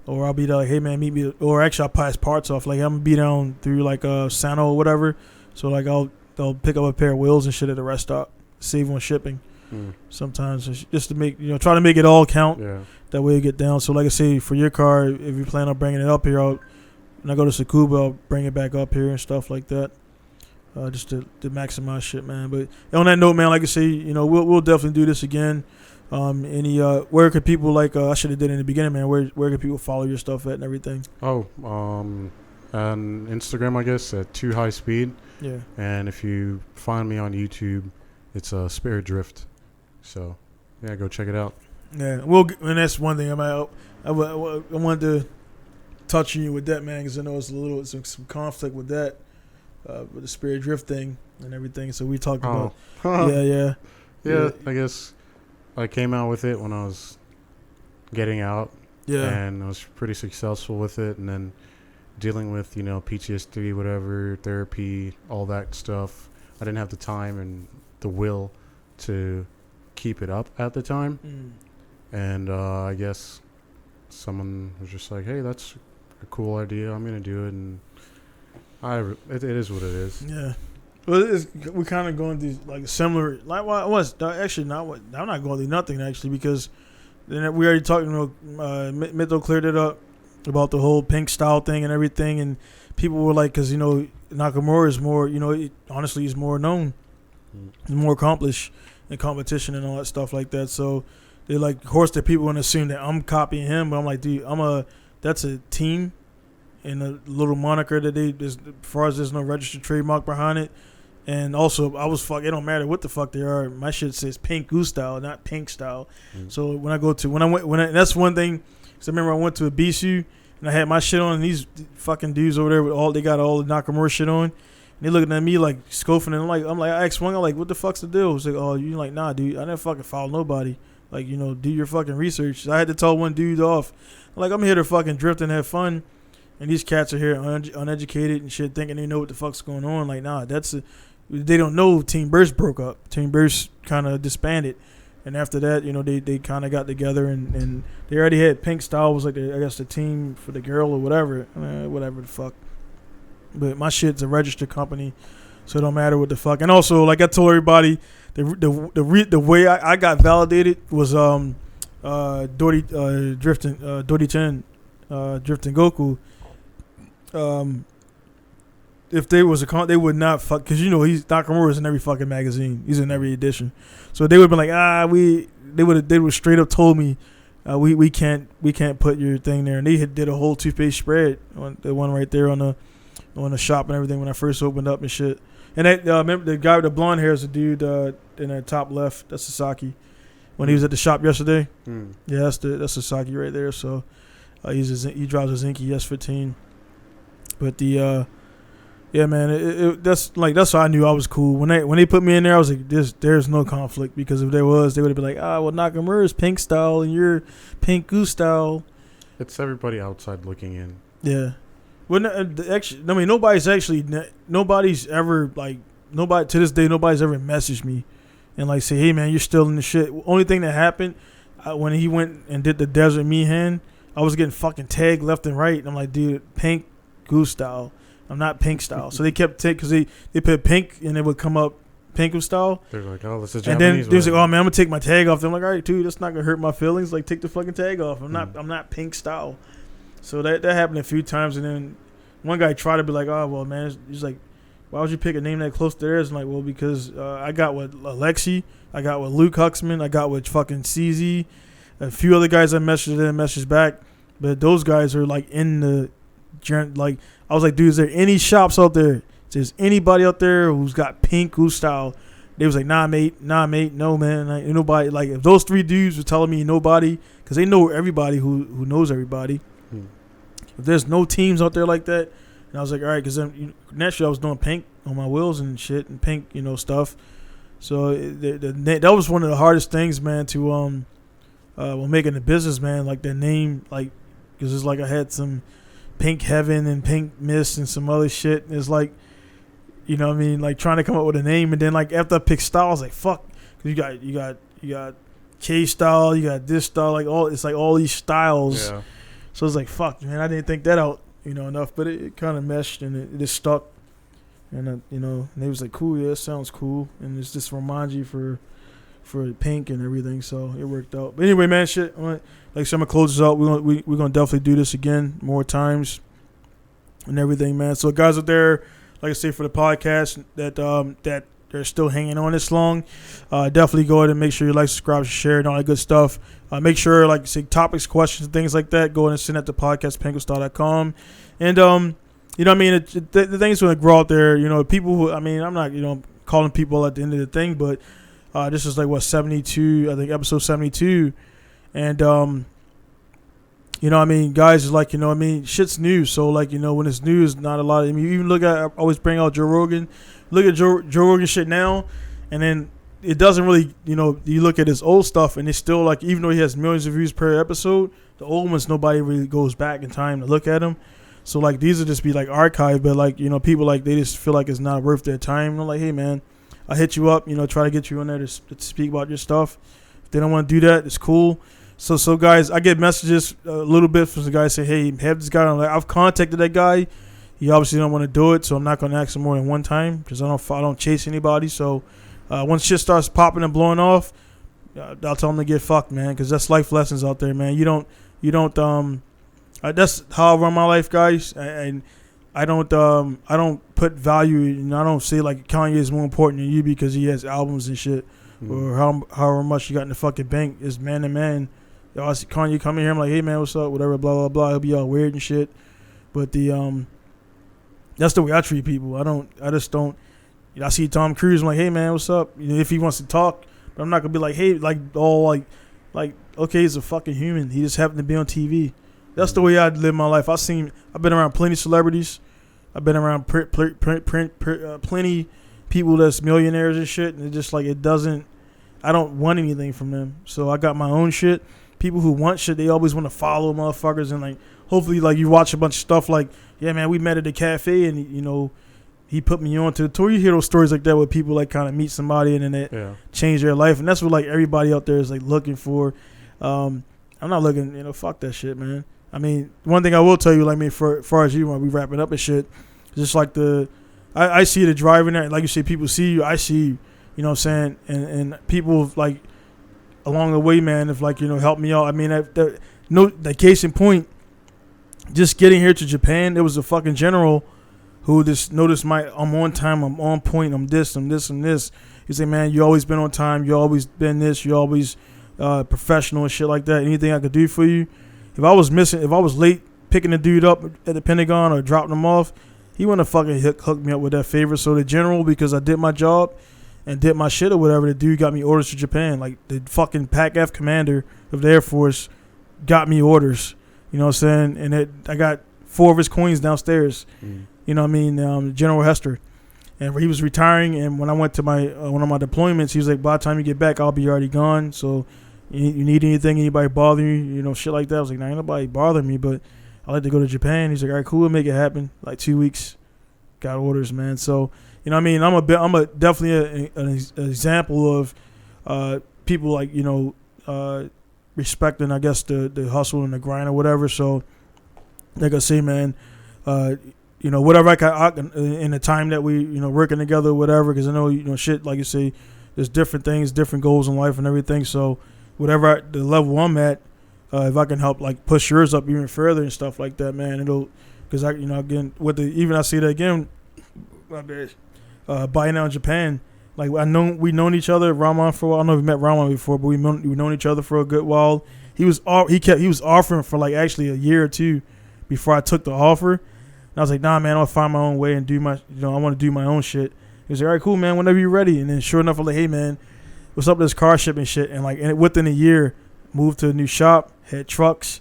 or I'll be like, hey man, meet me, or actually I'll pass parts off, like I'm gonna be down through like Sano or whatever, so like I'll pick up a pair of wheels and shit at the rest stop, save on shipping. Sometimes just to make try to make it all count. That way you get down. So like I say, for your car, if you plan on bringing it up here, when I go to Tsukuba, I'll bring it back up here and stuff like that. Just to maximize shit, man. But on that note, man, like I say, we'll definitely do this again. Where could people I should have did in the beginning, man? Where could people follow your stuff at and everything? On Instagram, I guess at 2 High Speed. Yeah. And if you find me on YouTube, it's Spirit Drift. So yeah, go check it out. Yeah, and that's one thing I wanted to touch on you with that, man, because I know it's some conflict with that. With the Spirit Drift thing and everything, so we talked about. Yeah. I guess I came out with it when I was getting out. Yeah, and I was pretty successful with it, and then dealing with PTSD, whatever, therapy, all that stuff. I didn't have the time and the will to keep it up at the time, and I guess someone was just like, "Hey, that's a cool idea. I'm gonna do it," and it is what it is. Yeah. Well, we're kind of going through like similar. Like actually not what I'm not going through nothing actually, because then we already talked. Mito cleared it up about the whole pink style thing and everything, and people were like, because Nakamura is more, honestly, he's more known, he's more accomplished in competition and all that stuff like that. So they like, of course, the people want to assume that I'm copying him, but I'm like, dude, that's a team. And a little moniker that as far as there's no registered trademark behind it. And also, it don't matter what the fuck they are. My shit says Pinku style, not pink style. So that's one thing. Because I remember I went to a Bisu and I had my shit on, and these fucking dudes over there they got all the Nakamura shit on. And they looking at me like scoffing, and I asked one guy, like, what the fuck's the deal? I was like, oh, you like, nah, dude, I never fucking follow nobody. Like, do your fucking research. So I had to tell one dude off. Like, I'm here to fucking drift and have fun. And these cats are here uneducated and shit, thinking they know what the fuck's going on. Like, nah, they don't know Team Burst broke up. Team Burst kind of disbanded. And after that, they kind of got together, and they already had Pink Style was like, I guess, the team for the girl or whatever. Whatever the fuck. But my shit's a registered company, so it don't matter what the fuck. And also, like I told everybody, the way I got validated was Drifting Goku. If they was they would not fuck, because Nakamura's in every fucking magazine. He's in every edition, so they would be like, they would straight up told me, we can't put your thing there, and they did a whole toothpaste spread on the one right there on the shop and everything when I first opened up and shit. And that remember the guy with the blonde hair is the dude in the top left. That's Sasaki. When he was at the shop yesterday, yeah, that's Sasaki right there. So. He drives a Zinky S15, but yeah, man, that's how I knew I was cool. When they put me in there, I was like, there's no conflict, because if there was, they would have been like, well, Nakamura's pink style and you're pink goose style. It's everybody outside looking in. Yeah, well, actually, I mean, nobody's ever nobody to this day, nobody's ever messaged me and like say, hey man, you're still in the shit. Only thing that happened when he went and did the Desert Mihan, I was getting fucking tagged left and right. And I'm like, dude, pink goose style. I'm not pink style. So they kept because they put pink and it would come up Pinku style. They're like, oh, this is And Japanese. then they was like, oh man, I'm gonna take my tag off. I'm like, all right, dude, that's not gonna hurt my feelings. Like, take the fucking tag off. I'm not pink style. So that happened a few times, and then one guy tried to be like, oh well, man, he's like, why would you pick a name that close to theirs? I'm like, well, because I got with Alexi, I got with Luke Huxman, I got with fucking CZ, a few other guys I messaged back, but those guys are like in the, like, I was like, dude, is there any shops out there? Is there anybody out there who's got Pinku style? They was like, nah, mate, no, man, like, ain't nobody. Like, if those three dudes were telling me nobody, because they know everybody who knows everybody. If there's no teams out there like that, and I was like, all right, because then naturally I was doing pink on my wheels and shit, and pink, stuff. So that was one of the hardest things, man, to when making a business, man. Like the name, like, because it's like I had some Pink Heaven and Pink Mist and some other shit. And it's like, you know what I mean, like trying to come up with a name, and then like after I picked style, I was like, fuck, because you got K style, you got this style, like all these styles. Yeah. So it's like, fuck, man, I didn't think that out, enough, but it kind of meshed and it just stuck. And, and they was like, cool, yeah, it sounds cool. And it's just reminds you for pink and everything, so it worked out. But anyway, man, shit, like I said, I'm going to close this out. We're gonna definitely do this again more times and everything, man. So guys out there, like I say, for the podcast that they're still hanging on this long, definitely go ahead and make sure you like, subscribe, share, and all that good stuff. Make sure, like, say, topics, questions, things like that, go ahead and send that to podcast@pinkustyle.com. And, you know what I mean, the thing's going to grow out there. People who, I mean, I'm not, calling people at the end of the thing, but this is like, 72, I think, episode 72. And, you know what I mean, guys, is like, shit's new. So, like, when it's new, it's not a lot. I mean, you even look at, I always bring out Joe Rogan. Look at Joe Rogan shit now, and then it doesn't really, you look at his old stuff, and it's still like, even though he has millions of views per episode, the old ones, nobody really goes back in time to look at them. So, like, these will just be, like, archived, but, like, people, like, they just feel like it's not worth their time. They're like, hey, man, I hit you up, try to get you on there to speak about your stuff. If they don't want to do that, it's cool. So guys, I get messages a little bit from the guy saying, hey, have this guy on. Like, I've contacted that guy. He obviously don't want to do it, so I'm not going to ask him more than one time because I don't chase anybody. So once shit starts popping and blowing off, I'll tell him to get fucked, man, because that's life lessons out there, man. You don't that's how I run my life, guys, and I don't put value, and I don't say like Kanye is more important than you because he has albums and shit, or however much you got in the fucking bank. Is man to man. I see Kanye come in here, I'm like, hey man, what's up, whatever, blah blah blah. He'll be all weird and shit, but that's the way I treat people. I just don't. I see Tom Cruise, I'm like, hey man, what's up? If he wants to talk, but I'm not gonna be like, hey, like all like okay, he's a fucking human. He just happened to be on TV. That's the way I live my life. I've been around plenty of celebrities. I've been around plenty people that's millionaires and shit, and it's just like I don't want anything from them. So I got my own shit. People who want shit, they always want to follow motherfuckers, and like hopefully like you watch a bunch of stuff like, yeah man, we met at a cafe and he put me on to the tour. You hear those stories like that where people like kind of meet somebody and then they change their life, and that's what like everybody out there is like looking for. I'm not looking, fuck that shit, man. I mean, one thing I will tell you, like me, for far as you when we wrapping up and shit, just like I see the driving there, like you say, people see you, I see you, you know what I'm saying, and people like along the way, man, if like help me out. I mean, the case in point, just getting here to Japan, there was a fucking general who just noticed I'm on time, I'm on point, I'm this, and this. He said, man, you always been on time, you always been this, you always professional and shit like that. Anything I could do for you? If I was late picking the dude up at the Pentagon or dropping him off, he wouldn't have fucking hooked me up with that favor. So the general, because I did my job and did my shit or whatever, the dude got me orders to Japan. Like the fucking PAC-F commander of the Air Force got me orders. You know what I'm saying? And I got 4 of his coins downstairs. You know what I mean? General Hester. And he was retiring, and when I went to my one of my deployments, he was like, by the time you get back, I'll be already gone. So you need anything, anybody bother you, shit like that. I was like, nah, ain't nobody bothering me, but I like to go to Japan. He's like, all right, cool, we'll make it happen. Like 2 weeks, got orders, man. So, you know what I mean? I'm a definitely an example of people like, respecting, I guess, the hustle and the grind or whatever. So, like I say, man, whatever I can in the time that we, working together, whatever. Because I know, shit, like you say, there's different things, different goals in life and everything. So whatever the level I'm at, if I can help like push yours up even further and stuff like that, man, it'll. Because again, I see that again, buying out in Japan. Like we known each other, Rahman, for a while. I don't know if we met Rahman before, but we known each other for a good while. He was offering for like actually a year or two before I took the offer. And I was like, nah, man, I'll find my own way and do my, I want to do my own shit. He was like, all right, cool, man, whenever you're ready. And then sure enough, I'm like, hey, man, what's up with this car shipping shit? And like, within a year, moved to a new shop, had trucks.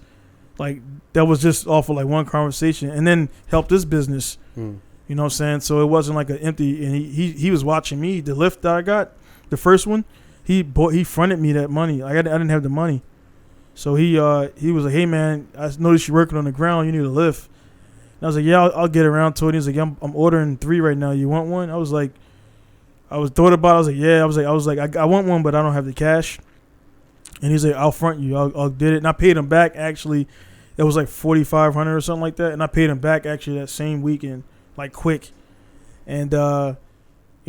Like, that was just off of like one conversation, and then helped this business. You know what I'm saying? So it wasn't like an empty. And he was watching me. The lift that I got, the first one, he fronted me that money. I didn't have the money, so he was like, hey man, I noticed you're working on the ground. You need a lift. And I was like, yeah, I'll get around to it. And he's like, I'm ordering 3 right now. You want one? I was like, I thought about it. I was like, yeah. I was like, I want one, but I don't have the cash. And he's like, I'll front you. I'll did it. And I paid him back, actually. It was like $4,500 or something like that. And I paid him back, actually, that same weekend, like quick. And, what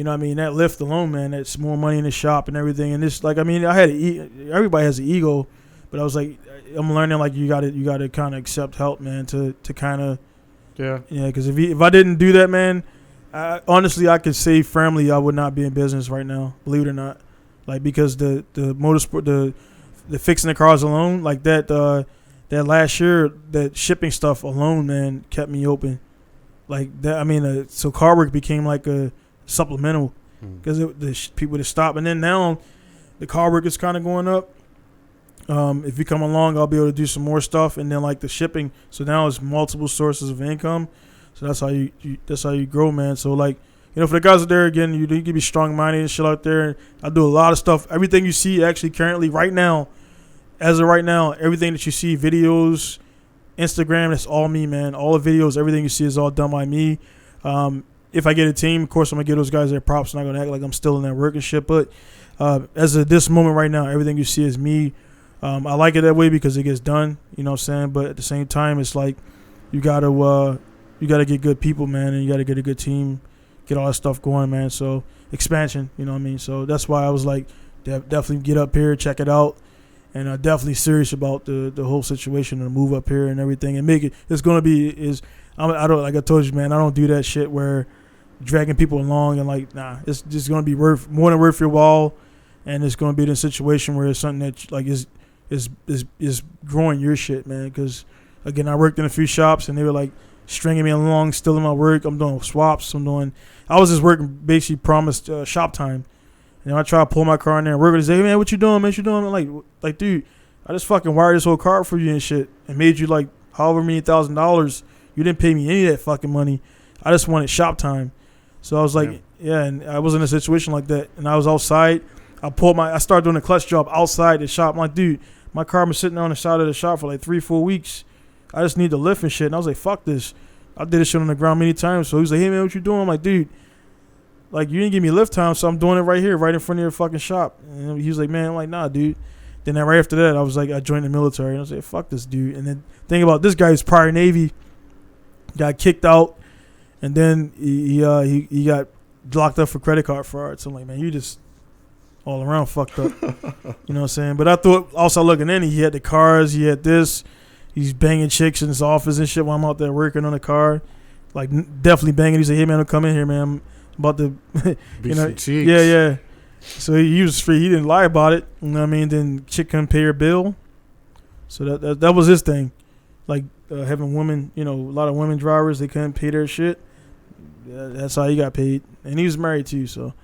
I mean? That lift alone, man, that's more money in the shop and everything. And this, like, I mean, everybody has an ego. But I was like, I'm learning, like, you got to kind of accept help, man, to kind of. Yeah. Yeah, because if I didn't do that, man, honestly, I could say firmly I would not be in business right now, believe it or not. Like, because the motorsport, the fixing the cars alone, like that last year, that shipping stuff alone, man, kept me open. Like that, I mean, so car work became like a supplemental because the people to stop. And then now the car work is kind of going up. If you come along, I'll be able to do some more stuff. And then like the shipping, so now it's multiple sources of income. So that's how you grow, man. So like, for the guys out there, again, you can be strong-minded and shit out there. I do a lot of stuff. Everything you see actually currently right now, as of right now, everything that you see, videos, Instagram, that's all me, man. All the videos, everything you see is all done by me. If I get a team, of course, I'm going to give those guys their props. I'm not going to act like I'm still in that work and shit. But as of this moment right now, everything you see is me. I like it that way because it gets done, you know what I'm saying? But at the same time, it's like you got to get good people, man, and you got to get a good team. Get all that stuff going, man. So expansion, you know what I mean? So that's why I was like, definitely get up here, check it out. And I'm definitely serious about the whole situation and the move up here and everything and make it. It's going to be, I don't, like I told you, man, I don't do that shit where dragging people along and like, nah, it's just going to be more than worth your while. And it's going to be in a situation where it's something that like is growing your shit, man. Because again, I worked in a few shops and they were like, stringing me along, still in my work. I'm doing swaps. I was just working, basically promised shop time. And I try to pull my car in there and work. And say, hey, man, what you doing, man? What you doing? I'm like, dude, I just fucking wired this whole car for you and shit and made you like however many $1,000. You didn't pay me any of that fucking money. I just wanted shop time. So I was like, yeah, and I was in a situation like that. And I was outside. I started doing a clutch job outside the shop. I'm like, dude, my car was sitting on the side of the shop for like 3-4 weeks. I just need to lift and shit. And I was like, fuck this. I did this shit on the ground many times. So he was like, hey, man, what you doing? I'm like, dude, like, you didn't give me lift time, so I'm doing it right here, right in front of your fucking shop. And he was like, man, I'm like, nah, dude. Then right after that, I was like, I joined the military. And I was like, fuck this dude. And then think about this guy's prior Navy, got kicked out. And then he got locked up for credit card fraud. So I'm like, man, you just all around fucked up. You know what I'm saying? But I thought, also looking in, he had the cars, he had this. He's banging chicks in his office and shit while I'm out there working on the car. Like, definitely banging. He's like, hey, man, don't come in here, man. I'm about to, Yeah. So he was free. He didn't lie about it. You know what I mean? Then chick couldn't pay her bill. So that was his thing. Like, having women, a lot of women drivers, they couldn't pay their shit. That's how he got paid. And he was married, too, so.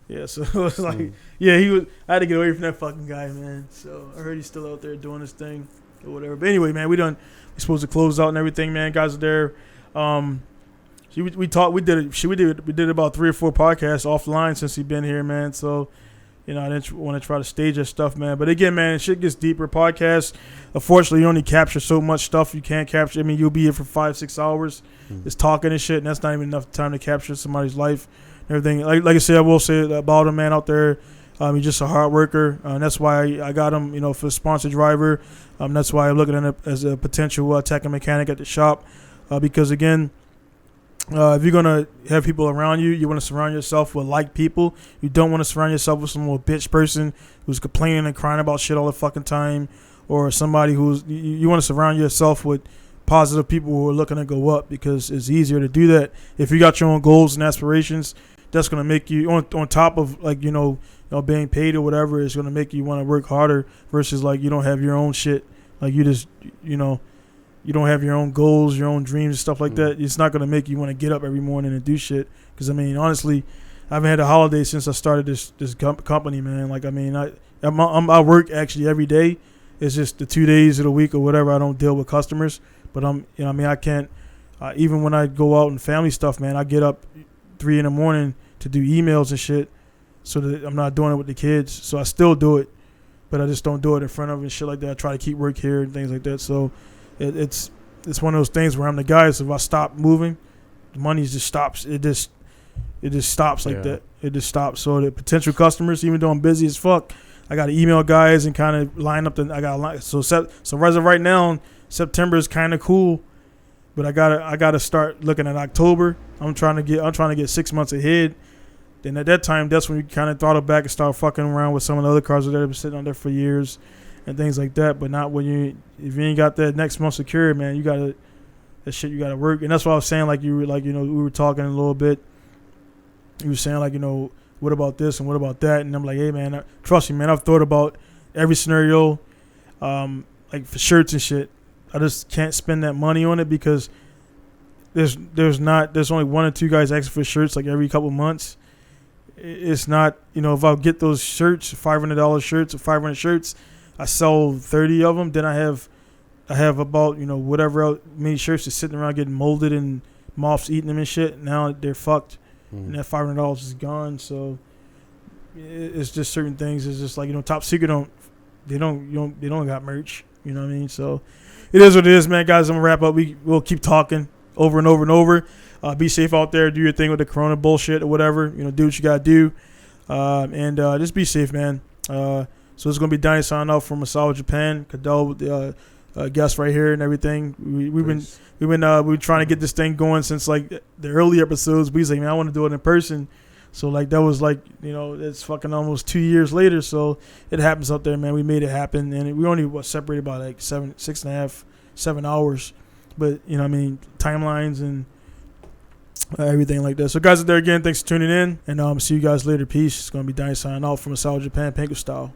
Yeah, so it was like, I had to get away from that fucking guy, man. So I heard he's still out there doing his thing. Or whatever. But anyway, man, we're supposed to close out and everything, man. Guys are there. We did about 3 or 4 podcasts offline since he's been here, man. So, I didn't want to try to stage that stuff, man. But again, man, shit gets deeper. Podcasts, unfortunately, you only capture so much stuff you can't capture. I mean, you'll be here for 5-6 hours just talking and shit, and that's not even enough time to capture somebody's life and everything. Like I said, I will say about him, man, out there. He's just a hard worker. That's why I got him, for a sponsored driver. That's why I'm looking at him as a potential tech and mechanic at the shop. Because, again, If you're gonna have people around you, you want to surround yourself with like people. You don't want to surround yourself with some little bitch person who's complaining and crying about shit all the fucking time, or somebody who's. You want to surround yourself with positive people who are looking to go up, because it's easier to do that if you got your own goals and aspirations. That's gonna make you on top of like being paid or whatever. It's gonna make you want to work harder versus like you don't have your own shit. Like you just you don't have your own goals, your own dreams and stuff like that. It's not gonna make you want to get up every morning and do shit. Because I mean, honestly, I haven't had a holiday since I started this company, man. Like I mean, I work actually every day. It's just the 2 days of the week or whatever I don't deal with customers. But I can't. Even when I go out and family stuff, man, I get up 3 a.m. to do emails and shit, so that I'm not doing it with the kids. So I still do it, but I just don't do it in front of them and shit like that. I try to keep work here and things like that. So it's one of those things where I'm the guy. So if I stop moving, the money just stops. It just stops like that. It just stops. So the potential customers, even though I'm busy as fuck, I got to email guys and kind of line up. So as of right now, September is kind of cool. But I gotta start looking at October. I'm trying to get 6 months ahead. Then at that time, that's when you kind of throttle back and start fucking around with some of the other cars that have been sitting on there for years and things like that. But not if you ain't got that next month secured, man. You gotta work. And that's why I was saying, like we were talking a little bit. You were saying like what about this and what about that? And I'm like, hey man, trust me, man. I've thought about every scenario, like for shirts and shit. I just can't spend that money on it because there's only 1 or 2 guys asking for shirts like every couple months. It's not, if I get those shirts, $500 shirts or 500 shirts, I sell 30 of them. Then I have about, whatever else, many shirts just sitting around getting molded and moths eating them and shit. Now they're fucked and that $500 is gone. So it's just certain things. It's just like, Top Secret they don't got merch. You know what I mean? So it is what it is, man. Guys, I'm gonna wrap up. We'll keep talking over and over and over. Be safe out there. Do your thing with the corona bullshit or whatever. Do what you gotta do, and just be safe, man. So it's gonna be Donnie signing off from Misawa, Japan. Kadell, the guest right here and everything. We've been trying to get this thing going since like the early episodes. We was like, man, I want to do it in person. So like that was like it's fucking almost 2 years later. So it happens out there, man. We made it happen, and we only separated by like 6.5, 7 hours, but timelines and everything like that. So guys out there again, thanks for tuning in, and see you guys later. Peace. It's gonna be Donnie signing off from Misawa, Japan, Pinku style.